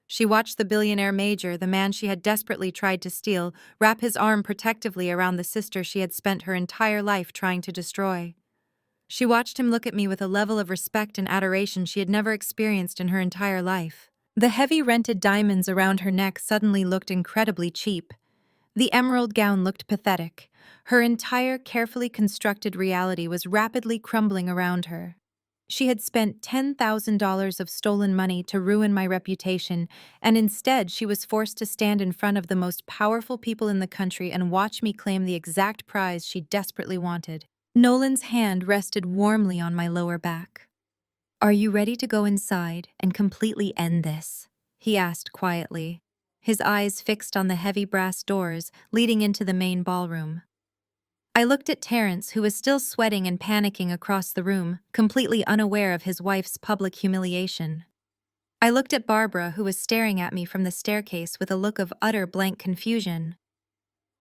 She watched the billionaire Major, the man she had desperately tried to steal, wrap his arm protectively around the sister she had spent her entire life trying to destroy. She watched him look at me with a level of respect and adoration she had never experienced in her entire life. The heavy rented diamonds around her neck suddenly looked incredibly cheap. The emerald gown looked pathetic. Her entire carefully constructed reality was rapidly crumbling around her. She had spent $10,000 of stolen money to ruin my reputation, and instead she was forced to stand in front of the most powerful people in the country and watch me claim the exact prize she desperately wanted. Nolan's hand rested warmly on my lower back. "Are you ready to go inside and completely end this?" he asked quietly, his eyes fixed on the heavy brass doors leading into the main ballroom. I looked at Terrence, who was still sweating and panicking across the room, completely unaware of his wife's public humiliation. I looked at Barbara, who was staring at me from the staircase with a look of utter blank confusion.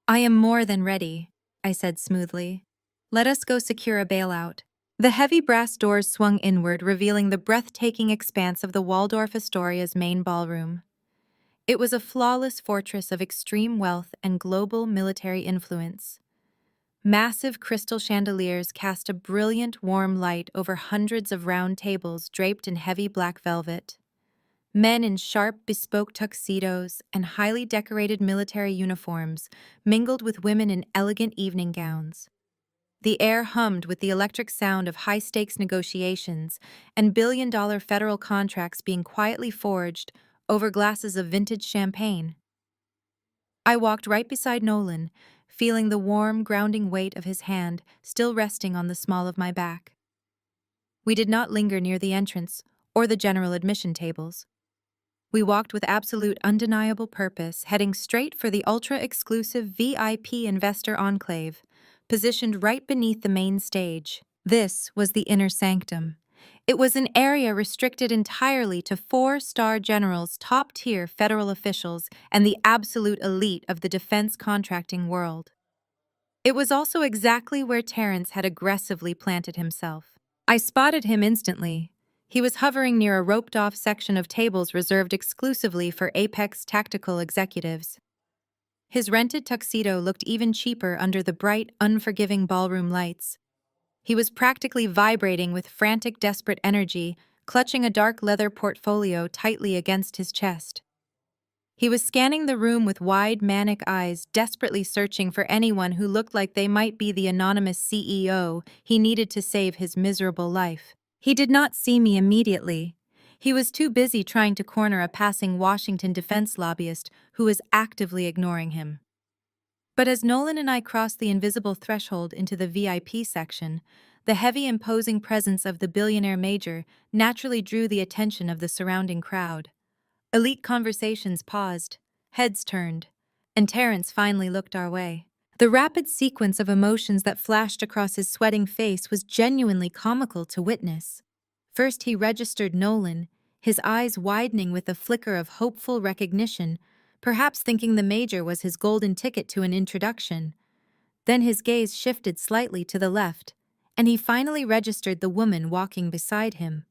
"I am more than ready," I said smoothly. "Let us go secure a bailout." The heavy brass doors swung inward, revealing the breathtaking expanse of the Waldorf Astoria's main ballroom. It was a flawless fortress of extreme wealth and global military influence. Massive crystal chandeliers cast a brilliant, warm light over hundreds of round tables draped in heavy black velvet. Men in sharp, bespoke tuxedos and highly decorated military uniforms mingled with women in elegant evening gowns. The air hummed with the electric sound of high-stakes negotiations and billion-dollar federal contracts being quietly forged over glasses of vintage champagne. I walked right beside Nolan, feeling the warm, grounding weight of his hand still resting on the small of my back. We did not linger near the entrance or the general admission tables. We walked with absolute, undeniable purpose, heading straight for the ultra-exclusive VIP investor enclave, positioned right beneath the main stage. This was the inner sanctum. It was an area restricted entirely to 4-star generals, top-tier federal officials, and the absolute elite of the defense contracting world. It was also exactly where Terrence had aggressively planted himself. I spotted him instantly. He was hovering near a roped-off section of tables reserved exclusively for Apex tactical executives. His rented tuxedo looked even cheaper under the bright, unforgiving ballroom lights. He was practically vibrating with frantic, desperate energy, clutching a dark leather portfolio tightly against his chest. He was scanning the room with wide, manic eyes, desperately searching for anyone who looked like they might be the anonymous CEO he needed to save his miserable life. He did not see me immediately. He was too busy trying to corner a passing Washington defense lobbyist who was actively ignoring him. But as Nolan and I crossed the invisible threshold into the VIP section, the heavy, imposing presence of the billionaire major naturally drew the attention of the surrounding crowd. Elite conversations paused, heads turned, and Terrence finally looked our way. The rapid sequence of emotions that flashed across his sweating face was genuinely comical to witness. First, he registered Nolan, his eyes widening with a flicker of hopeful recognition, perhaps thinking the major was his golden ticket to an introduction. Then his gaze shifted slightly to the left, and he finally registered the woman walking beside him.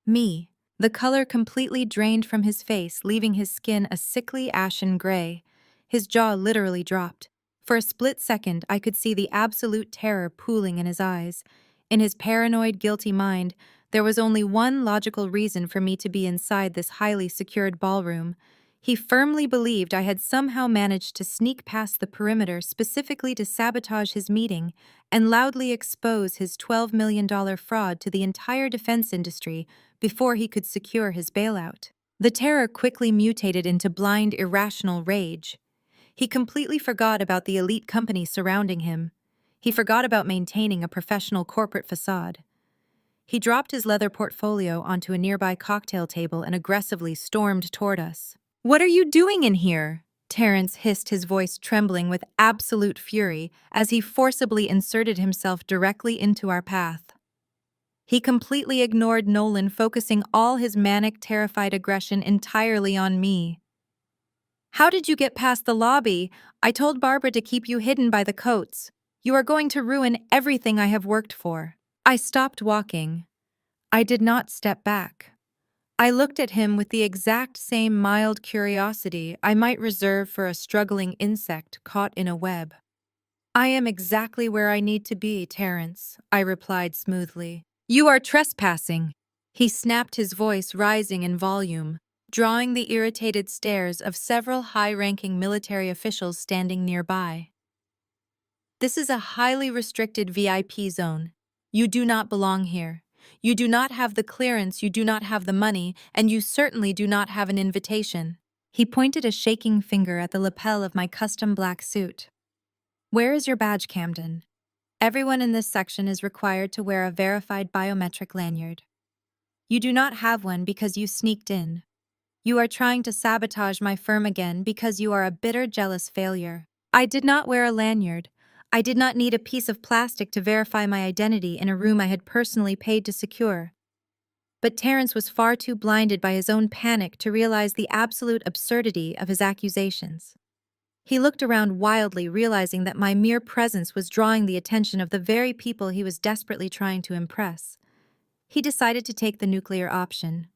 Me. The color completely drained from his face, leaving his skin a sickly ashen gray. His jaw literally dropped. For a split second, I could see the absolute terror pooling in his eyes. In his paranoid, guilty mind, there was only one logical reason for me to be inside this highly secured ballroom. He firmly believed I had somehow managed to sneak past the perimeter specifically to sabotage his meeting and loudly expose his $12 million fraud to the entire defense industry before he could secure his bailout. The terror quickly mutated into blind, irrational rage. He completely forgot about the elite company surrounding him. He forgot about maintaining a professional corporate facade. He dropped his leather portfolio onto a nearby cocktail table and aggressively stormed toward us. "What are you doing in here?" Terrence hissed, his voice trembling with absolute fury as he forcibly inserted himself directly into our path. He completely ignored Nolan, focusing all his manic, terrified aggression entirely on me. "How did you get past the lobby? I told Barbara to keep you hidden by the coats. You are going to ruin everything I have worked for." I stopped walking. I did not step back. I looked at him with the exact same mild curiosity I might reserve for a struggling insect caught in a web. "I am exactly where I need to be, Terrence," I replied smoothly. "You are trespassing." He snapped, his voice rising in volume, drawing the irritated stares of several high-ranking military officials standing nearby. "This is a highly restricted VIP zone. You do not belong here. You do not have the clearance, you do not have the money, and you certainly do not have an invitation." He pointed a shaking finger at the lapel of my custom black suit. "Where is your badge, Camden? Everyone in this section is required to wear a verified biometric lanyard. You do not have one because you sneaked in. You are trying to sabotage my firm again because you are a bitter, jealous failure." I did not wear a lanyard. I did not need a piece of plastic to verify my identity in a room I had personally paid to secure. But Terrence was far too blinded by his own panic to realize the absolute absurdity of his accusations. He looked around wildly, realizing that my mere presence was drawing the attention of the very people he was desperately trying to impress. He decided to take the nuclear option.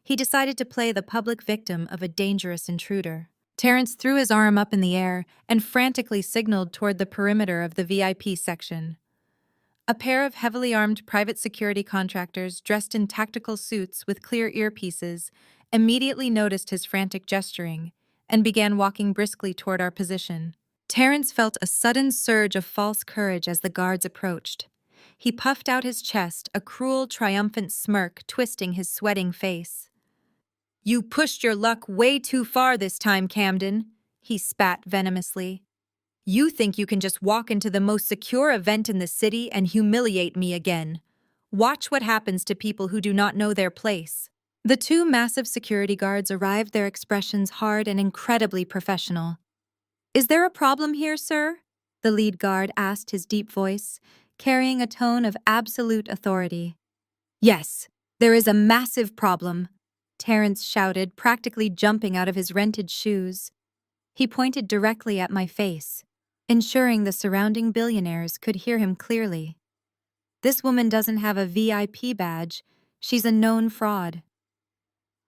He decided to play the public victim of a dangerous intruder. Terrence threw his arm up in the air and frantically signaled toward the perimeter of the VIP section. A pair of heavily armed private security contractors dressed in tactical suits with clear earpieces immediately noticed his frantic gesturing and began walking briskly toward our position. Terrence felt a sudden surge of false courage as the guards approached. He puffed out his chest, a cruel, triumphant smirk twisting his sweating face. "You pushed your luck way too far this time, Camden," he spat venomously. "You think you can just walk into the most secure event in the city and humiliate me again. Watch what happens to people who do not know their place." The two massive security guards arrived, their expressions hard and incredibly professional. "Is there a problem here, sir?" the lead guard asked, his deep voice carrying a tone of absolute authority. "Yes, there is a massive problem," Terrence shouted, practically jumping out of his rented shoes. He pointed directly at my face, ensuring the surrounding billionaires could hear him clearly. "This woman doesn't have a VIP badge. She's a known fraud.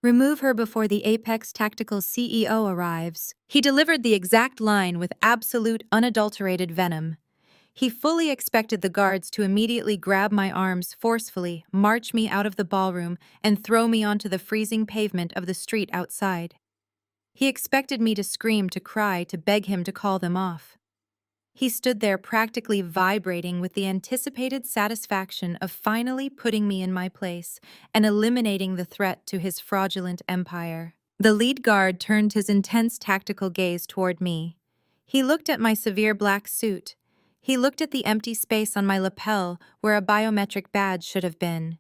Remove her before the Apex Tactical CEO arrives." He delivered the exact line with absolute, unadulterated venom. He fully expected the guards to immediately grab my arms forcefully, march me out of the ballroom, and throw me onto the freezing pavement of the street outside. He expected me to scream, to cry, to beg him to call them off. He stood there practically vibrating with the anticipated satisfaction of finally putting me in my place and eliminating the threat to his fraudulent empire. The lead guard turned his intense tactical gaze toward me. He looked at my severe black suit. He looked at the empty space on my lapel where a biometric badge should have been.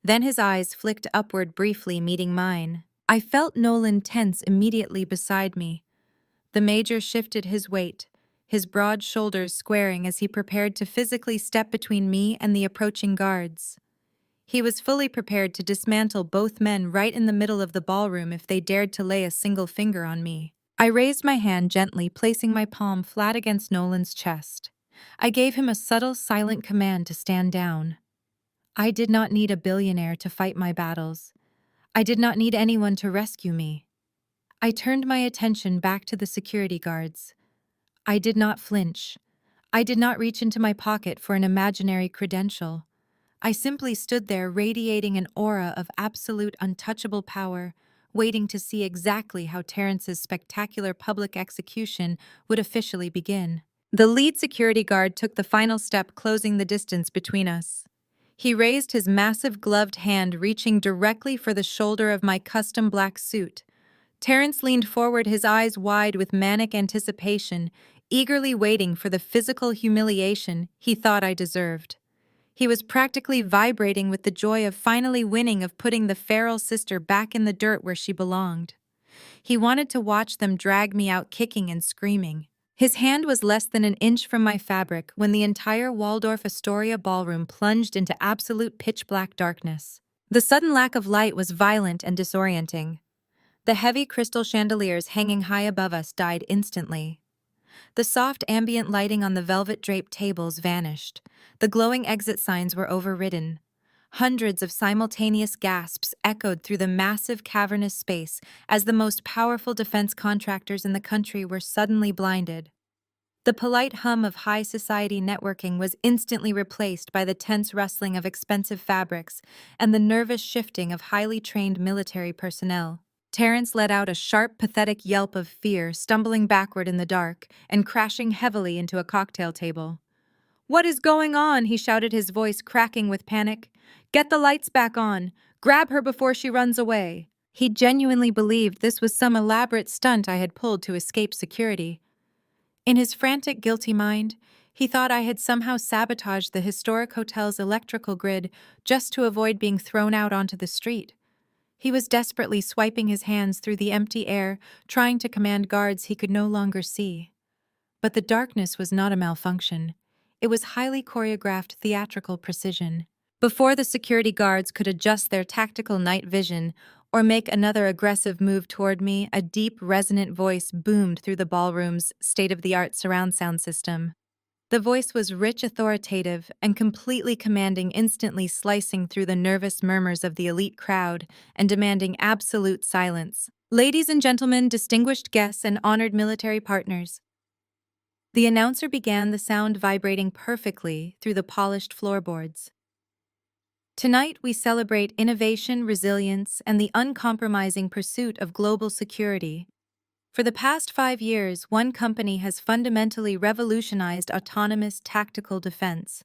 Then his eyes flicked upward briefly, meeting mine. I felt Nolan tense immediately beside me. The major shifted his weight, his broad shoulders squaring as he prepared to physically step between me and the approaching guards. He was fully prepared to dismantle both men right in the middle of the ballroom if they dared to lay a single finger on me. I raised my hand gently, placing my palm flat against Nolan's chest. I gave him a subtle, silent command to stand down. I did not need a billionaire to fight my battles. I did not need anyone to rescue me. I turned my attention back to the security guards. I did not flinch. I did not reach into my pocket for an imaginary credential. I simply stood there radiating an aura of absolute untouchable power, waiting to see exactly how Terrence's spectacular public execution would officially begin. The lead security guard took the final step, closing the distance between us. He raised his massive gloved hand, reaching directly for the shoulder of my custom black suit. Terrence leaned forward, his eyes wide with manic anticipation, eagerly waiting for the physical humiliation he thought I deserved. He was practically vibrating with the joy of finally winning, of putting the feral sister back in the dirt where she belonged. He wanted to watch them drag me out kicking and screaming. His hand was less than an inch from my fabric when the entire Waldorf Astoria ballroom plunged into absolute pitch-black darkness. The sudden lack of light was violent and disorienting. The heavy crystal chandeliers hanging high above us died instantly. The soft ambient lighting on the velvet-draped tables vanished. The glowing exit signs were overridden. Hundreds of simultaneous gasps echoed through the massive cavernous space as the most powerful defense contractors in the country were suddenly blinded. The polite hum of high society networking was instantly replaced by the tense rustling of expensive fabrics and the nervous shifting of highly trained military personnel. Terrence let out a sharp, pathetic yelp of fear, stumbling backward in the dark and crashing heavily into a cocktail table. "What is going on?" he shouted, his voice cracking with panic. "Get the lights back on! Grab her before she runs away!" He genuinely believed this was some elaborate stunt I had pulled to escape security. In his frantic, guilty mind, he thought I had somehow sabotaged the historic hotel's electrical grid just to avoid being thrown out onto the street. He was desperately swiping his hands through the empty air, trying to command guards he could no longer see. But the darkness was not a malfunction. It was highly choreographed theatrical precision. Before the security guards could adjust their tactical night vision or make another aggressive move toward me, a deep, resonant voice boomed through the ballroom's state-of-the-art surround sound system. The voice was rich, authoritative, and completely commanding, instantly slicing through the nervous murmurs of the elite crowd and demanding absolute silence. "Ladies and gentlemen, distinguished guests, and honored military partners." The announcer began, the sound vibrating perfectly through the polished floorboards. "Tonight we celebrate innovation, resilience, and the uncompromising pursuit of global security. For the past 5 years, one company has fundamentally revolutionized autonomous tactical defense.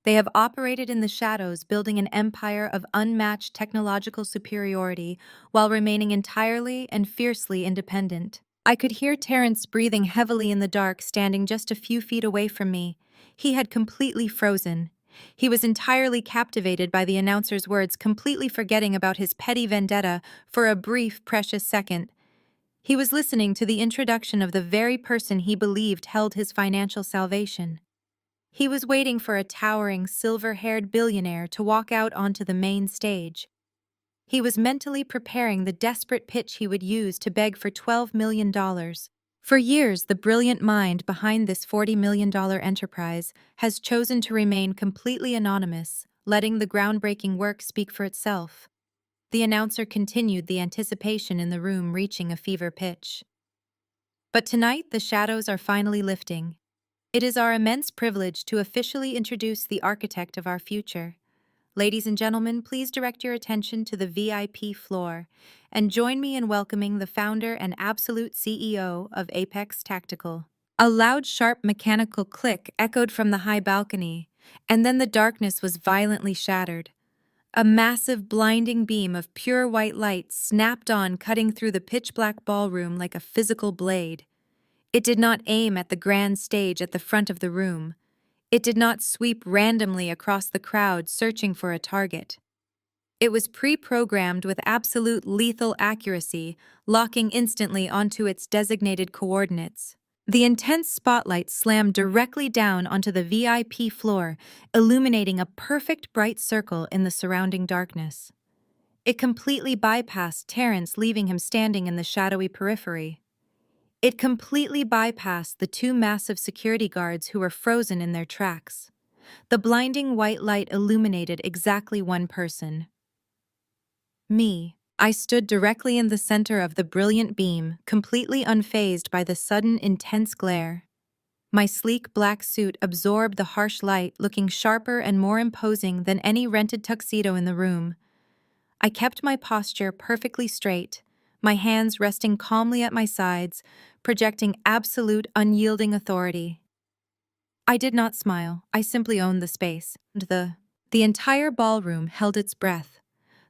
They have operated in the shadows, building an empire of unmatched technological superiority while remaining entirely and fiercely independent." I could hear Terrence breathing heavily in the dark, standing just a few feet away from me. He had completely frozen. He was entirely captivated by the announcer's words, completely forgetting about his petty vendetta for a brief, precious second. He was listening to the introduction of the very person he believed held his financial salvation. He was waiting for a towering, silver-haired billionaire to walk out onto the main stage. He was mentally preparing the desperate pitch he would use to beg for $12 million. For years, the brilliant mind behind this $40 million enterprise has chosen to remain completely anonymous, letting the groundbreaking work speak for itself. The announcer continued, the anticipation in the room reaching a fever pitch. "But tonight, the shadows are finally lifting. It is our immense privilege to officially introduce the architect of our future. Ladies and gentlemen, please direct your attention to the VIP floor and join me in welcoming the founder and absolute CEO of Apex Tactical. A loud, sharp mechanical click echoed from the high balcony, and then the darkness was violently shattered. A massive, blinding beam of pure white light snapped on, cutting through the pitch-black ballroom like a physical blade. It did not aim at the grand stage at the front of the room. It did not sweep randomly across the crowd searching for a target. It was pre-programmed with absolute lethal accuracy, locking instantly onto its designated coordinates. The intense spotlight slammed directly down onto the VIP floor, illuminating a perfect bright circle in the surrounding darkness. It completely bypassed Terrence, leaving him standing in the shadowy periphery. It completely bypassed the two massive security guards who were frozen in their tracks. The blinding white light illuminated exactly one person. Me. I stood directly in the center of the brilliant beam, completely unfazed by the sudden, intense glare. My sleek black suit absorbed the harsh light, looking sharper and more imposing than any rented tuxedo in the room. I kept my posture perfectly straight, my hands resting calmly at my sides, projecting absolute, unyielding authority. I did not smile, I simply owned the space. The entire ballroom held its breath.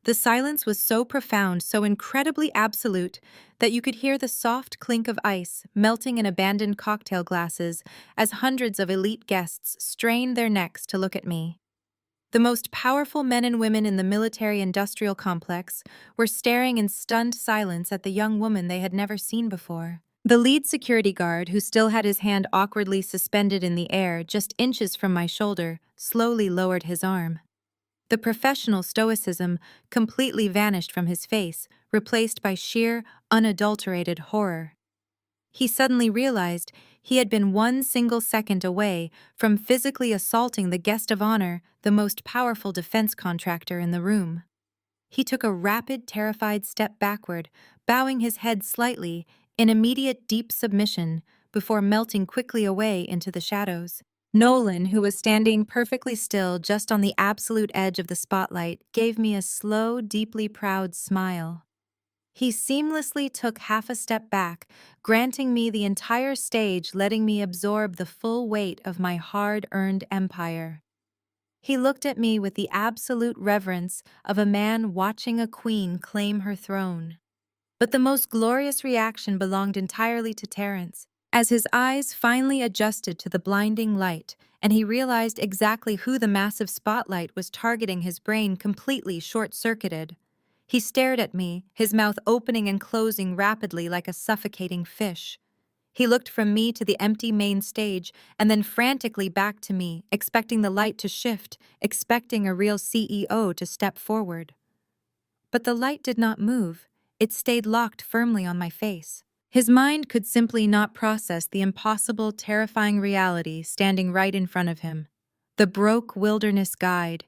The silence was so profound, so incredibly absolute, that you could hear the soft clink of ice melting in abandoned cocktail glasses as hundreds of elite guests strained their necks to look at me. The most powerful men and women in the military-industrial complex were staring in stunned silence at the young woman they had never seen before. The lead security guard, who still had his hand awkwardly suspended in the air just inches from my shoulder, slowly lowered his arm. The professional stoicism completely vanished from his face, replaced by sheer, unadulterated horror. He suddenly realized he had been one single second away from physically assaulting the guest of honor, the most powerful defense contractor in the room. He took a rapid, terrified step backward, bowing his head slightly in immediate deep submission before melting quickly away into the shadows. Nolan, who was standing perfectly still just on the absolute edge of the spotlight, gave me a slow, deeply proud smile. He seamlessly took half a step back, granting me the entire stage, letting me absorb the full weight of my hard-earned empire. He looked at me with the absolute reverence of a man watching a queen claim her throne. But the most glorious reaction belonged entirely to Terrence. As his eyes finally adjusted to the blinding light, and he realized exactly who the massive spotlight was targeting, his brain completely short-circuited. He stared at me, his mouth opening and closing rapidly like a suffocating fish. He looked from me to the empty main stage, and then frantically back to me, expecting the light to shift, expecting a real CEO to step forward. But the light did not move. It stayed locked firmly on my face. His mind could simply not process the impossible, terrifying reality standing right in front of him. The broke wilderness guide,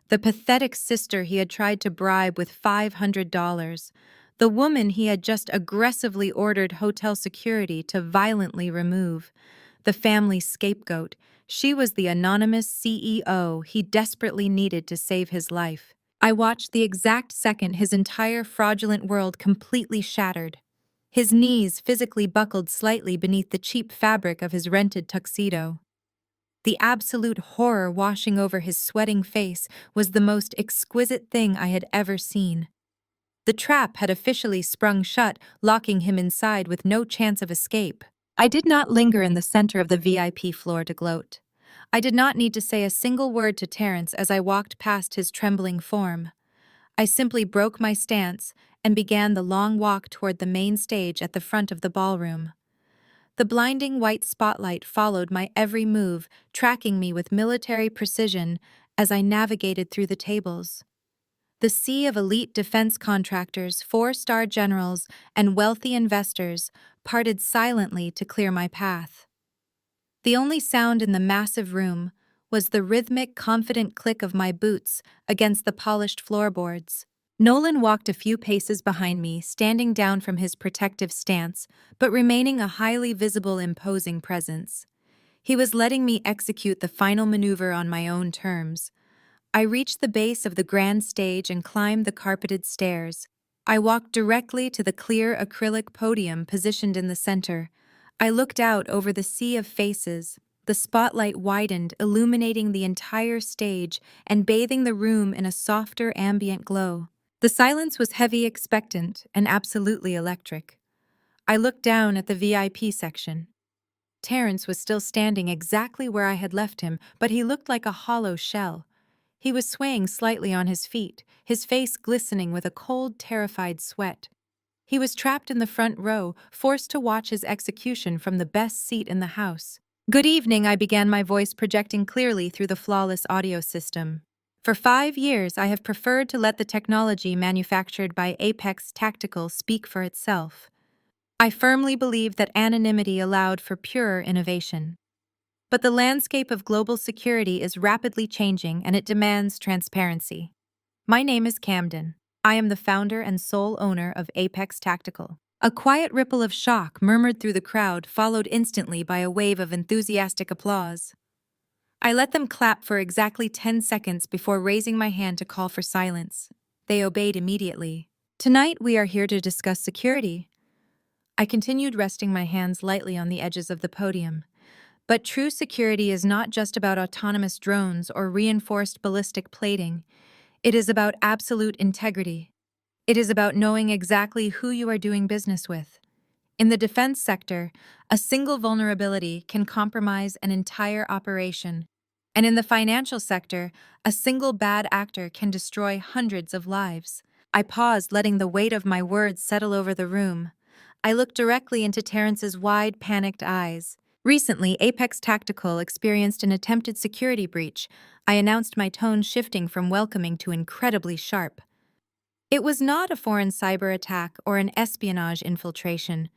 the pathetic sister he had tried to bribe with $500, the woman he had just aggressively ordered hotel security to violently remove, the family scapegoat. She was the anonymous CEO he desperately needed to save his life. I watched the exact second his entire fraudulent world completely shattered. His knees physically buckled slightly beneath the cheap fabric of his rented tuxedo. The absolute horror washing over his sweating face was the most exquisite thing I had ever seen. The trap had officially sprung shut, locking him inside with no chance of escape. I did not linger in the center of the VIP floor to gloat. I did not need to say a single word to Terrence as I walked past his trembling form. I simply broke my stance and began the long walk toward the main stage at the front of the ballroom. The blinding white spotlight followed my every move, tracking me with military precision as I navigated through the tables. The sea of elite defense contractors, four-star generals, and wealthy investors parted silently to clear my path. The only sound in the massive room was the rhythmic, confident click of my boots against the polished floorboards. Nolan walked a few paces behind me, standing down from his protective stance, but remaining a highly visible, imposing presence. He was letting me execute the final maneuver on my own terms. I reached the base of the grand stage and climbed the carpeted stairs. I walked directly to the clear acrylic podium positioned in the center. I looked out over the sea of faces. The spotlight widened, illuminating the entire stage and bathing the room in a softer ambient glow. The silence was heavy, expectant, and absolutely electric. I looked down at the VIP section. Terrence was still standing exactly where I had left him, but he looked like a hollow shell. He was swaying slightly on his feet, his face glistening with a cold, terrified sweat. He was trapped in the front row, forced to watch his execution from the best seat in the house. "Good evening," I began, my voice projecting clearly through the flawless audio system. "For 5 years, I have preferred to let the technology manufactured by Apex Tactical speak for itself. I firmly believe that anonymity allowed for purer innovation. But the landscape of global security is rapidly changing and it demands transparency. My name is Camden. I am the founder and sole owner of Apex Tactical." A quiet ripple of shock murmured through the crowd, followed instantly by a wave of enthusiastic applause. I let them clap for exactly 10 seconds before raising my hand to call for silence. They obeyed immediately. "Tonight we are here to discuss security." I continued, resting my hands lightly on the edges of the podium. But true security is not just about autonomous drones or reinforced ballistic plating. It is about absolute integrity. It is about knowing exactly who you are doing business with. In the defense sector, a single vulnerability can compromise an entire operation. And in the financial sector, a single bad actor can destroy hundreds of lives. I paused, letting the weight of my words settle over the room. I looked directly into Terrence's wide, panicked eyes. "Recently, Apex Tactical experienced an attempted security breach." I announced, my tone shifting from welcoming to incredibly sharp. It was not a foreign cyber attack or an espionage infiltration.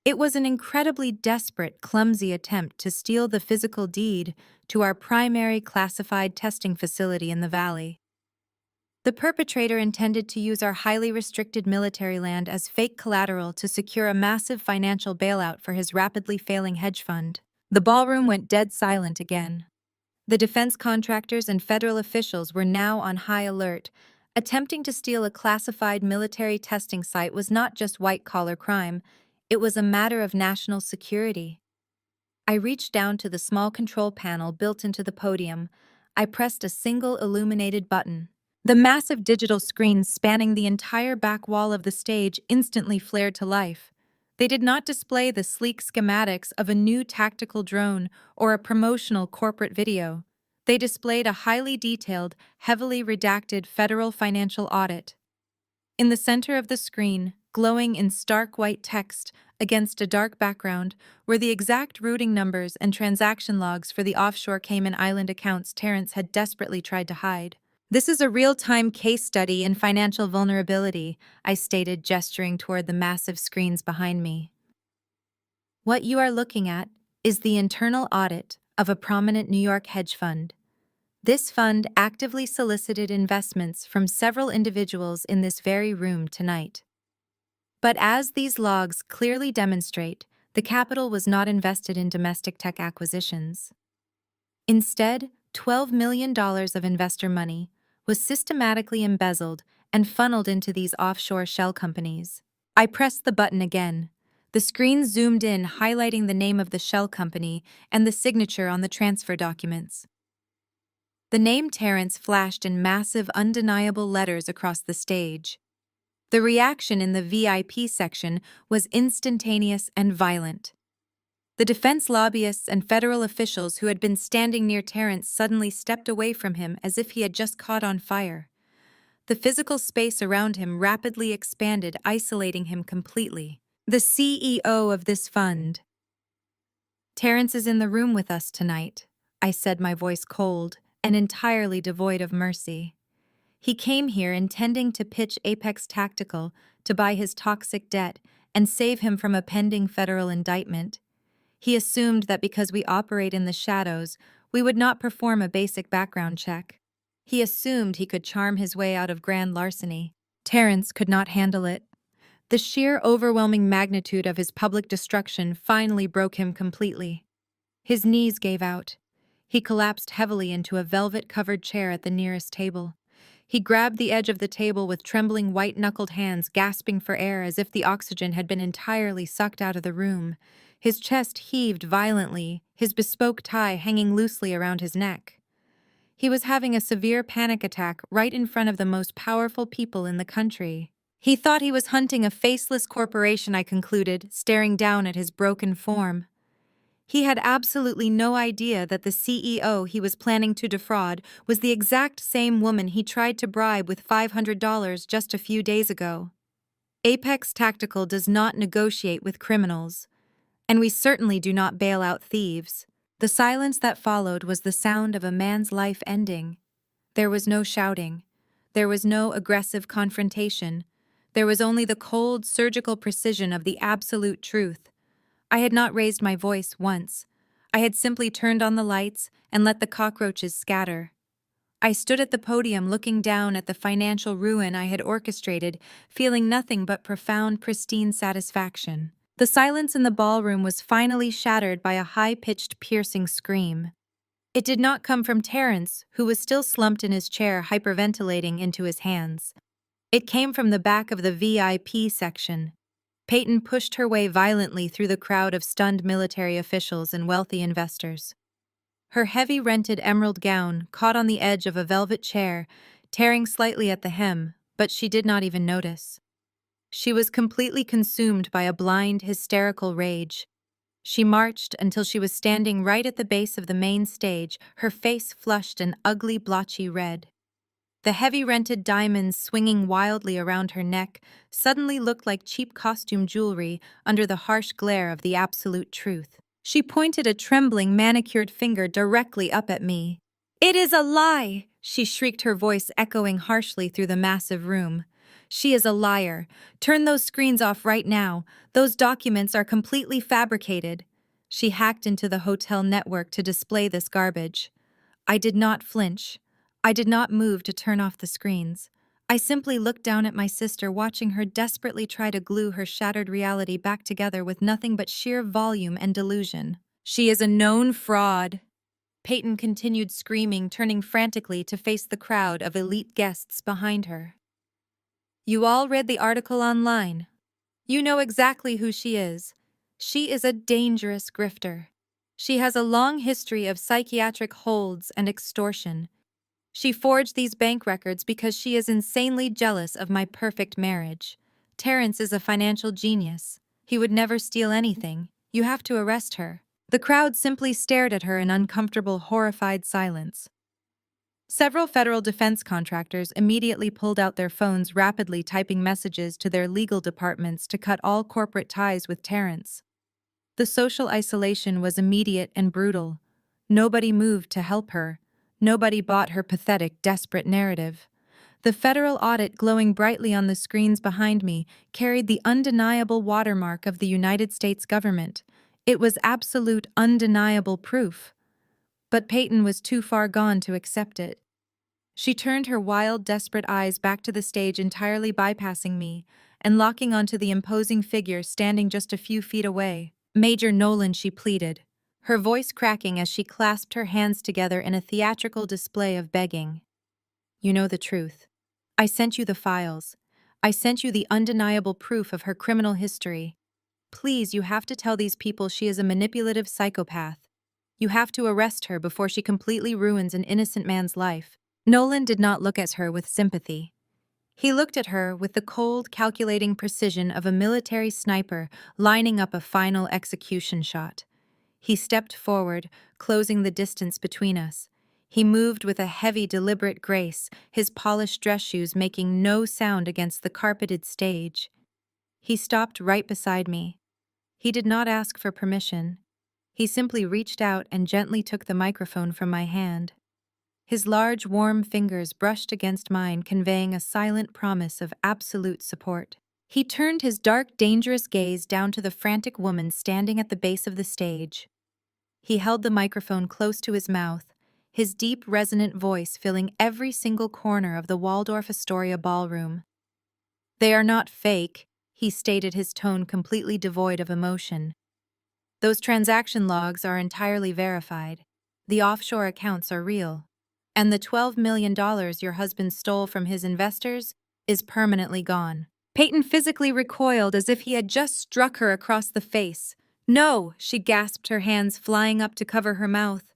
It was an incredibly desperate, clumsy attempt to steal the physical deed to our primary classified testing facility in the valley. The perpetrator intended to use our highly restricted military land as fake collateral to secure a massive financial bailout for his rapidly failing hedge fund. The ballroom went dead silent again. The defense contractors and federal officials were now on high alert. Attempting to steal a classified military testing site was not just white-collar crime, it was a matter of national security. I reached down to the small control panel built into the podium. I pressed a single illuminated button. The massive digital screens spanning the entire back wall of the stage instantly flared to life. They did not display the sleek schematics of a new tactical drone or a promotional corporate video. They displayed a highly detailed, heavily redacted federal financial audit. In the center of the screen, glowing in stark white text against a dark background, were the exact routing numbers and transaction logs for the offshore Cayman Island accounts Terrence had desperately tried to hide. "This is a real-time case study in financial vulnerability," I stated, gesturing toward the massive screens behind me. "What you are looking at is the internal audit of a prominent New York hedge fund. This fund actively solicited investments from several individuals in this very room tonight. But as these logs clearly demonstrate, the capital was not invested in domestic tech acquisitions. Instead, $12 million of investor money was systematically embezzled and funneled into these offshore shell companies." I pressed the button again. The screen zoomed in, highlighting the name of the shell company and the signature on the transfer documents. The name Terrence flashed in massive, undeniable letters across the stage. The reaction in the VIP section was instantaneous and violent. The defense lobbyists and federal officials who had been standing near Terrence suddenly stepped away from him as if he had just caught on fire. The physical space around him rapidly expanded, isolating him completely. "The CEO of this fund." "Terrence is in the room with us tonight," I said, my voice cold and entirely devoid of mercy. "He came here intending to pitch Apex Tactical to buy his toxic debt and save him from a pending federal indictment. He assumed that because we operate in the shadows, we would not perform a basic background check. He assumed he could charm his way out of grand larceny." Terrence could not handle it. The sheer overwhelming magnitude of his public destruction finally broke him completely. His knees gave out. He collapsed heavily into a velvet-covered chair at the nearest table. He grabbed the edge of the table with trembling white-knuckled hands, gasping for air as if the oxygen had been entirely sucked out of the room. His chest heaved violently, his bespoke tie hanging loosely around his neck. He was having a severe panic attack right in front of the most powerful people in the country. He thought he was hunting a faceless corporation, I concluded, staring down at his broken form. He had absolutely no idea that the CEO he was planning to defraud was the exact same woman he tried to bribe with $500 just a few days ago. Apex Tactical does not negotiate with criminals, and we certainly do not bail out thieves. The silence that followed was the sound of a man's life ending. There was no shouting. There was no aggressive confrontation. There was only the cold, surgical precision of the absolute truth. I had not raised my voice once. I had simply turned on the lights and let the cockroaches scatter. I stood at the podium looking down at the financial ruin I had orchestrated, feeling nothing but profound, pristine satisfaction. The silence in the ballroom was finally shattered by a high-pitched, piercing scream. It did not come from Terence, who was still slumped in his chair, hyperventilating into his hands. It came from the back of the VIP section. Peyton pushed her way violently through the crowd of stunned military officials and wealthy investors. Her heavy rented emerald gown caught on the edge of a velvet chair, tearing slightly at the hem, but she did not even notice. She was completely consumed by a blind, hysterical rage. She marched until she was standing right at the base of the main stage, her face flushed an ugly, blotchy red. The heavy rented diamonds swinging wildly around her neck suddenly looked like cheap costume jewelry under the harsh glare of the absolute truth. She pointed a trembling, manicured finger directly up at me. "It is a lie!" she shrieked, her voice echoing harshly through the massive room. "She is a liar. Turn those screens off right now. Those documents are completely fabricated." She hacked into the hotel network to display this garbage. I did not flinch. I did not move to turn off the screens. I simply looked down at my sister, watching her desperately try to glue her shattered reality back together with nothing but sheer volume and delusion. "She is a known fraud," Peyton continued screaming, turning frantically to face the crowd of elite guests behind her. "You all read the article online. You know exactly who she is. She is a dangerous grifter. She has a long history of psychiatric holds and extortion. She forged these bank records because she is insanely jealous of my perfect marriage. Terence is a financial genius. He would never steal anything. You have to arrest her." The crowd simply stared at her in uncomfortable, horrified silence. Several federal defense contractors immediately pulled out their phones, rapidly typing messages to their legal departments to cut all corporate ties with Terence. The social isolation was immediate and brutal. Nobody moved to help her. Nobody bought her pathetic, desperate narrative. The federal audit glowing brightly on the screens behind me carried the undeniable watermark of the United States government. It was absolute, undeniable proof. But Peyton was too far gone to accept it. She turned her wild, desperate eyes back to the stage, entirely bypassing me, and locking onto the imposing figure standing just a few feet away. "Major Nolan," she pleaded, her voice cracking as she clasped her hands together in a theatrical display of begging. "You know the truth. I sent you the files. I sent you the undeniable proof of her criminal history. Please, you have to tell these people she is a manipulative psychopath. You have to arrest her before she completely ruins an innocent man's life." Nolan did not look at her with sympathy. He looked at her with the cold, calculating precision of a military sniper lining up a final execution shot. He stepped forward, closing the distance between us. He moved with a heavy, deliberate grace, his polished dress shoes making no sound against the carpeted stage. He stopped right beside me. He did not ask for permission. He simply reached out and gently took the microphone from my hand. His large, warm fingers brushed against mine, conveying a silent promise of absolute support. He turned his dark, dangerous gaze down to the frantic woman standing at the base of the stage. He held the microphone close to his mouth, his deep, resonant voice filling every single corner of the Waldorf Astoria ballroom. "They are not fake," he stated, his tone completely devoid of emotion. "Those transaction logs are entirely verified. The offshore accounts are real. And the $12 million your husband stole from his investors is permanently gone. Peyton physically recoiled as if he had just struck her across the face. "No," she gasped, her hands flying up to cover her mouth.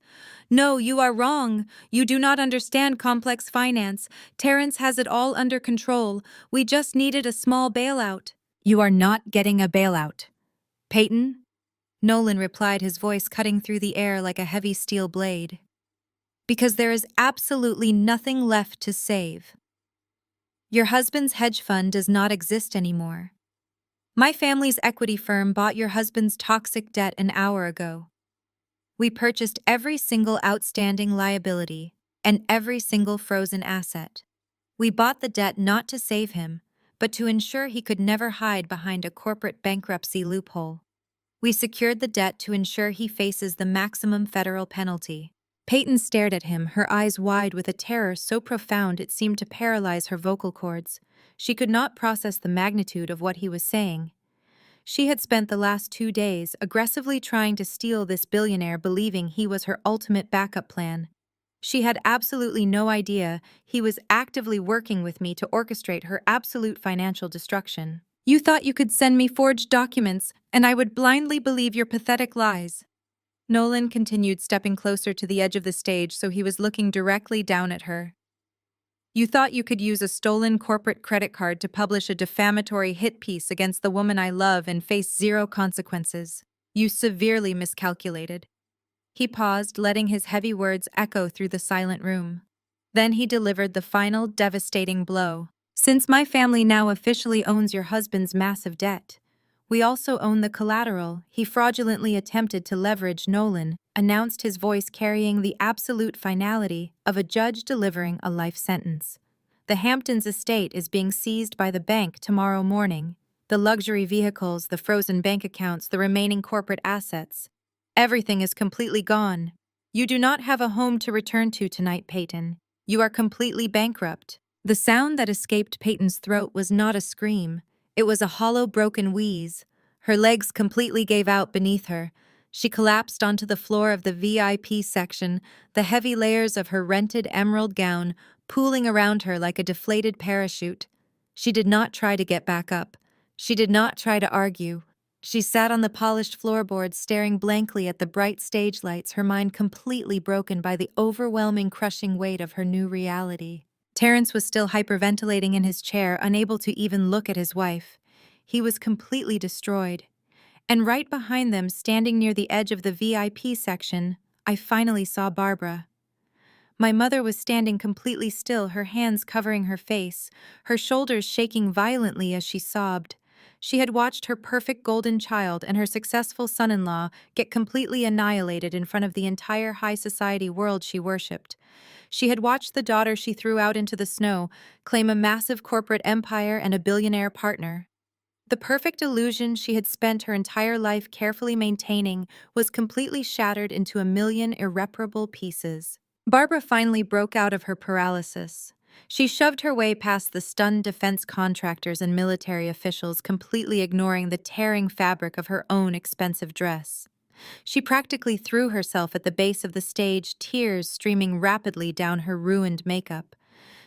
"No, you are wrong. You do not understand complex finance. Terrence has it all under control. We just needed a small bailout." "You are not getting a bailout." "Peyton?" Nolan replied, his voice cutting through the air like a heavy steel blade. "Because there is absolutely nothing left to save. Your husband's hedge fund does not exist anymore. My family's equity firm bought your husband's toxic debt an hour ago. We purchased every single outstanding liability and every single frozen asset. We bought the debt not to save him, but to ensure he could never hide behind a corporate bankruptcy loophole. We secured the debt to ensure he faces the maximum federal penalty." Peyton stared at him, her eyes wide with a terror so profound it seemed to paralyze her vocal cords. She could not process the magnitude of what he was saying. She had spent the last 2 days aggressively trying to steal this billionaire, believing he was her ultimate backup plan. She had absolutely no idea he was actively working with me to orchestrate her absolute financial destruction. "You thought you could send me forged documents, and I would blindly believe your pathetic lies." Nolan continued, stepping closer to the edge of the stage so he was looking directly down at her. "You thought you could use a stolen corporate credit card to publish a defamatory hit piece against the woman I love and face zero consequences. You severely miscalculated." He paused, letting his heavy words echo through the silent room. Then he delivered the final, devastating blow. "Since my family now officially owns your husband's massive debt, we also own the collateral he fraudulently attempted to leverage." Nolan announced, his voice carrying the absolute finality of a judge delivering a life sentence. "The Hamptons estate is being seized by the bank tomorrow morning. The luxury vehicles, the frozen bank accounts, the remaining corporate assets. Everything is completely gone. You do not have a home to return to tonight, Peyton. You are completely bankrupt." The sound that escaped Peyton's throat was not a scream. It was a hollow, broken wheeze. Her legs completely gave out beneath her. She collapsed onto the floor of the VIP section, the heavy layers of her rented emerald gown pooling around her like a deflated parachute. She did not try to get back up. She did not try to argue. She sat on the polished floorboards, staring blankly at the bright stage lights, her mind completely broken by the overwhelming, crushing weight of her new reality. Terrence was still hyperventilating in his chair, unable to even look at his wife. He was completely destroyed. And right behind them, standing near the edge of the VIP section, I finally saw Barbara. My mother was standing completely still, her hands covering her face, her shoulders shaking violently as she sobbed. She had watched her perfect golden child and her successful son-in-law get completely annihilated in front of the entire high society world she worshipped. She had watched the daughter she threw out into the snow claim a massive corporate empire and a billionaire partner. The perfect illusion she had spent her entire life carefully maintaining was completely shattered into a million irreparable pieces. Barbara finally broke out of her paralysis. She shoved her way past the stunned defense contractors and military officials, completely ignoring the tearing fabric of her own expensive dress. She practically threw herself at the base of the stage, tears streaming rapidly down her ruined makeup.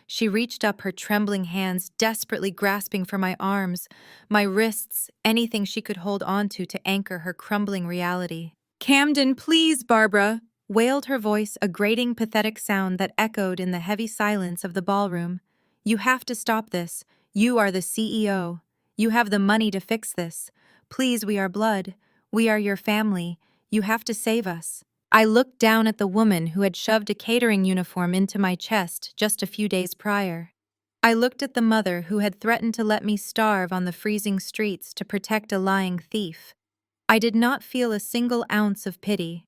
She reached up, her trembling hands desperately grasping for my arms, my wrists, anything she could hold on to anchor her crumbling reality. "Camden, please, Barbara!" wailed her voice, a grating, pathetic sound that echoed in the heavy silence of the ballroom. "You have to stop this. You are the CEO. You have the money to fix this. Please, we are blood. We are your family. You have to save us." I looked down at the woman who had shoved a catering uniform into my chest just a few days prior. I looked at the mother who had threatened to let me starve on the freezing streets to protect a lying thief. I did not feel a single ounce of pity.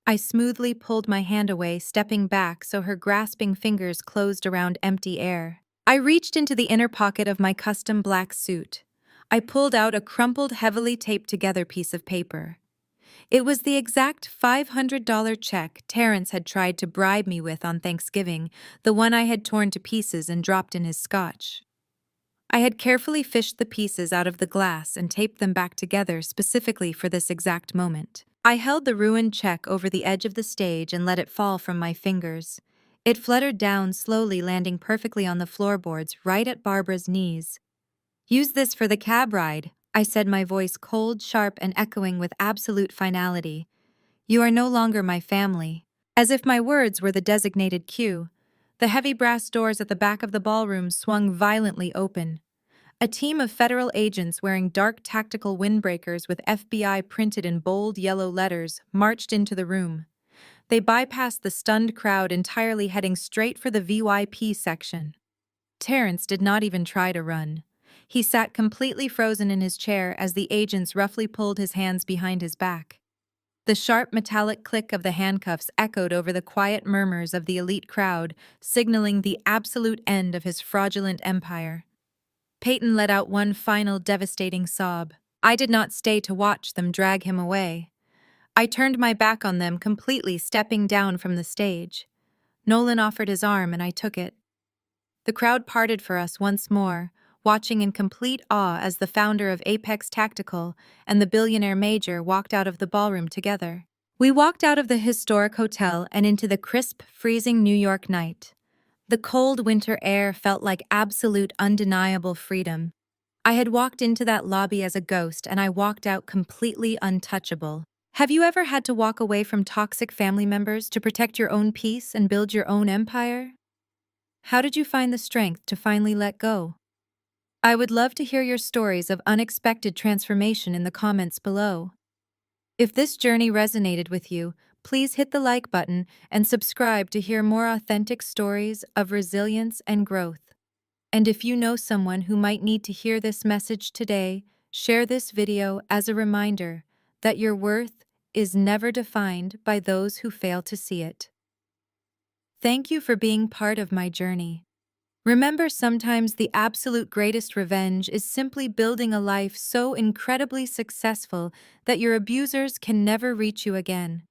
I smoothly pulled my hand away, stepping back so her grasping fingers closed around empty air. I reached into the inner pocket of my custom black suit. I pulled out a crumpled, heavily taped-together piece of paper. It was the exact $500 check Terrence had tried to bribe me with on Thanksgiving, the one I had torn to pieces and dropped in his scotch. I had carefully fished the pieces out of the glass and taped them back together specifically for this exact moment. I held the ruined check over the edge of the stage and let it fall from my fingers. It fluttered down slowly, landing perfectly on the floorboards right at Barbara's knees. "Use this for the cab ride," I said, my voice cold, sharp, and echoing with absolute finality. "You are no longer my family." As if my words were the designated cue, the heavy brass doors at the back of the ballroom swung violently open. A team of federal agents wearing dark tactical windbreakers with FBI printed in bold yellow letters marched into the room. They bypassed the stunned crowd entirely, heading straight for the VIP section. Terrence did not even try to run. He sat completely frozen in his chair as the agents roughly pulled his hands behind his back. The sharp metallic click of the handcuffs echoed over the quiet murmurs of the elite crowd, signaling the absolute end of his fraudulent empire. Peyton let out one final devastating sob. I did not stay to watch them drag him away. I turned my back on them completely, stepping down from the stage. Nolan offered his arm and I took it. The crowd parted for us once more, watching in complete awe as the founder of Apex Tactical and the billionaire Major walked out of the ballroom together. We walked out of the historic hotel and into the crisp, freezing New York night. The cold winter air felt like absolute, undeniable freedom. I had walked into that lobby as a ghost and I walked out completely untouchable. Have you ever had to walk away from toxic family members to protect your own peace and build your own empire? How did you find the strength to finally let go? I would love to hear your stories of unexpected transformation in the comments below. If this journey resonated with you, please hit the like button and subscribe to hear more authentic stories of resilience and growth. And if you know someone who might need to hear this message today, share this video as a reminder that your worth is never defined by those who fail to see it. Thank you for being part of my journey. Remember, sometimes the absolute greatest revenge is simply building a life so incredibly successful that your abusers can never reach you again.